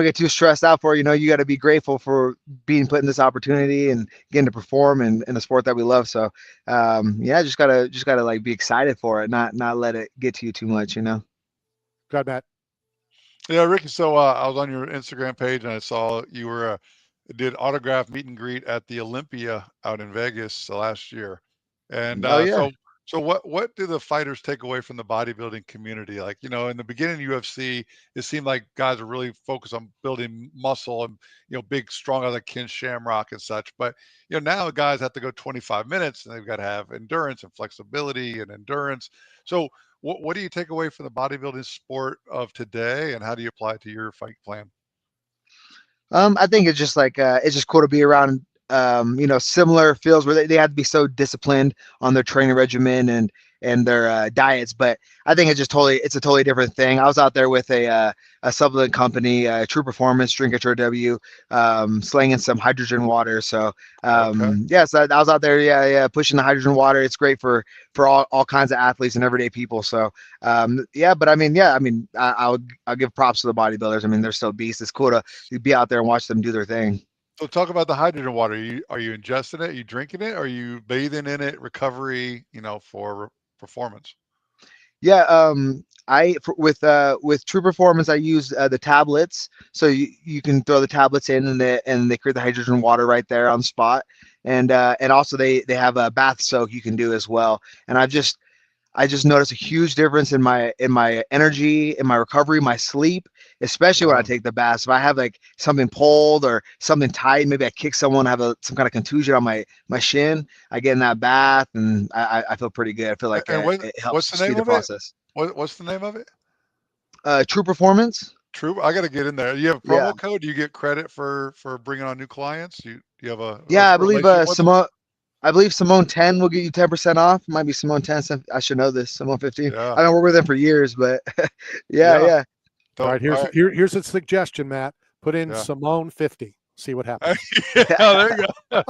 get too stressed out for it. You got to be grateful for being put in this opportunity and getting to perform in the sport that we love. So, just gotta like be excited for it, not let it get to you too much. Go ahead, Matt. Yeah, Ricky. So I was on your Instagram page and I saw you were did autograph meet and greet at the Olympia out in Vegas last year, and So what do the fighters take away from the bodybuilding community? Like, in the beginning UFC, it seemed like guys are really focused on building muscle and, big, strong guys like Ken Shamrock and such. But, now the guys have to go 25 minutes and they've got to have endurance and flexibility and endurance. So what do you take away from the bodybuilding sport of today, and how do you apply it to your fight plan? I think it's just like, it's just cool to be around similar fields where they have to be so disciplined on their training regimen and their diets. But I think it's a totally different thing. I was out there with a supplement company, True Performance, Drink HRW, slinging some hydrogen water. So, so I was out there, pushing the hydrogen water. It's great for all kinds of athletes and everyday people. So, but I'll give props to the bodybuilders. I mean, they're still beasts. It's cool to be out there and watch them do their thing. So talk about the hydrogen water. Are you ingesting it? Are you drinking it? Are you bathing in it? Recovery, for performance. Yeah. With True Performance, I use the tablets. So you can throw the tablets in and they create the hydrogen water right there on the spot. And also they have a bath soak you can do as well. And I just noticed a huge difference in my energy, in my recovery, my sleep, especially when I take the bath. If I have like something pulled or something tight, maybe I kick someone, have some kind of contusion on my shin, I get in that bath and I feel pretty good. I feel like it helps speed the process. What's the name of it? True Performance. True. I got to get in there. You have a promo code? Do you get credit for bringing on new clients? Do you have a I believe Simone 10 will get you 10% off. It might be Simone 10. I should know this. Simone 15. I don't work with them for years, but yeah. All right, here's a suggestion, Matt. Put in Simone 50. See what happens. There you go.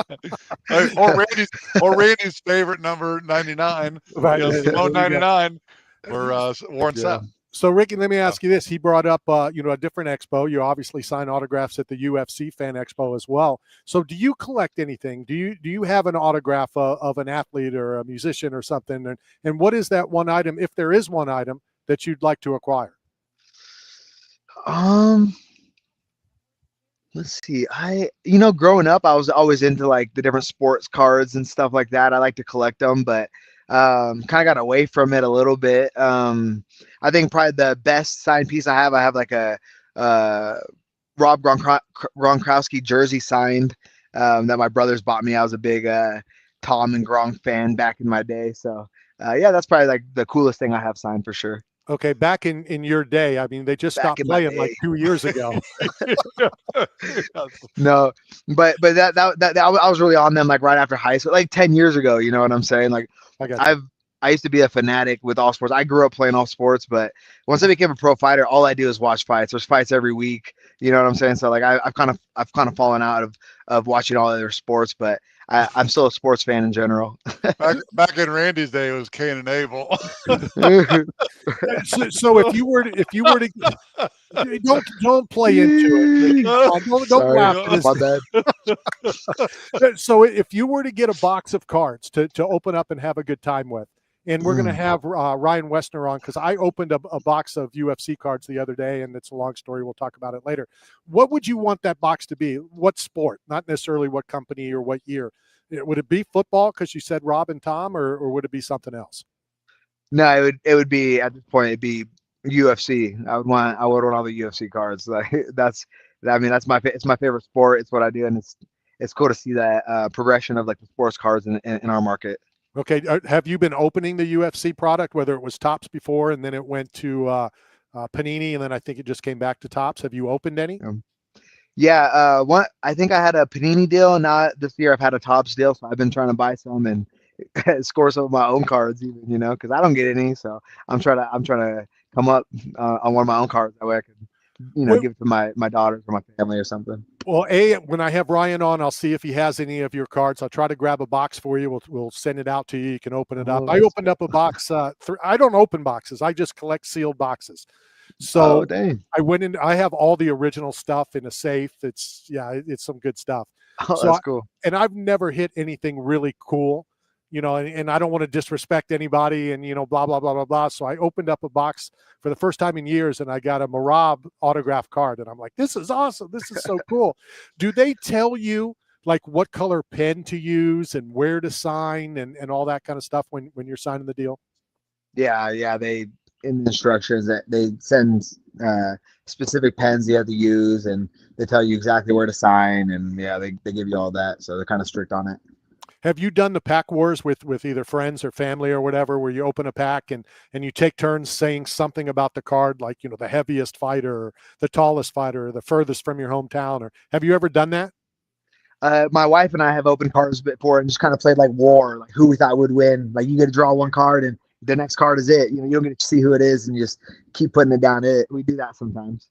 or Randy's favorite number 99. Right. Simone 99 or Warren Sapp. So, Ricky, let me ask you this. He brought up, a different expo. You obviously sign autographs at the UFC Fan Expo as well. So, do you collect anything? Do you have an autograph of an athlete or a musician or something? And what is that one item, if there is one item, that you'd like to acquire? Let's see. Growing up, I was always into like the different sports cards and stuff like that. I like to collect them, but kind of got away from it a little bit. I think probably the best signed piece I have like a Rob Gronkowski jersey signed that my brothers bought me. I was a big Tom and Gronk fan back in my day. So yeah, that's probably like the coolest thing I have signed for sure. Okay, back in your day, I mean, they just stopped playing like 2 years ago. No, but that I was really on them like right after high school, like 10 years ago. You know what I'm saying? Like I used to be a fanatic with all sports. I grew up playing all sports, but once I became a pro fighter, all I do is watch fights. There's fights every week. You know what I'm saying? So like I've kind of fallen out of watching all other sports, but I'm still a sports fan in general. back in Randy's day, it was Cain and Abel. So if you were to don't play into it. Don't laugh at this. So if you were to get a box of cards to open up and have a good time with, and we're going to have Ryan Wesner on, because I opened a box of UFC cards the other day, and it's a long story. We'll talk about it later. What would you want that box to be? What sport? Not necessarily what company or what year. Would it be football, because you said Rob and Tom, or would it be something else? No, it would be, at this point, it'd be UFC. I would want all the UFC cards. Like it's my favorite sport. It's what I do, and it's cool to see that progression of like the sports cards in our market. Okay, have you been opening the UFC product, whether it was Topps before and then it went to Panini, and then I think it just came back to Topps? Have you opened any? Yeah, I think I had a Panini deal. Now this year I've had a Topps deal, so I've been trying to buy some and score some of my own cards, even because I don't get any. So I'm trying to come up on one of my own cards. That way I can give it to my daughters or my family or something. Well, when I have Ryan on, I'll see if he has any of your cards. I'll try to grab a box for you. We'll send it out to you. You can open it up. I opened up a box. I don't open boxes. I just collect sealed boxes. So I went in. I have all the original stuff in a safe. It's some good stuff. Oh, that's cool. And I've never hit anything really cool, and I don't want to disrespect anybody and, blah, blah, blah, blah, blah. So I opened up a box for the first time in years, and I got a Marab autograph card, and I'm like, this is awesome. This is so cool. Do they tell you like what color pen to use and where to sign and all that kind of stuff when you're signing the deal? Yeah. They, in the instructions, that they send specific pens you have to use, and they tell you exactly where to sign, and they give you all that. So they're kind of strict on it. Have you done the pack wars with either friends or family or whatever, where you open a pack and you take turns saying something about the card, like, the heaviest fighter or the tallest fighter or the furthest from your hometown? Or have you ever done that? My wife and I have opened cards before and just kind of played like war, like who we thought would win. Like you get to draw one card and the next card is it. You don't get to see who it is, and you just keep putting it down. We do that sometimes.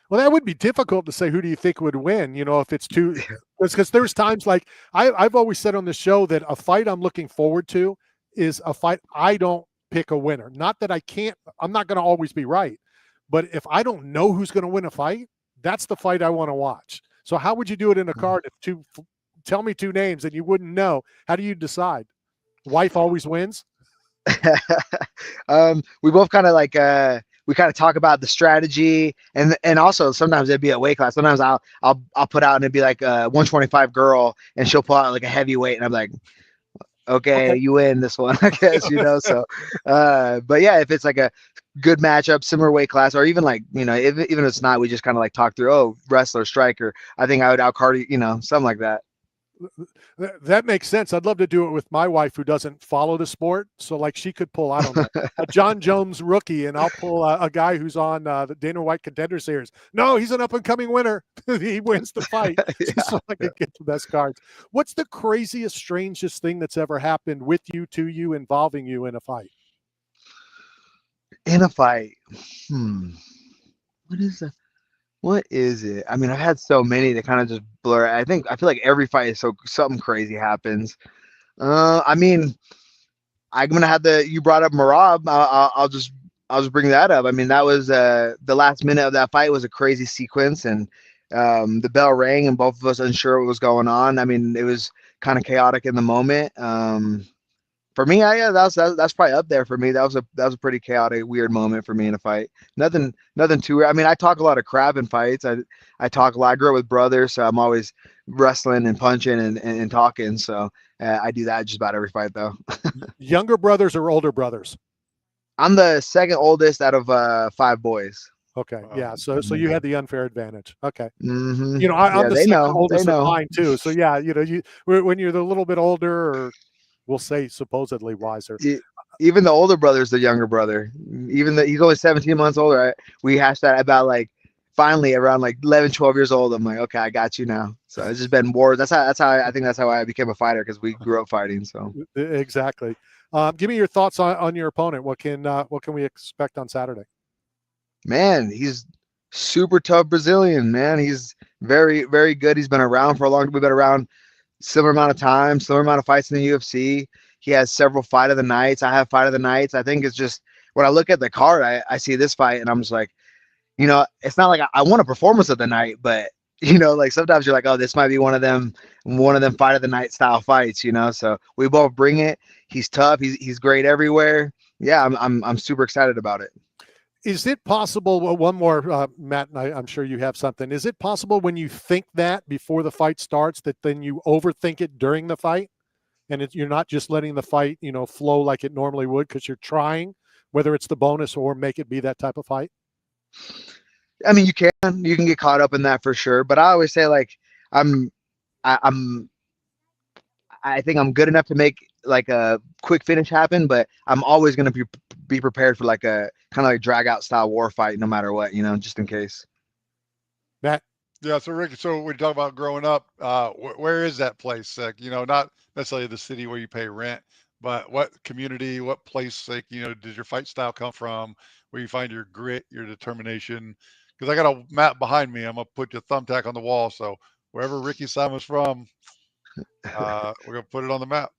Well, that would be difficult to say who do you think would win, if it's too – because there's times like I've always said on the show that a fight I'm looking forward to is a fight I don't pick a winner. Not that I'm not going to always be right. But if I don't know who's going to win a fight, that's the fight I want to watch. So how would you do it in a card if tell me two names and you wouldn't know? How do you decide? Wife always wins? We both kind of like we kind of talk about the strategy, and also sometimes it'd be a weight class. Sometimes I'll put out and it'd be like a 125 girl, and she'll pull out like a heavyweight, and I'm like, okay. You win this one, I guess, So, but yeah, if it's like a good matchup, similar weight class, or even like even if it's not, we just kind of like talk through, wrestler, striker. I think I would outcard you, something like that. That makes sense. I'd love to do it with my wife, who doesn't follow the sport. So like she could pull, I don't know, a John Jones rookie, and I'll pull a guy who's on the Dana White Contender Series. No, he's an up and coming winner. He wins the fight. So I can get the best cards. What's the craziest, strangest thing that's ever happened with you, to you, involving you in a fight? In a fight? What is it? I mean, I've had so many that kind of just blur. I feel like every fight is something crazy happens. I mean, I'm gonna have you brought up Marab. was bringing that up. I mean, that was the last minute of that fight was a crazy sequence, and the bell rang, and both of us unsure what was going on. I mean, it was kind of chaotic in the moment. For me, that's probably up there for me. That was a pretty chaotic, weird moment for me in a fight. Nothing too. I mean, I talk a lot of crap in fights. I talk a lot. I grew up with brothers, so I'm always wrestling and punching and talking. So I do that just about every fight, though. Younger brothers or older brothers? I'm the second oldest out of 5 boys. Okay, yeah. So you had the unfair advantage. Okay. Mm-hmm. You know, I'm the second oldest of know. mine too. So yeah, you know, when you're a little bit older, or we'll say supposedly wiser. Even the older brother's the younger brother. He's only 17 months older. We hashed that about like finally around like 11, 12 years old. I'm like, okay, I got you now. So it's just been war. That's how I think that's how I became a fighter, because we grew up fighting. So exactly. Give me your thoughts on your opponent. What can we expect on Saturday? Man, he's super tough Brazilian, man. He's very, very good. He's been around for a long time. We've been around similar amount of time, similar amount of fights in the UFC. He has several fight of the nights. I have fight of the nights. I think it's just when I look at the card, I see this fight and I'm just like, you know, it's not like I want a performance of the night, but you know, like sometimes you're like, oh, this might be one of them fight of the night style fights, you know. So we both bring it. He's tough. He's great everywhere. Yeah, I'm super excited about it. Is it possible? Well, one more, Matt, and I'm sure you have something. Is it possible when you think that before the fight starts, that then you overthink it during the fight, and you're not just letting the fight, you know, flow like it normally would because you're trying, whether it's the bonus or make it be that type of fight? I mean, you can get caught up in that for sure. But I always say, like, I think I'm good enough to make like a quick finish happen, but I'm always going to be prepared for like a kind of like drag out style war fight, no matter what, you know, just in case. Matt? Yeah. So Ricky, so when you talk about growing up, where is that place? Like, you know, not necessarily the city where you pay rent, but what community, what place, like, you know, does your fight style come from, where you find your grit, your determination? Because I got a map behind me. I'm going to put your thumbtack on the wall. So wherever Ricky Simon's from, we're going to put it on the map.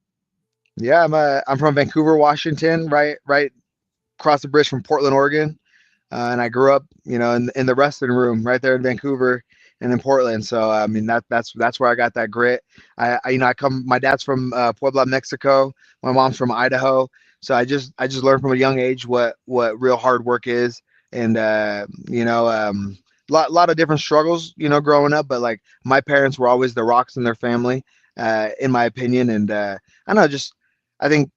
Yeah, I'm from Vancouver, Washington, right across the bridge from Portland, Oregon, and I grew up, you know, in the wrestling room right there in Vancouver and in Portland. So I mean, that's where I got that grit. My dad's from Puebla, Mexico. My mom's from Idaho. So I just learned from a young age what real hard work is, and lot of different struggles, you know, growing up. But like my parents were always the rocks in their family, in my opinion, and I don't know, I think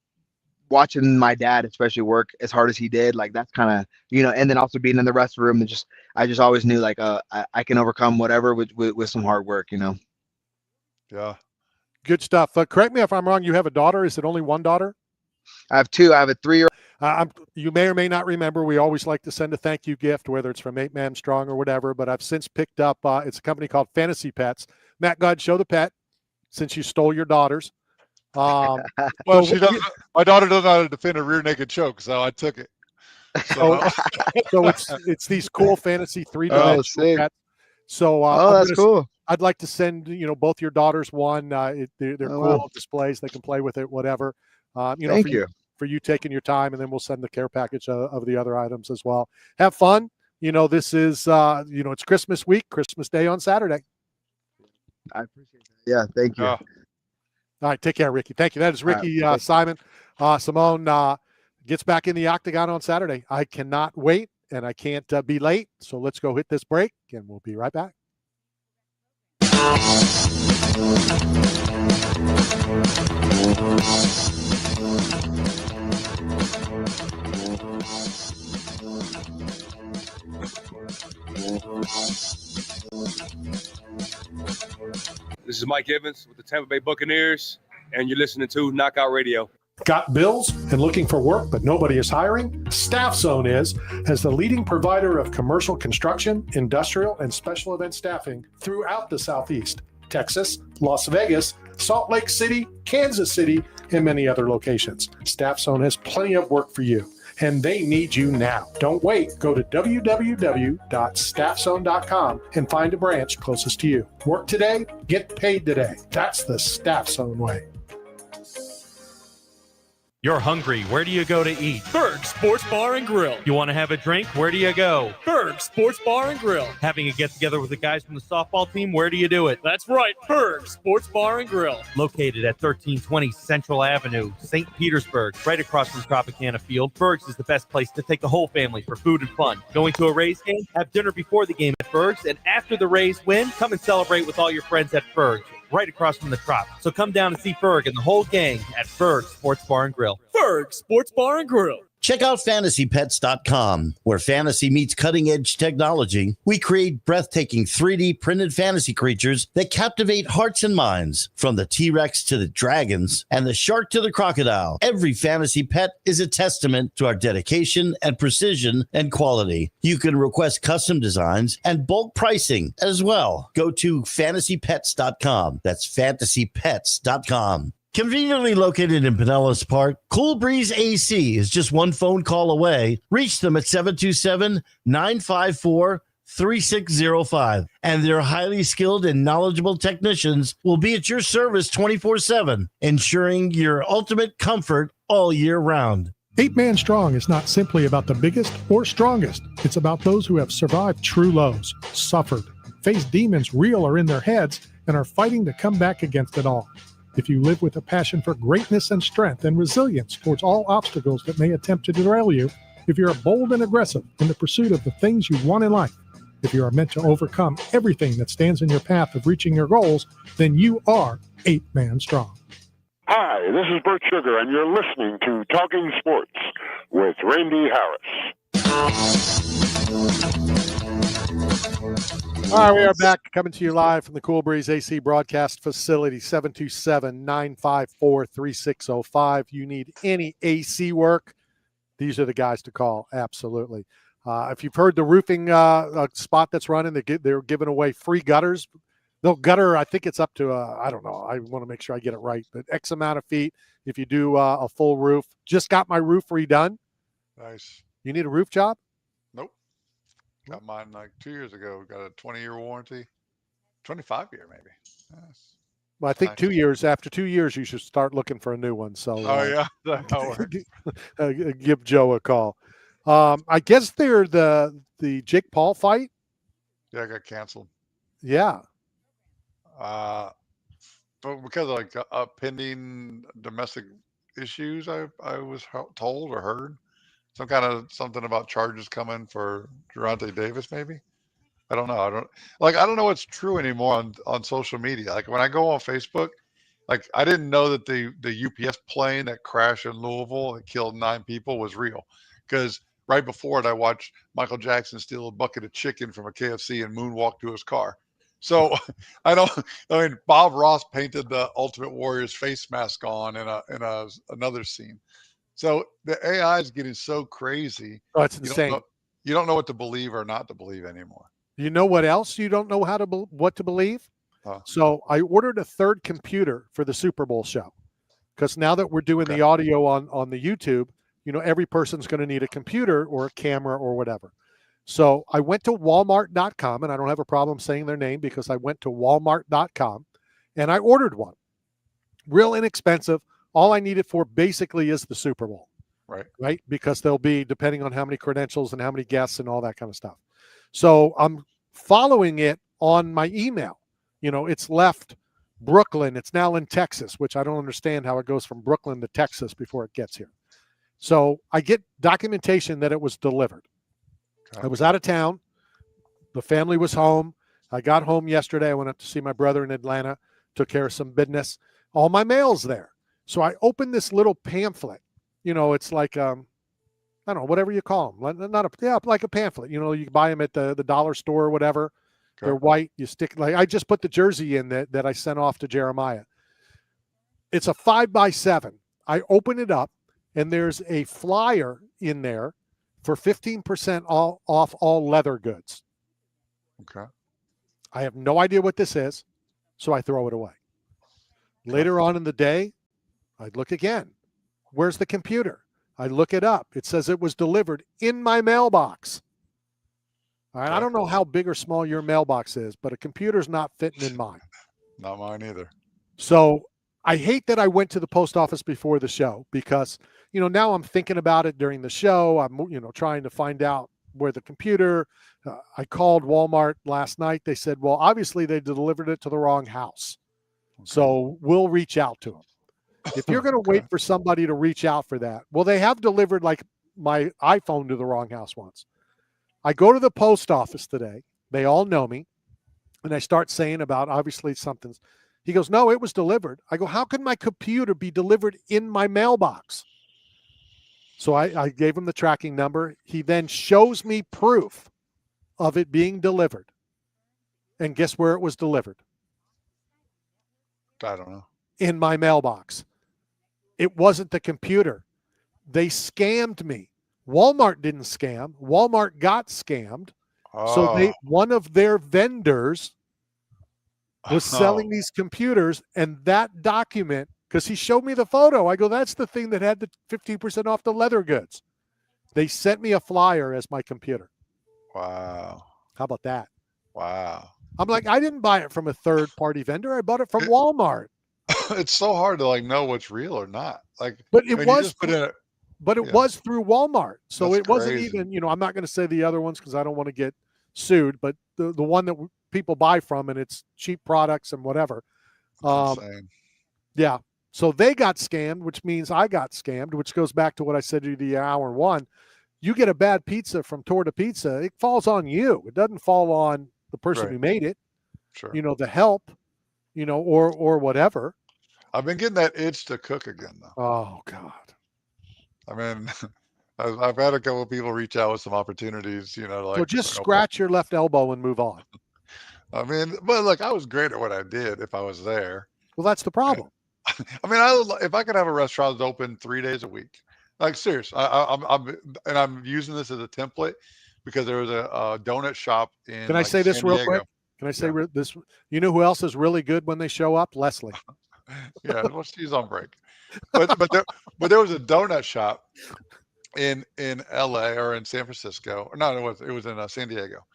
watching my dad especially work as hard as he did, like that's kind of, you know, and then also being in the rest room, and I just always knew like I can overcome whatever with some hard work, you know. Yeah, good stuff. Correct me if I'm wrong. You have a daughter. Is it only one daughter? I have 2. I have a 3-year-old. You may or may not remember, we always like to send a thank you gift, whether it's from 8 Man Strong or whatever, but I've since picked up, it's a company called Fantasy Pets. Matt, go ahead, show the pet, since you stole your daughter's. Well, my daughter doesn't know how to defend a rear naked choke, so I took it. So it's these cool fantasy 3-dimensional pets. So that's cool. I'd like to send, you know, both your daughters one. They're cool displays. They can play with it, whatever. Thank you for you taking your time, and then we'll send the care package of the other items as well. Have fun. You know, this is, you know, it's Christmas week, Christmas Day on Saturday. I appreciate that. Yeah, thank you. All right, take care, Ricky. Thank you. That is Ricky Simon. Simone gets back in the octagon on Saturday. I cannot wait, and I can't be late. So let's go hit this break, and we'll be right back. This is Mike Evans with the Tampa Bay Buccaneers, and you're listening to Knockout Radio. Got bills and looking for work, but nobody is hiring? Staff Zone is, as the leading provider of commercial construction, industrial, and special event staffing throughout the Southeast, Texas, Las Vegas, Salt Lake City, Kansas City, and many other locations. Staff Zone has plenty of work for you, and they need you now. Don't wait. Go to www.staffzone.com and find a branch closest to you. Work today, get paid today. That's the Staff Zone way. You're hungry. Where do you go to eat? Berg's Sports Bar and Grill. You want to have a drink? Where do you go? Berg's Sports Bar and Grill. Having a get-together with the guys from the softball team? Where do you do it? That's right, Berg's Sports Bar and Grill. Located at 1320 Central Avenue, St. Petersburg, right across from Tropicana Field. Berg's is the best place to take the whole family for food and fun. Going to a Rays game? Have dinner before the game at Berg's, and after the Rays win, come and celebrate with all your friends at Berg's, right across from the Trop. So come down and see Berg and the whole gang at Berg's Sports Bar and Grill. Berg's Sports Bar and Grill. Check out fantasypets.com, where fantasy meets cutting-edge technology. We create breathtaking 3D printed fantasy creatures that captivate hearts and minds. From the T-Rex to the dragons and the shark to the crocodile, every fantasy pet is a testament to our dedication and precision and quality. You can request custom designs and bulk pricing as well. Go to fantasypets.com. That's fantasypets.com. Conveniently located in Pinellas Park, Cool Breeze AC is just one phone call away. Reach them at 727-954-3605. And their highly skilled and knowledgeable technicians will be at your service 24/7, ensuring your ultimate comfort all year round. 8-Man Strong is not simply about the biggest or strongest. It's about those who have survived true lows, suffered, faced demons real or in their heads, and are fighting to come back against it all. If you live with a passion for greatness and strength and resilience towards all obstacles that may attempt to derail you, if you're bold and aggressive in the pursuit of the things you want in life, if you are meant to overcome everything that stands in your path of reaching your goals, then you are 8-Man Strong. Hi, this is Bert Sugar, and you're listening to Talking Sports with Randy Harris. All right, we are back, coming to you live from the Cool Breeze AC broadcast facility, 727-954-3605. You need any AC work, these are the guys to call, absolutely. If you've heard the roofing spot that's running, they're giving away free gutters. They'll gutter, I think it's up to, I don't know, I want to make sure I get it right, but X amount of feet if you do a full roof. Just got my roof redone. Nice. You need a roof job? Nope. Got mine like 2 years ago. Got a 20-year warranty. 25-year maybe. Yes. Well, I think 2 years. After 2 years, you should start looking for a new one. So, yeah, give Joe a call. I guess they're the Jake Paul fight. Yeah, I got canceled. Yeah. But because of like pending domestic issues, I was told or heard something about charges coming for Gerald Davis, maybe. I don't know. I don't know what's true anymore on social media. Like when I go on Facebook, like I didn't know that the UPS plane that crashed in Louisville that killed 9 people was real. Because right before it, I watched Michael Jackson steal a bucket of chicken from a KFC and moonwalk to his car. So Bob Ross painted the Ultimate Warrior's face mask on in another scene. So the AI is getting so crazy. Oh, it's insane. You don't know what to believe or not to believe anymore. You know what else you don't know what to believe? Huh. So I ordered a third computer for the Super Bowl show, because now that we're doing the audio on the YouTube, every person's going to need a computer or a camera or whatever. So I went to Walmart.com, and I don't have a problem saying their name because I went to Walmart.com and I ordered one. Real inexpensive. All I need it for basically is the Super Bowl. Right? Because there'll be, depending on how many credentials and how many guests and all that kind of stuff. So I'm following it on my email. It's left Brooklyn. It's now in Texas, which I don't understand how it goes from Brooklyn to Texas before it gets here. So I get documentation that it was delivered. Okay. I was out of town. The family was home. I got home yesterday. I went up to see my brother in Atlanta, took care of some business. All my mail's there. So I opened this little pamphlet. It's like, I don't know, whatever you call them. Like a pamphlet. You buy them at the dollar store or whatever. Okay. They're white. You stick, I just put the jersey in that I sent off to Jeremiah. It's a 5x7. I open it up, and there's a flyer in there for 15% off all leather goods. Okay. I have no idea what this is, so I throw it away. Later on in the day, I look again. Where's the computer? I look it up. It says it was delivered in my mailbox. All right. I don't know how big or small your mailbox is, but a computer's not fitting in mine. Not mine either. So I hate that I went to the post office before the show because, now I'm thinking about it during the show. I'm, trying to find out where the computer. I called Walmart last night. They said, well, obviously they delivered it to the wrong house. Okay. So we'll reach out to them. If you're going to wait for somebody to reach out for that, well, they have delivered like my iPhone to the wrong house once. I go to the post office today. They all know me. And I start saying about obviously something's. He goes, no, it was delivered. I go, how can my computer be delivered in my mailbox? So I gave him the tracking number. He then shows me proof of it being delivered. And guess where it was delivered? I don't know. In my mailbox. It wasn't the computer. They scammed me. Walmart didn't scam. Walmart got scammed. Oh. So one of their vendors was selling these computers, and that document, because he showed me the photo. I go, that's the thing that had the 15% off the leather goods. They sent me a flyer as my computer. Wow. How about that? Wow. I'm like, I didn't buy it from a third-party vendor. I bought it from Walmart. It's so hard to know what's real or not. But it was was through Walmart. So it wasn't crazy. Even, I'm not going to say the other ones because I don't want to get sued, but the one that people buy from, and it's cheap products and whatever. Yeah. So they got scammed, which means I got scammed, which goes back to what I said to you the hour one. You get a bad pizza from Torta Pizza, it falls on you. It doesn't fall on the person who made it. Sure. The help, or whatever. I've been getting that itch to cook again, though. Oh, God. I mean, I've had a couple of people reach out with some opportunities, So just scratch your left elbow and move on. I mean, but look, I was great at what I did if I was there. Well, that's the problem. I mean, if I could have a restaurant that's open 3 days a week, serious, I'm using this as a template because there was a donut shop in. Can I say this real quick? Can I say this? You know who else is really good when they show up? Leslie. Yeah, well, she's on break. But there was a donut shop in LA or in San Francisco. No, it was in San Diego.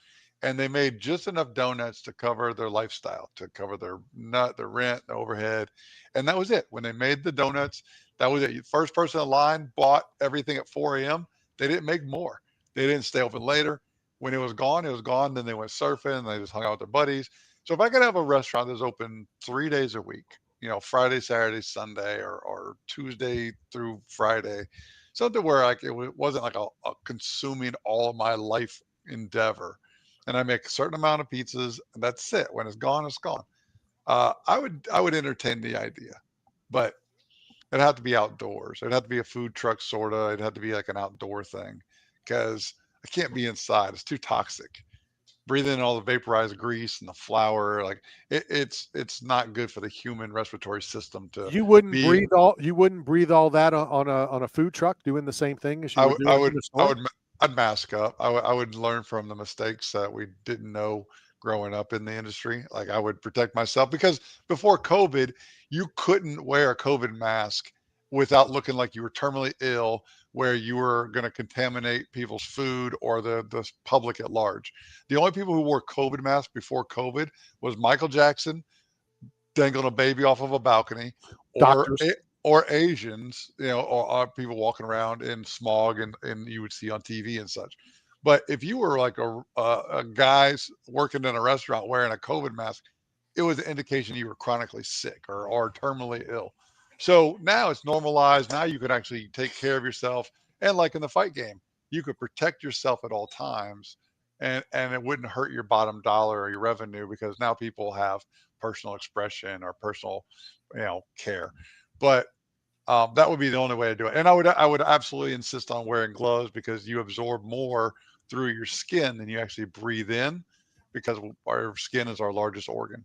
And they made just enough donuts to cover their lifestyle, to cover their rent, the overhead. And that was it. When they made the donuts, that was it. First person in line bought everything at 4 a.m. They didn't make more. They didn't stay open later. When it was gone, it was gone. Then they went surfing and they just hung out with their buddies. So if I could have a restaurant that's open 3 days a week, Friday, Saturday, Sunday, or Tuesday through Friday, something where it wasn't like a consuming all of my life endeavor. And I make a certain amount of pizzas, and that's it. When it's gone, it's gone. I would entertain the idea, but it'd have to be outdoors. It'd have to be a food truck, sorta. It'd have to be like an outdoor thing, because I can't be inside. It's too toxic. Breathing in all the vaporized grease and the flour, it's not good for the human respiratory system. You wouldn't breathe all that on a food truck doing the same thing as you would do in the store? I'd mask up. I would learn from the mistakes that we didn't know growing up in the industry. I would protect myself, because before COVID, you couldn't wear a COVID mask without looking like you were terminally ill, where you were going to contaminate people's food or the public at large. The only people who wore COVID masks before COVID was Michael Jackson dangling a baby off of a balcony, or Asians, or people walking around in smog and you would see on TV and such. But if you were like a guy working in a restaurant wearing a COVID mask, it was an indication you were chronically sick or terminally ill. So now it's normalized. Now you can actually take care of yourself. And like in the fight game, you could protect yourself at all times, and it wouldn't hurt your bottom dollar or your revenue, because now people have personal expression or personal, care. But that would be the only way to do it. And I would absolutely insist on wearing gloves, because you absorb more through your skin than you actually breathe in, because our skin is our largest organ.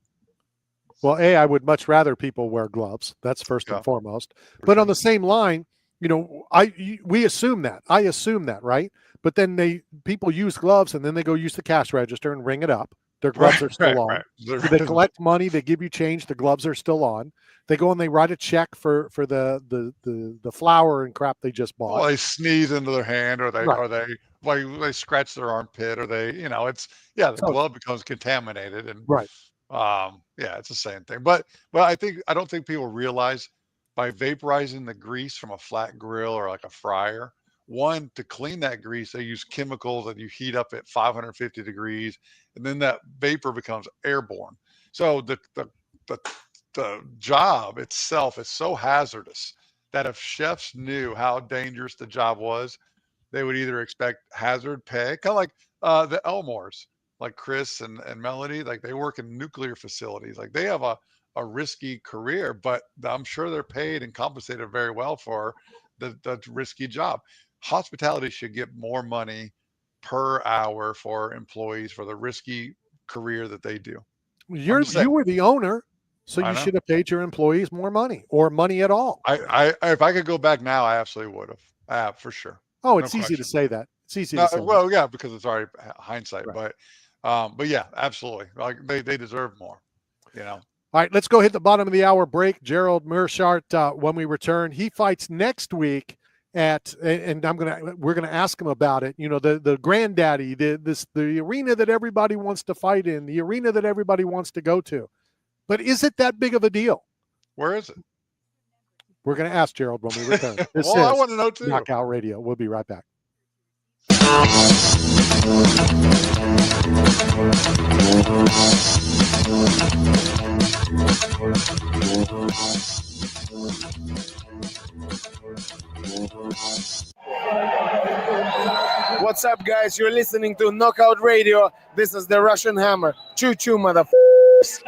Well, I would much rather people wear gloves. That's first and foremost. But on the same line, we assume that. I assume that, right? But then people use gloves, and then they go use the cash register and ring it up. Their gloves are still on. Right. They collect money. They give you change. The gloves are still on. They go and they write a check for the flour and crap they just bought. Well, they sneeze into their hand, or they scratch their armpit, or the glove becomes contaminated, and right. Yeah, it's the same thing. But I don't think people realize by vaporizing the grease from a flat grill or like a fryer, one, to clean that grease, they use chemicals that you heat up at 550 degrees, and then that vapor becomes airborne. So the the job itself is so hazardous that if chefs knew how dangerous the job was, they would either expect hazard pay, kind of like the Elmores, like Chris and Melody, like they work in nuclear facilities. Like they have a risky career, but I'm sure they're paid and compensated very well for the risky job. Hospitality should get more money per hour for employees for the risky career that they do. You were the owner, so you should have paid your employees more money or money at all. I if I could go back now, I absolutely would have. For sure. Oh, it's easy to say that. It's easy to say. Well, yeah, because it's already hindsight, right. But yeah, absolutely. Like they deserve more, you know. All right, let's go hit the bottom of the hour break. Gerald Meerschaert, when we return, he fights next week and we're gonna ask him about it. You know, the granddaddy, the arena that everybody wants to fight in, the arena that everybody wants to go to. But is it that big of a deal? Where is it? We're going to ask Gerald when we return. This I want to know too. Knockout Radio. We'll be right back. What's up, guys? You're listening to Knockout Radio. This is the Russian Hammer. Choo choo, motherfuckers.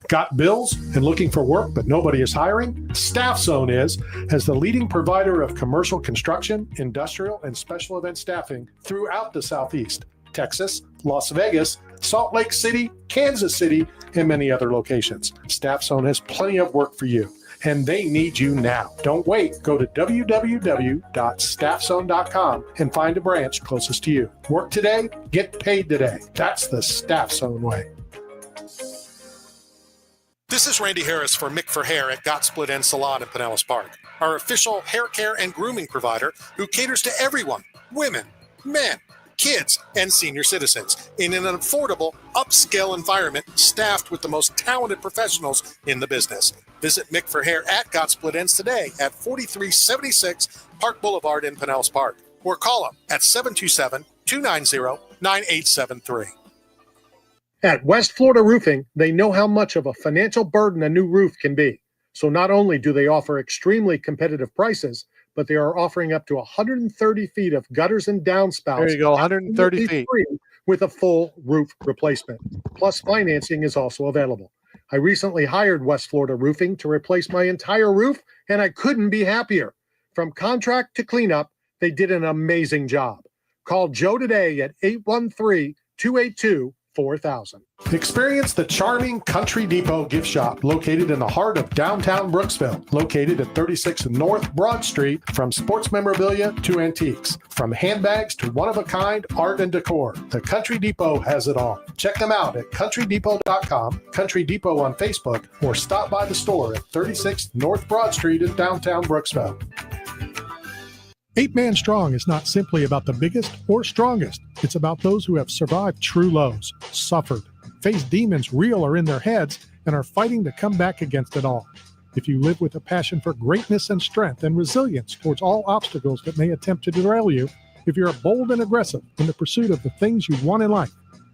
Got bills and looking for work, but nobody is hiring? Staff Zone is, as the leading provider of commercial construction, industrial, and special event staffing throughout the Southeast, Texas, Las Vegas, Salt Lake City, Kansas City, and many other locations. Staff Zone has plenty of work for you, and they need you now. Don't wait. Go to www.staffzone.com and find a branch closest to you. Work today, get paid today. That's the Staff Zone way. This is Randy Harris for Mick for Hair at Got Split End Salon in Pinellas Park, our official hair care and grooming provider who caters to everyone, women, men, kids, and senior citizens in an affordable, upscale environment staffed with the most talented professionals in the business. Visit Mick for Hair at Got Split Ends today at 4376 Park Boulevard in Pinellas Park, or call them at 727-290-9873. At West Florida Roofing, they know how much of a financial burden a new roof can be. So not only do they offer extremely competitive prices, but they are offering up to 130 feet of gutters and downspouts. There you go, 130 feet. With a full roof replacement. Plus, financing is also available. I recently hired West Florida Roofing to replace my entire roof, and I couldn't be happier. From contract to cleanup, they did an amazing job. Call Joe today at 813-282-4000. Experience the charming Country Depot gift shop located in the heart of downtown Brooksville, located at 36 North Broad Street. From sports memorabilia to antiques, from handbags to one-of-a-kind art and decor, the Country Depot has it all. Check them out at countrydepot.com, Country Depot on Facebook, or stop by the store at 36 North Broad Street in downtown Brooksville. 8 Man Strong is not simply about the biggest or strongest. It's about those who have survived true lows, suffered, faced demons real or in their heads, and are fighting to come back against it all. If you live with a passion for greatness and strength and resilience towards all obstacles that may attempt to derail you, if you're bold and aggressive in the pursuit of the things you want in life,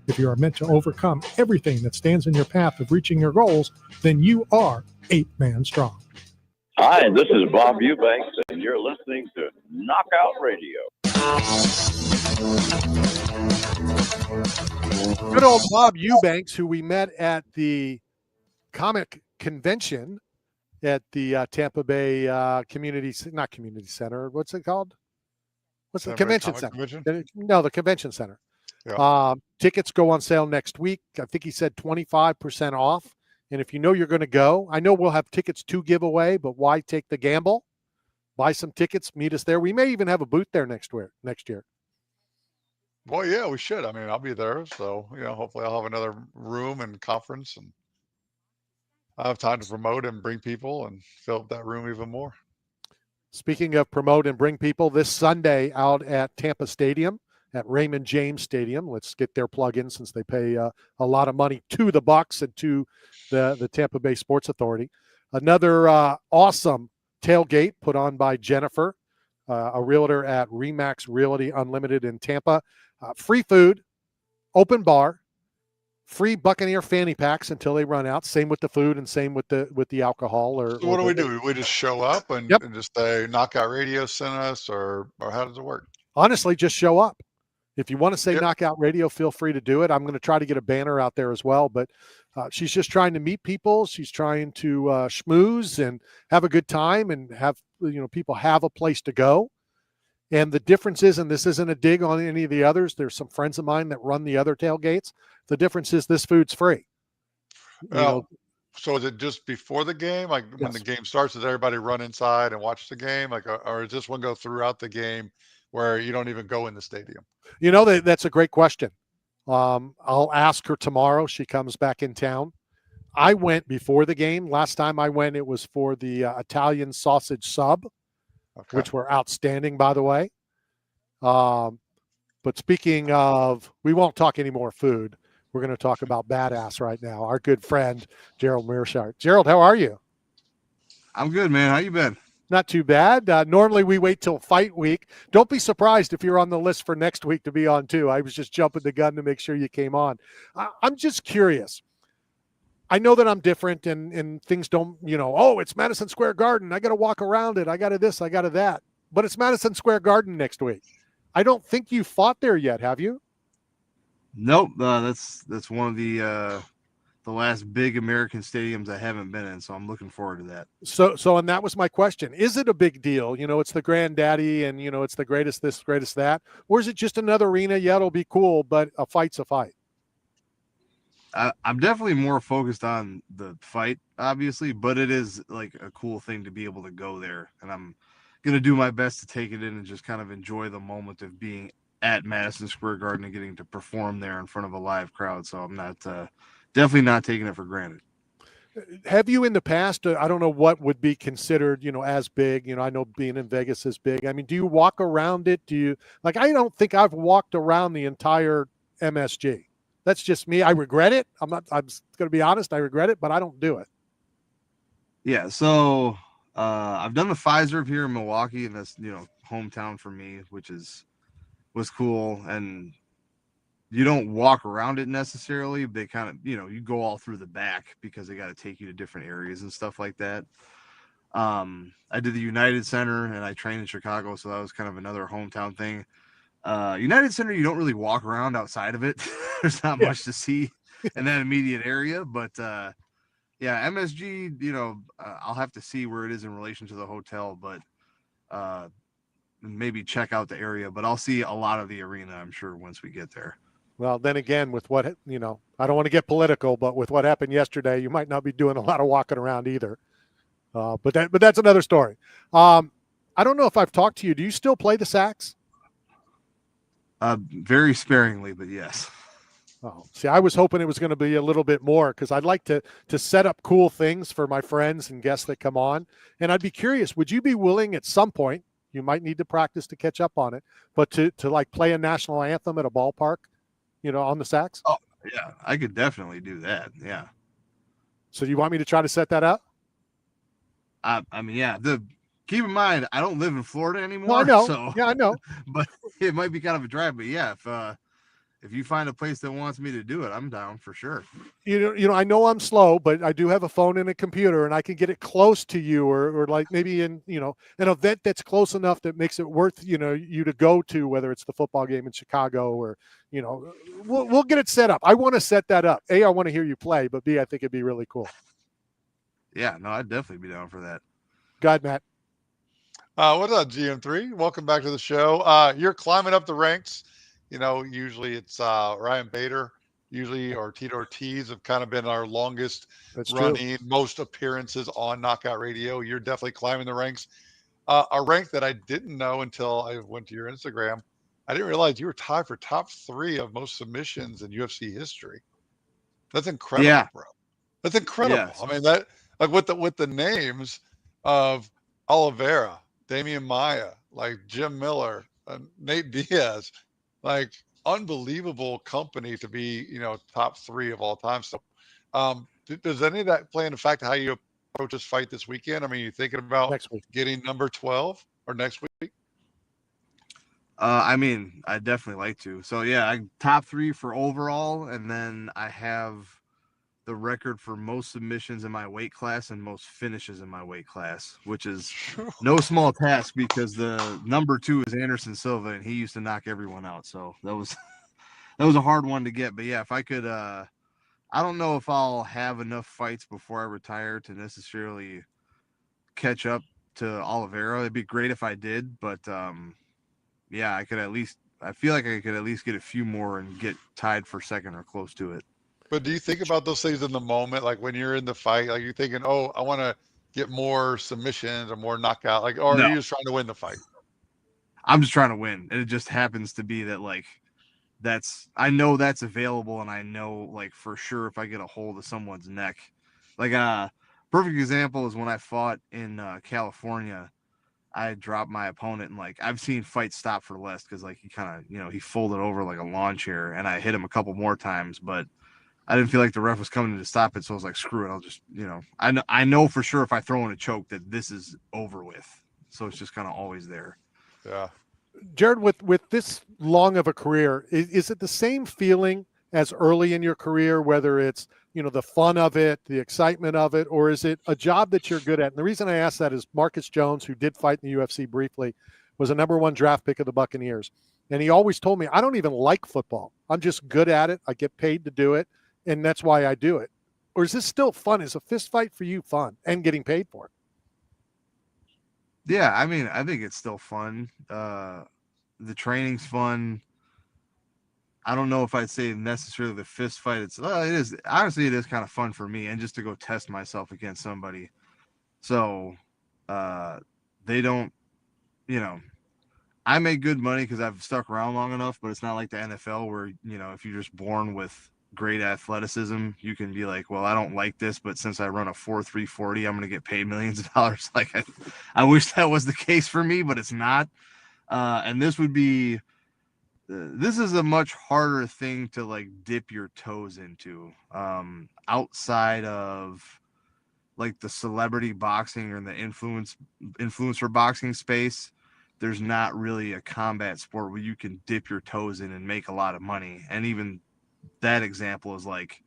if you are meant to overcome everything that stands in your path of reaching your goals, then you are 8 Man Strong. Hi, this is Bob Eubanks, and you're listening to Knockout Radio. Good old Bob Eubanks, who we met at the comic convention at the Tampa Bay not community center. What's it called? What's the convention center? Convention? No, the convention center. Yeah. Tickets go on sale next week. I think he said 25% off. And if you know you're going to go, I know we'll have tickets to give away, but why take the gamble? Buy some tickets, meet us there. We may even have a booth there next year. Well, yeah, we should. I mean, I'll be there. So, hopefully I'll have another room and conference, and I'll have time to promote and bring people and fill up that room even more. Speaking of promote and bring people, this Sunday out at Tampa Stadium at Raymond James Stadium. Let's get their plug in since they pay a lot of money to the Bucks and to the Tampa Bay Sports Authority. Another awesome tailgate put on by Jennifer, a realtor at Remax Realty Unlimited in Tampa. Free food, open bar, free Buccaneer fanny packs until they run out. Same with the food and same with the alcohol. So what do we do? We just show up and just say Knockout Radio sent us, or how does it work? Honestly, just show up. If you want to say Knockout Radio, feel free to do it. I'm going to try to get a banner out there as well. But she's just trying to meet people. She's trying to schmooze and have a good time and have people have a place to go. And the difference is, and this isn't a dig on any of the others, there's some friends of mine that run the other tailgates. The difference is this food's free. So is it just before the game? Like when the game starts, does everybody run inside and watch the game? Like, or does this one go throughout the game where you don't even go in the stadium? That's a great question. I'll ask her tomorrow. She comes back in town. I went before the game. Last time I went, it was for the Italian sausage sub, which were outstanding, by the way. But speaking of, we won't talk any more food. We're going to talk about badass right now. Our good friend, Gerald Meerschaert. Gerald, how are you? I'm good, man. How you been? Not too bad. Normally we wait till fight week. Don't be surprised if you're on the list for next week to be on too. I was just jumping the gun to make sure you came on. I'm just curious. I know that I'm different and things don't, it's Madison Square Garden. I got to walk around it. I got to this, I got to that. But it's Madison Square Garden next week. I don't think you fought there yet, have you? Nope. That's one of the last big American stadiums I haven't been in, so I'm looking forward to that. So, and that was my question. Is it a big deal? It's the granddaddy and, it's the greatest this, greatest that. Or is it just another arena? Yeah, it'll be cool, but a fight's a fight. I'm definitely more focused on the fight, obviously, but it is like a cool thing to be able to go there. And I'm going to do my best to take it in and just kind of enjoy the moment of being at Madison Square Garden and getting to perform there in front of a live crowd. So I'm not definitely not taking it for granted. Have you in the past, I don't know what would be considered, as big, I know being in Vegas is big. I mean, do you walk around it? I don't think I've walked around the entire MSG. That's just me. I regret it. I'm going to be honest. I regret it, but I don't do it. Yeah. So I've done the Pfizer here in Milwaukee, and that's, hometown for me, which was cool. And you don't walk around it necessarily. They kind of, you go all through the back because they got to take you to different areas and stuff like that. I did the United Center and I trained in Chicago. So that was kind of another hometown thing. United Center, you don't really walk around outside of it. There's not much to see in that immediate area, but MSG, I'll have to see where it is in relation to the hotel, but maybe check out the area, but I'll see a lot of the arena, I'm sure, once we get there. Well, then again, with what, I don't want to get political, but with what happened yesterday, you might not be doing a lot of walking around either. But that's another story. I don't know if I've talked to you. Do you still play the sax? Very sparingly, but yes. Oh, see, I was hoping it was going to be a little bit more because I'd like to set up cool things for my friends and guests that come on. And I'd be curious, would you be willing at some point, you might need to practice to catch up on it, but to like play a national anthem at a ballpark, on the sax? Oh, yeah, I could definitely do that. Yeah. So do you want me to try to set that up? Keep in mind, I don't live in Florida anymore. No, I know. So, yeah, I know. But it might be kind of a drive. But yeah, if you find a place that wants me to do it, I'm down for sure. I know I'm slow, but I do have a phone and a computer, and I can get it close to you, or like maybe in an event that's close enough that makes it worth you to go to, whether it's the football game in Chicago or we'll get it set up. I want to set that up. A, I want to hear you play, but B, I think it'd be really cool. Yeah, no, I'd definitely be down for that. Go ahead, Matt. What's up, GM3? Welcome back to the show. You're climbing up the ranks. Usually it's Ryan Bader, or Tito Ortiz have kind of been our longest running, most appearances on Knockout Radio. You're definitely climbing the ranks. A rank that I didn't know until I went to your Instagram. I didn't realize you were tied for top 3 of most submissions in UFC history. That's incredible, bro. That's incredible. Yes. I mean, that with the names of Oliveira, Damian Maia, like Jim Miller, Nate Diaz. like unbelievable company to be, top 3 of all time. So, does any of that play into fact how you approach this fight this weekend? I mean, you thinking about Next week. getting number 12 or next week? I mean, I definitely like to. So yeah, I top 3 for overall, and then I have the record for most submissions in my weight class and most finishes in my weight class, which is no small task because the number 2 is Anderson Silva, and he used to knock everyone out. So that was a hard one to get. But yeah, if I could, I don't know if I'll have enough fights before I retire to necessarily catch up to Oliveira. It'd be great if I did, but yeah, I feel like I could at least get a few more and get tied for second or close to it. But do you think about those things in the moment, like when you're in the fight, like you're thinking, oh, I want to get more submissions or more knockout, like, or No. are you just trying to win the fight? I'm just trying to win, and it just happens to be that I know that's available, and I know like for sure if I get a hold of someone's neck, like perfect example is when I fought in California. I dropped my opponent, and like I've seen fights stop for less because like he kind of he folded over like a lawn chair, and I hit him a couple more times, but I didn't feel like the ref was coming to stop it, so I was like, screw it, I'll just I know for sure if I throw in a choke that this is over with, so it's just kind of always there. Yeah. Gerald, with this long of a career, is it the same feeling as early in your career, whether it's, the fun of it, the excitement of it, or is it a job that you're good at? And the reason I ask that is Marcus Jones, who did fight in the UFC briefly, was a number 1 draft pick of the Buccaneers. And he always told me, I don't even like football. I'm just good at it. I get paid to do it. And that's why I do it. Or is this still fun? Is a fist fight for you fun and getting paid for it? Yeah, I mean, I think it's still fun. The training's fun. I don't know if I'd say necessarily the fist fight. It is honestly, it is kind of fun for me, and just to go test myself against somebody. So, they don't, I make good money because I've stuck around long enough, but it's not like the NFL where, if you're just born with great athleticism, you can be like, well, I don't like this, but since I run a 4.3 40, I'm going to get paid millions of dollars. Like, I wish that was the case for me, but it's not. And this is a much harder thing to like dip your toes into, outside of like the celebrity boxing or the influencer boxing space. There's not really a combat sport where you can dip your toes in and make a lot of money. And even that example is like,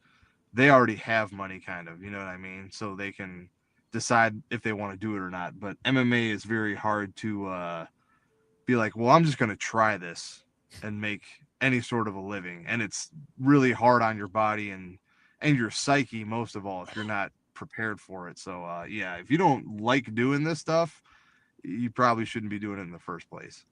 they already have money kind of, you know what I mean? So they can decide if they want to do it or not. But MMA is very hard to be like, well, I'm just going to try this and make any sort of a living. And it's really hard on your body and your psyche, most of all, if you're not prepared for it. So yeah, if you don't like doing this stuff, you probably shouldn't be doing it in the first place.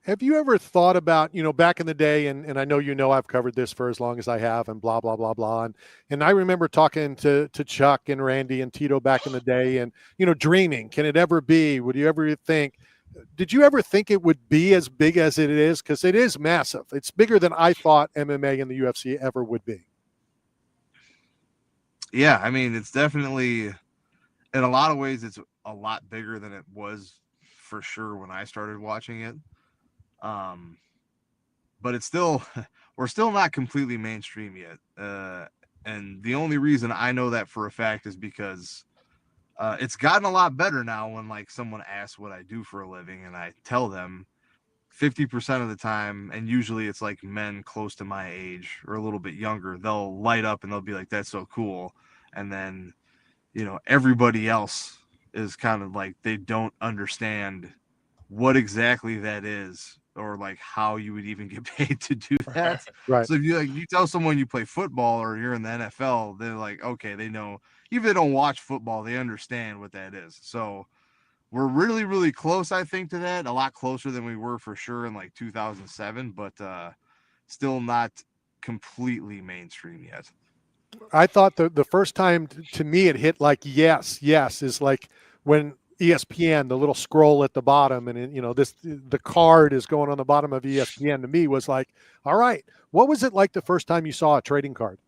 Have you ever thought about, back in the day, and I know I've covered this for as long as I have, and blah, blah, blah, blah. And I remember talking to Chuck and Randy and Tito back in the day and, dreaming, can it ever be? Did you ever think it would be as big as it is? Because it is massive. It's bigger than I thought MMA and the UFC ever would be. Yeah, I mean, it's definitely, in a lot of ways, it's a lot bigger than it was for sure when I started watching it. But it's still, we're still not completely mainstream yet. And the only reason I know that for a fact is because it's gotten a lot better now when like someone asks what I do for a living and I tell them 50% of the time, and usually it's like men close to my age or a little bit younger, they'll light up and they'll be like, that's so cool. And then, everybody else is kind of like, they don't understand what exactly that is, or like how you would even get paid to do that. Right. So if you tell someone you play football or you're in the NFL, they're like, okay, they know. Even if they don't watch football, they understand what that is. So we're really, really close, I think, to that. A lot closer than we were for sure in like 2007, but still not completely mainstream yet. I thought the first time to me it hit like yes is like when ESPN, the little scroll at the bottom, and the card is going on the bottom of ESPN, to me was like, all right, what was it like the first time you saw a trading card?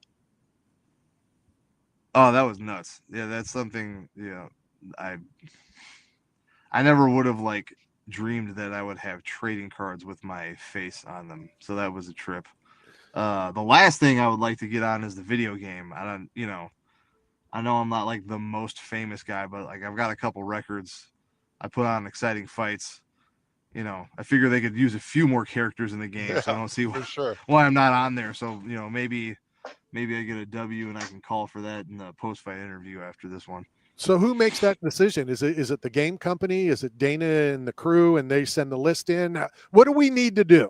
Oh, that was nuts. Yeah, that's something, I never would have like dreamed that I would have trading cards with my face on them. So that was a trip. The last thing I would like to get on is the video game. I know I'm not like the most famous guy, but like I've got a couple records. I put on exciting fights. I figure they could use a few more characters in the game, so I don't see why I'm not on there. So, maybe I get a W and I can call for that in the post-fight interview after this one. So who makes that decision? Is it the game company? Is it Dana and the crew and they send the list in? What do we need to do?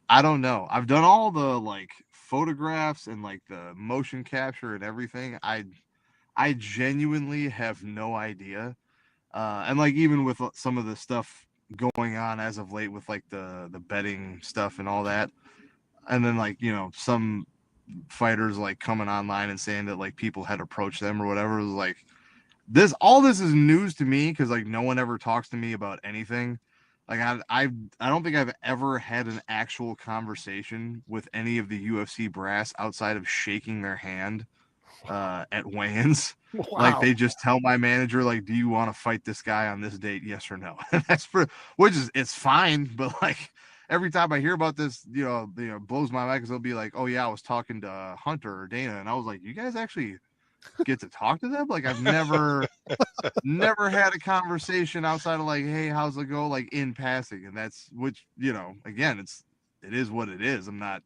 I don't know. I've done all the like photographs and like the motion capture and everything. I genuinely have no idea. And like even with some of the stuff going on as of late with like the betting stuff and all that, and then like some fighters like coming online and saying that like people had approached them or whatever, it was like all this is news to me because like no one ever talks to me about anything. Like I don't think I've ever had an actual conversation with any of the UFC brass outside of shaking their hand at weigh-ins. Wow. Like they just tell my manager like, do you want to fight this guy on this date, yes or no? It's fine, but like every time I hear about this, blows my mind because they'll be like, oh yeah, I was talking to Hunter or Dana, and I was like, you guys actually get to talk to them? Like I've never had a conversation outside of like, hey, how's it go, like in passing, and that's again, it is what it is. I'm not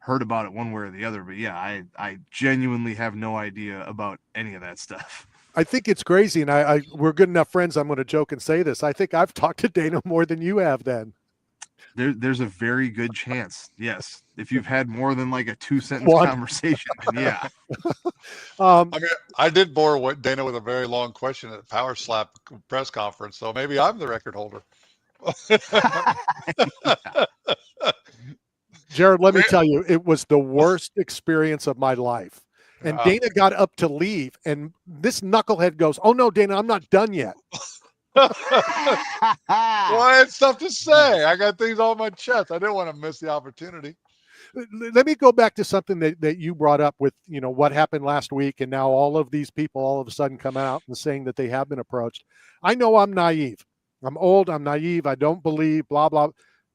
heard about it one way or the other, but yeah, I genuinely have no idea about any of that stuff. I think it's crazy, and we're good enough friends. I'm going to joke and say this. I think I've talked to Dana more than you have. Then there's a very good chance, yes. If you've had more than like a 2-sentence conversation, then yeah. I mean, I did bore Dana with a very long question at the Power Slap press conference, so maybe I'm the record holder. Gerald, let me tell you, it was the worst experience of my life. And Dana got up to leave, and this knucklehead goes, "Oh no, Dana, I'm not done yet." Well, I had stuff to say. I got things on my chest. I didn't want to miss the opportunity. Let me go back to something that you brought up with, what happened last week, and now all of these people all of a sudden come out and saying that they have been approached. I know I'm naive. I'm old. I'm naive. I don't believe, blah, blah.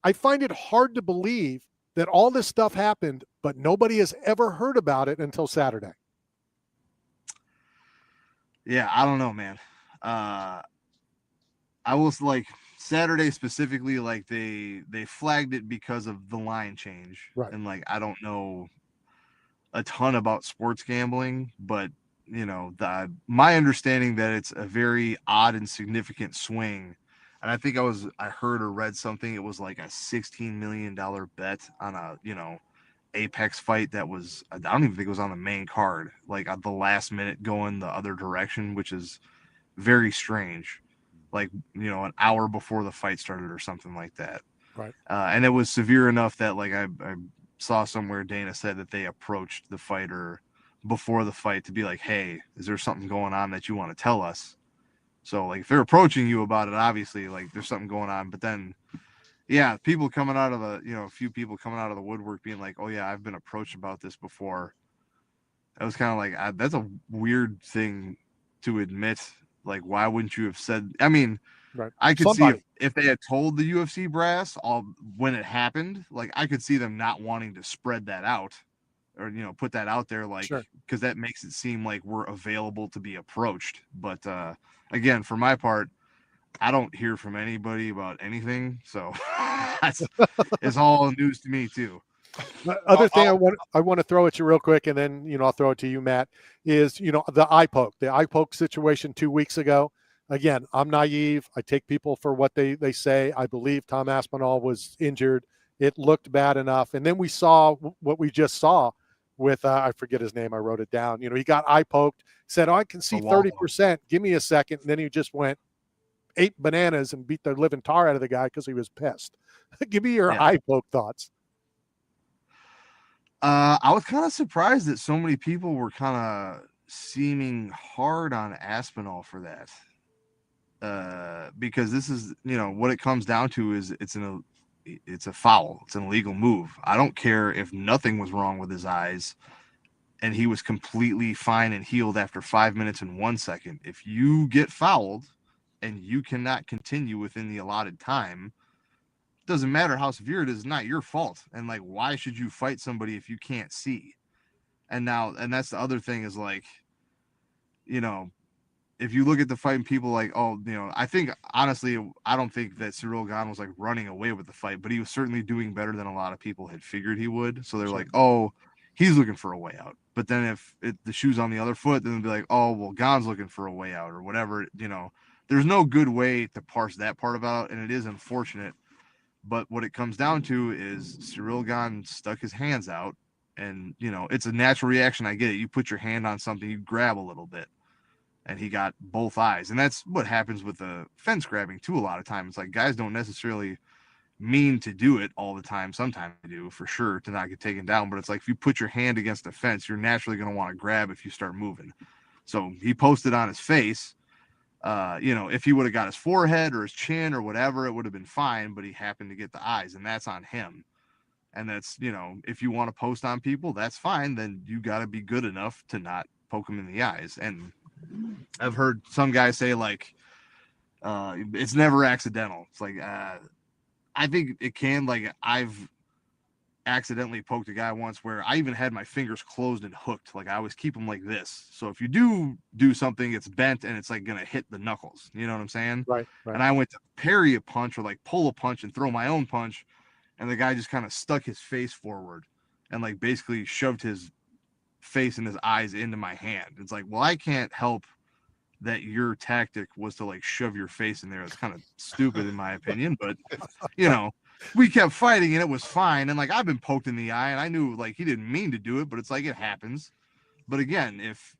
I find it hard to believe that all this stuff happened, but nobody has ever heard about it until Saturday. Yeah, I don't know, man. I was like Saturday specifically, like they flagged it because of the line change. Right. And like, I don't know a ton about sports gambling, but my understanding that it's a very odd and significant swing. And I think I heard or read something. It was like a $16 million bet on a, Apex fight that was, I don't even think it was on the main card, like at the last minute going the other direction, which is very strange. Like, an hour before the fight started or something like that. Right. And it was severe enough that like I saw somewhere Dana said that they approached the fighter before the fight to be like, hey, is there something going on that you want to tell us? So like if they're approaching you about it, obviously like there's something going on. But then, yeah, people coming out of a few people coming out of the woodwork being like, oh yeah, I've been approached about this before. That was kind of like, that's a weird thing to admit. Like, why wouldn't you have said? I mean, right. I could see if they had told the UFC brass when it happened, like I could see them not wanting to spread that out or, put that out there, like, because that makes it seem like we're available to be approached. But again, for my part, I don't hear from anybody about anything. So it's all news to me too. The other thing I want to throw at you real quick, and then I'll throw it to you, Matt, is the eye poke situation 2 weeks ago. Again, I'm naive. I take people for what they say. I believe Tom Aspinall was injured. It looked bad enough, and then we saw what we just saw with I forget his name. I wrote it down. He got eye poked. Said, "Oh, I can see 30%. Give me a second." And then he just went 8 bananas and beat the living tar out of the guy because he was pissed. Give me your eye poke thoughts. I was kind of surprised that so many people were kind of seeming hard on Aspinall for that. Because this is, what it comes down to is it's a foul. It's an illegal move. I don't care if nothing was wrong with his eyes and he was completely fine and healed after 5 minutes and 1 second. If you get fouled and you cannot continue within the allotted time, doesn't matter how severe it is, not your fault. And like, why should you fight somebody if you can't see? And that's the other thing is like, you know, if you look at the fight and people like, oh, you know, I think honestly, I don't think that Cyril Gane was like running away with the fight, but he was certainly doing better than a lot of people had figured he would. So they're like, oh, he's looking for a way out. But then if the shoe's on the other foot, then they'll be like, oh, well, Gane's looking for a way out or whatever. You know, there's no good way to parse that part about, and it is unfortunate. But what it comes down to is Cyril Gane stuck his hands out, and, you know, it's a natural reaction. I get it. You put your hand on something, you grab a little bit. And he got both eyes. And that's what happens with the fence grabbing too. A lot of times, it's like guys don't necessarily mean to do it all the time. Sometimes they do, for sure, to not get taken down. But it's like if you put your hand against the fence, you're naturally going to want to grab if you start moving. So he posted on his face. You know, if he would have got his forehead or his chin or whatever, it would have been fine. But he happened to get the eyes, and that's on him. And that's, you know, if you want to post on people, that's fine. Then you got to be good enough to not poke them in the eyes. And I've heard some guys say like it's never accidental. It's like I think it can. Like I've accidentally poked a guy once where I even had my fingers closed and hooked. Like I always keep them like this. So if you do something, it's bent and it's like gonna hit the knuckles. You know what I'm saying? Right. And I went to parry a punch or like pull a punch and throw my own punch, and the guy just kind of stuck his face forward and like basically shoved his face and his eyes into my hand. It's like, well, I can't help that your tactic was to like shove your face in there. It's kind of stupid in my opinion, but you know, we kept fighting and it was fine. And like I've been poked in the eye and I knew like he didn't mean to do it, but it's like it happens. But again, if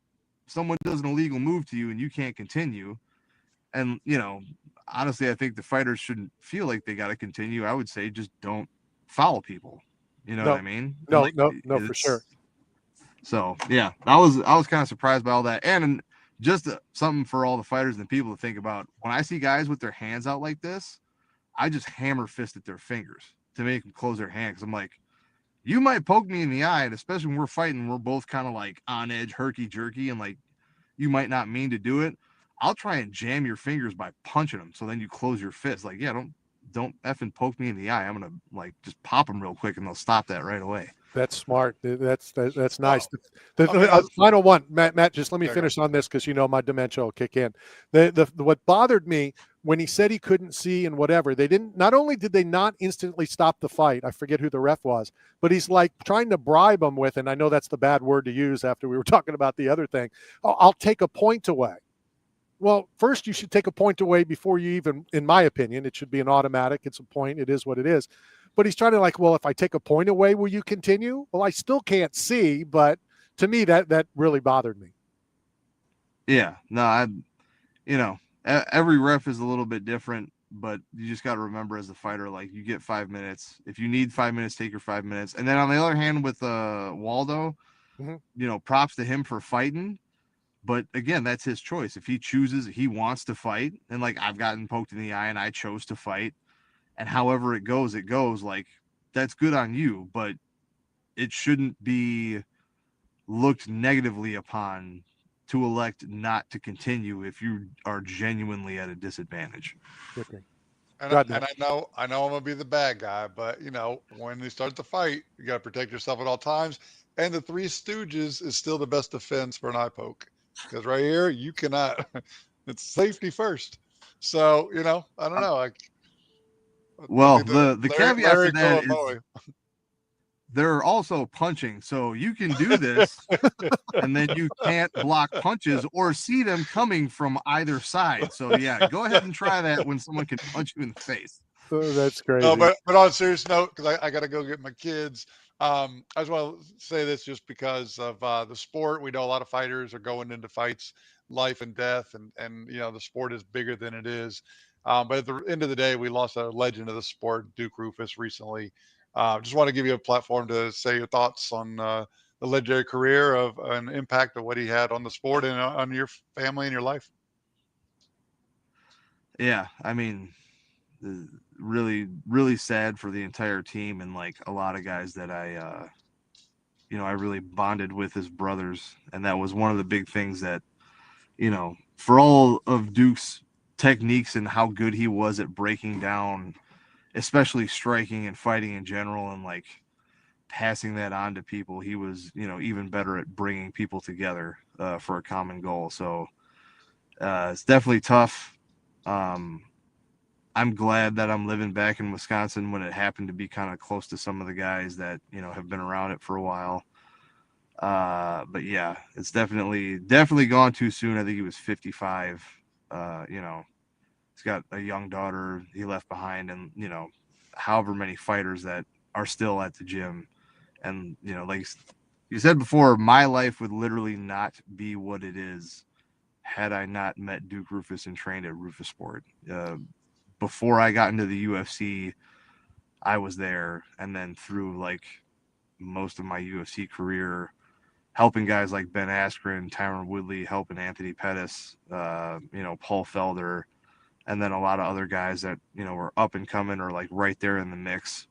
someone does an illegal move to you and you can't continue, and you know, honestly, I think the fighters shouldn't feel like they got to continue. I would say just don't foul people. You know what I mean? No, like, no, for sure. So yeah, I was kind of surprised by all that, and just something for all the fighters and the people to think about. When I see guys with their hands out like this, I just hammer fist at their fingers to make them close their hand, because I'm like, you might poke me in the eye, and especially when we're fighting, we're both kind of like on edge, herky jerky, and like you might not mean to do it. I'll try and jam your fingers by punching them, so then you close your fist. Like, yeah, don't effing poke me in the eye. I'm gonna like just pop them real quick, and they'll stop that right away. That's smart. That's nice. The final one, Matt. Just let me finish on this because you know my dementia will kick in. What bothered me when he said he couldn't see and whatever, they didn't. Not only did they not instantly stop the fight, I forget who the ref was, but he's like trying to bribe him with, and I know that's the bad word to use after we were talking about the other thing. Oh, I'll take a point away. Well, first you should take a point away before you even, in my opinion, it should be an automatic. It's a point. It is what it is. But he's trying to like, well, if I take a point away, will you continue? Well, I still can't see, but to me, that really bothered me. Yeah, no, you know, every ref is a little bit different, but you just got to remember as a fighter, like you get 5 minutes. If you need 5 minutes, take your 5 minutes. And then on the other hand, with Waldo, you know, props to him for fighting. But again, that's his choice. If he chooses, he wants to fight. And like I've gotten poked in the eye and I chose to fight. And however it goes, like that's good on you, but it shouldn't be looked negatively upon to elect not to continue if you are genuinely at a disadvantage. And I know I'm gonna be the bad guy, but you know, when you start the fight, you gotta protect yourself at all times. And the Three Stooges is still the best defense for an eye poke. Because right here, you cannot, it's safety first. So, you know, I don't know. Well, the caveat to that is they're also punching. So you can do this and then you can't block punches or see them coming from either side. So yeah, go ahead and try that when someone can punch you in the face. Oh, that's crazy. No, but on a serious note, because I got to go get my kids. I just want to say this just because of the sport. We know a lot of fighters are going into fights, life and death, and you know, the sport is bigger than it is. But at the end of the day, we lost a legend of the sport, Duke Rufus, recently. Just want to give you a platform to say your thoughts on the legendary career of an impact of what he had on the sport and on your family and your life. Yeah, I mean, really, really sad for the entire team and like a lot of guys that I really bonded with as brothers. And that was one of the big things that, you know, for all of Duke's techniques and how good he was at breaking down, especially striking and fighting in general, and like passing that on to people. He was, even better at bringing people together for a common goal. So it's definitely tough. I'm glad that I'm living back in Wisconsin when it happened to be kind of close to some of the guys that, have been around it for a while. But yeah, it's definitely gone too soon. I think he was 55. He's got a young daughter he left behind, and, however many fighters that are still at the gym. And, like you said before, my life would literally not be what it is had I not met Duke Rufus and trained at Rufus Sport. Before I got into the UFC, I was there. And then through like most of my UFC career, helping guys like Ben Askren, Tyron Woodley, helping Anthony Pettis, Paul Felder, and then a lot of other guys that, were up and coming or like right there in the mix.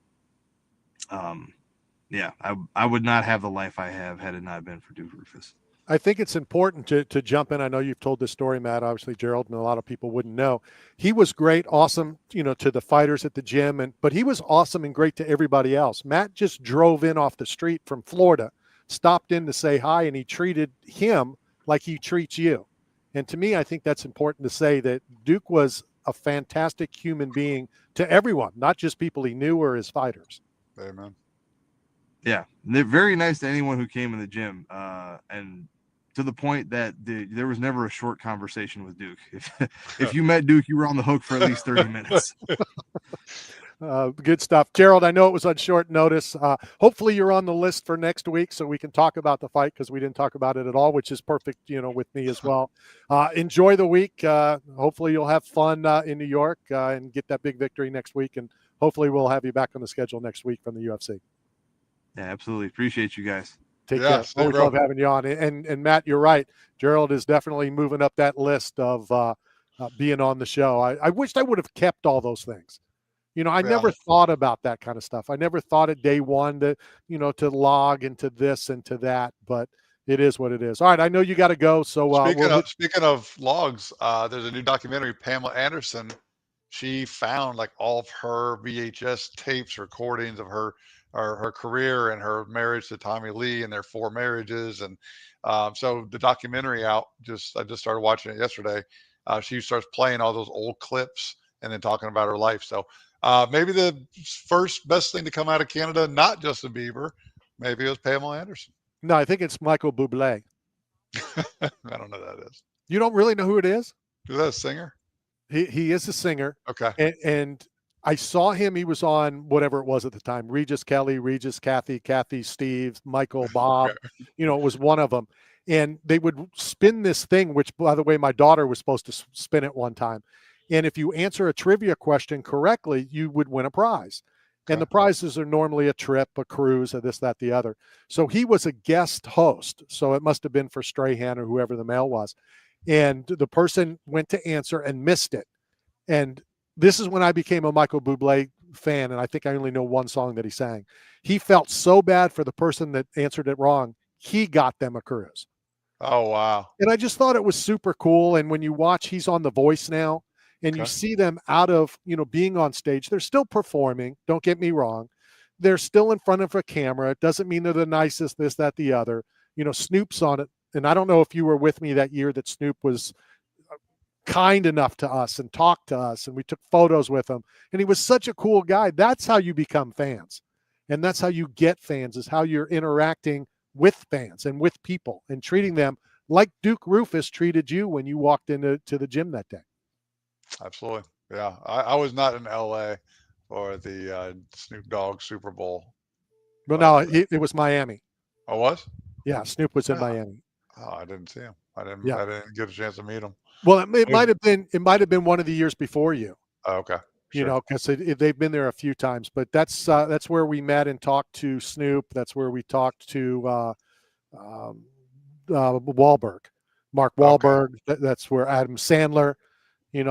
I would not have the life I have had it not been for Duke Rufus. I think it's important to jump in. I know you've told this story, Matt, obviously Gerald, and a lot of people wouldn't know. He was great, awesome, to the fighters at the gym, but he was awesome and great to everybody else. Matt just drove in off the street from Florida, stopped in to say hi, and he treated him like he treats you. And to me, I think that's important to say that Duke was a fantastic human being to everyone, not just people he knew or his fighters. Amen. Yeah, they're very nice to anyone who came in the gym, and to the point that there was never a short conversation with Duke. If you met Duke, you were on the hook for at least 30 minutes. Good stuff. Gerald, I know it was on short notice. Hopefully you're on the list for next week so we can talk about the fight, because we didn't talk about it at all, which is perfect, with me as well. Enjoy the week. Hopefully you'll have fun in New York and get that big victory next week. And hopefully we'll have you back on the schedule next week from the UFC. Yeah, absolutely. Appreciate you guys. Take care. Always love having you on. And Matt, you're right. Gerald is definitely moving up that list of being on the show. I wished I would have kept all those things. I never thought about that kind of stuff. I never thought at day one to log into this and to that, but it is what it is. All right. I know you got to go. So speaking of logs, there's a new documentary, Pamela Anderson. She found like all of her VHS tapes, recordings of her career and her marriage to Tommy Lee and their 4 marriages. And so the documentary out, I just started watching it yesterday. She starts playing all those old clips and then talking about her life. So maybe the first best thing to come out of Canada, not Justin Bieber, maybe it was Pamela Anderson. No, I think it's Michael Bublé. I don't know who that is. You don't really know who it is? Is that a singer? He is a singer. Okay. And I saw him. He was on whatever it was at the time. Regis Kelly, Regis, Kathy, Steve, Michael, Bob. It was one of them. And they would spin this thing, which, by the way, my daughter was supposed to spin it one time. And if you answer a trivia question correctly, you would win a prize. And the prizes are normally a trip, a cruise, or this, that, the other. So he was a guest host. So it must have been for Strahan or whoever the male was. And the person went to answer and missed it. And this is when I became a Michael Bublé fan, and I think I only know one song that he sang. He felt so bad for the person that answered it wrong, he got them a cruise. Oh, wow. And I just thought it was super cool. And when you watch, he's on The Voice now, and you see them out of, being on stage. They're still performing, don't get me wrong. They're still in front of a camera. It doesn't mean they're the nicest, this, that, the other. Snoop's on it. And I don't know if you were with me that year that Snoop was kind enough to us and talked to us, and we took photos with him, and he was such a cool guy. That's how you become fans, and that's how you get fans, is how you're interacting with fans and with people and treating them like Duke Rufus treated you when you walked into the gym that day. Absolutely. Yeah, I was not in LA for the Snoop Dogg Super Bowl. Well, no, it was Miami. Oh, was? Yeah, Snoop was in Miami. Oh, I didn't see him. I didn't get a chance to meet him. Well, it might have been one of the years before you. Oh, okay. Sure. Because they've been there a few times. But that's where we met and talked to Snoop. That's where we talked to Wahlberg, Mark Wahlberg. Okay. That's where Adam Sandler.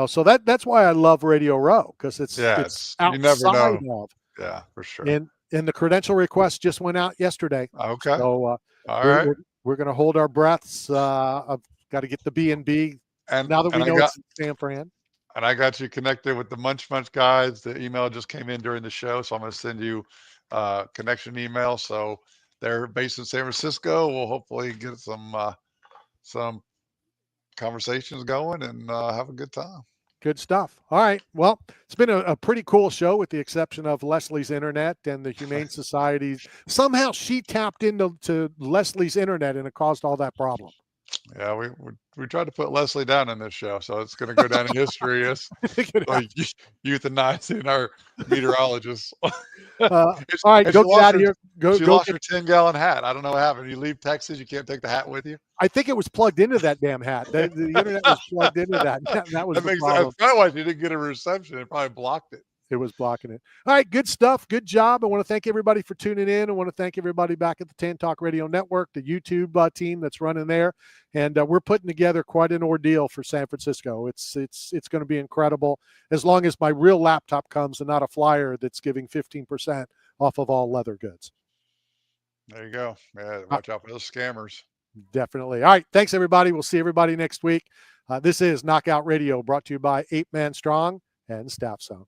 So that's why I love Radio Row, because it's outside you never know. Of. Yeah, for sure. And the credential request just went out yesterday. Okay. So all right. We're going to hold our breaths. I've got to get the B&B. And now that we know it's in San Fran. And I got you connected with the Munch guys. The email just came in during the show, so I'm going to send you a connection email. So they're based in San Francisco. We'll hopefully get some conversations going and have a good time. Good stuff. All right. Well, it's been a pretty cool show with the exception of Leslie's internet and the Humane Society. Somehow she tapped into Leslie's internet and it caused all that problem. Yeah, we tried to put Leslie down in this show, so it's going to go down in history as like euthanizing our meteorologists. All right, go get out of here. She lost her 10-gallon hat. I don't know what happened. You leave Texas, you can't take the hat with you. I think it was plugged into that damn hat. The internet was plugged into that. That was the problem. That's probably why she didn't get a reception. It probably blocked it. It was blocking it. All right, good stuff. Good job. I want to thank everybody for tuning in. I want to thank everybody back at the Tan Talk Radio Network, the YouTube team that's running there. And we're putting together quite an ordeal for San Francisco. It's going to be incredible as long as my real laptop comes and not a flyer that's giving 15% off of all leather goods. There you go. Yeah, watch out for those scammers. Definitely. All right. Thanks, everybody. We'll see everybody next week. This is Knockout Radio brought to you by 8 Man Strong and Staff Zone.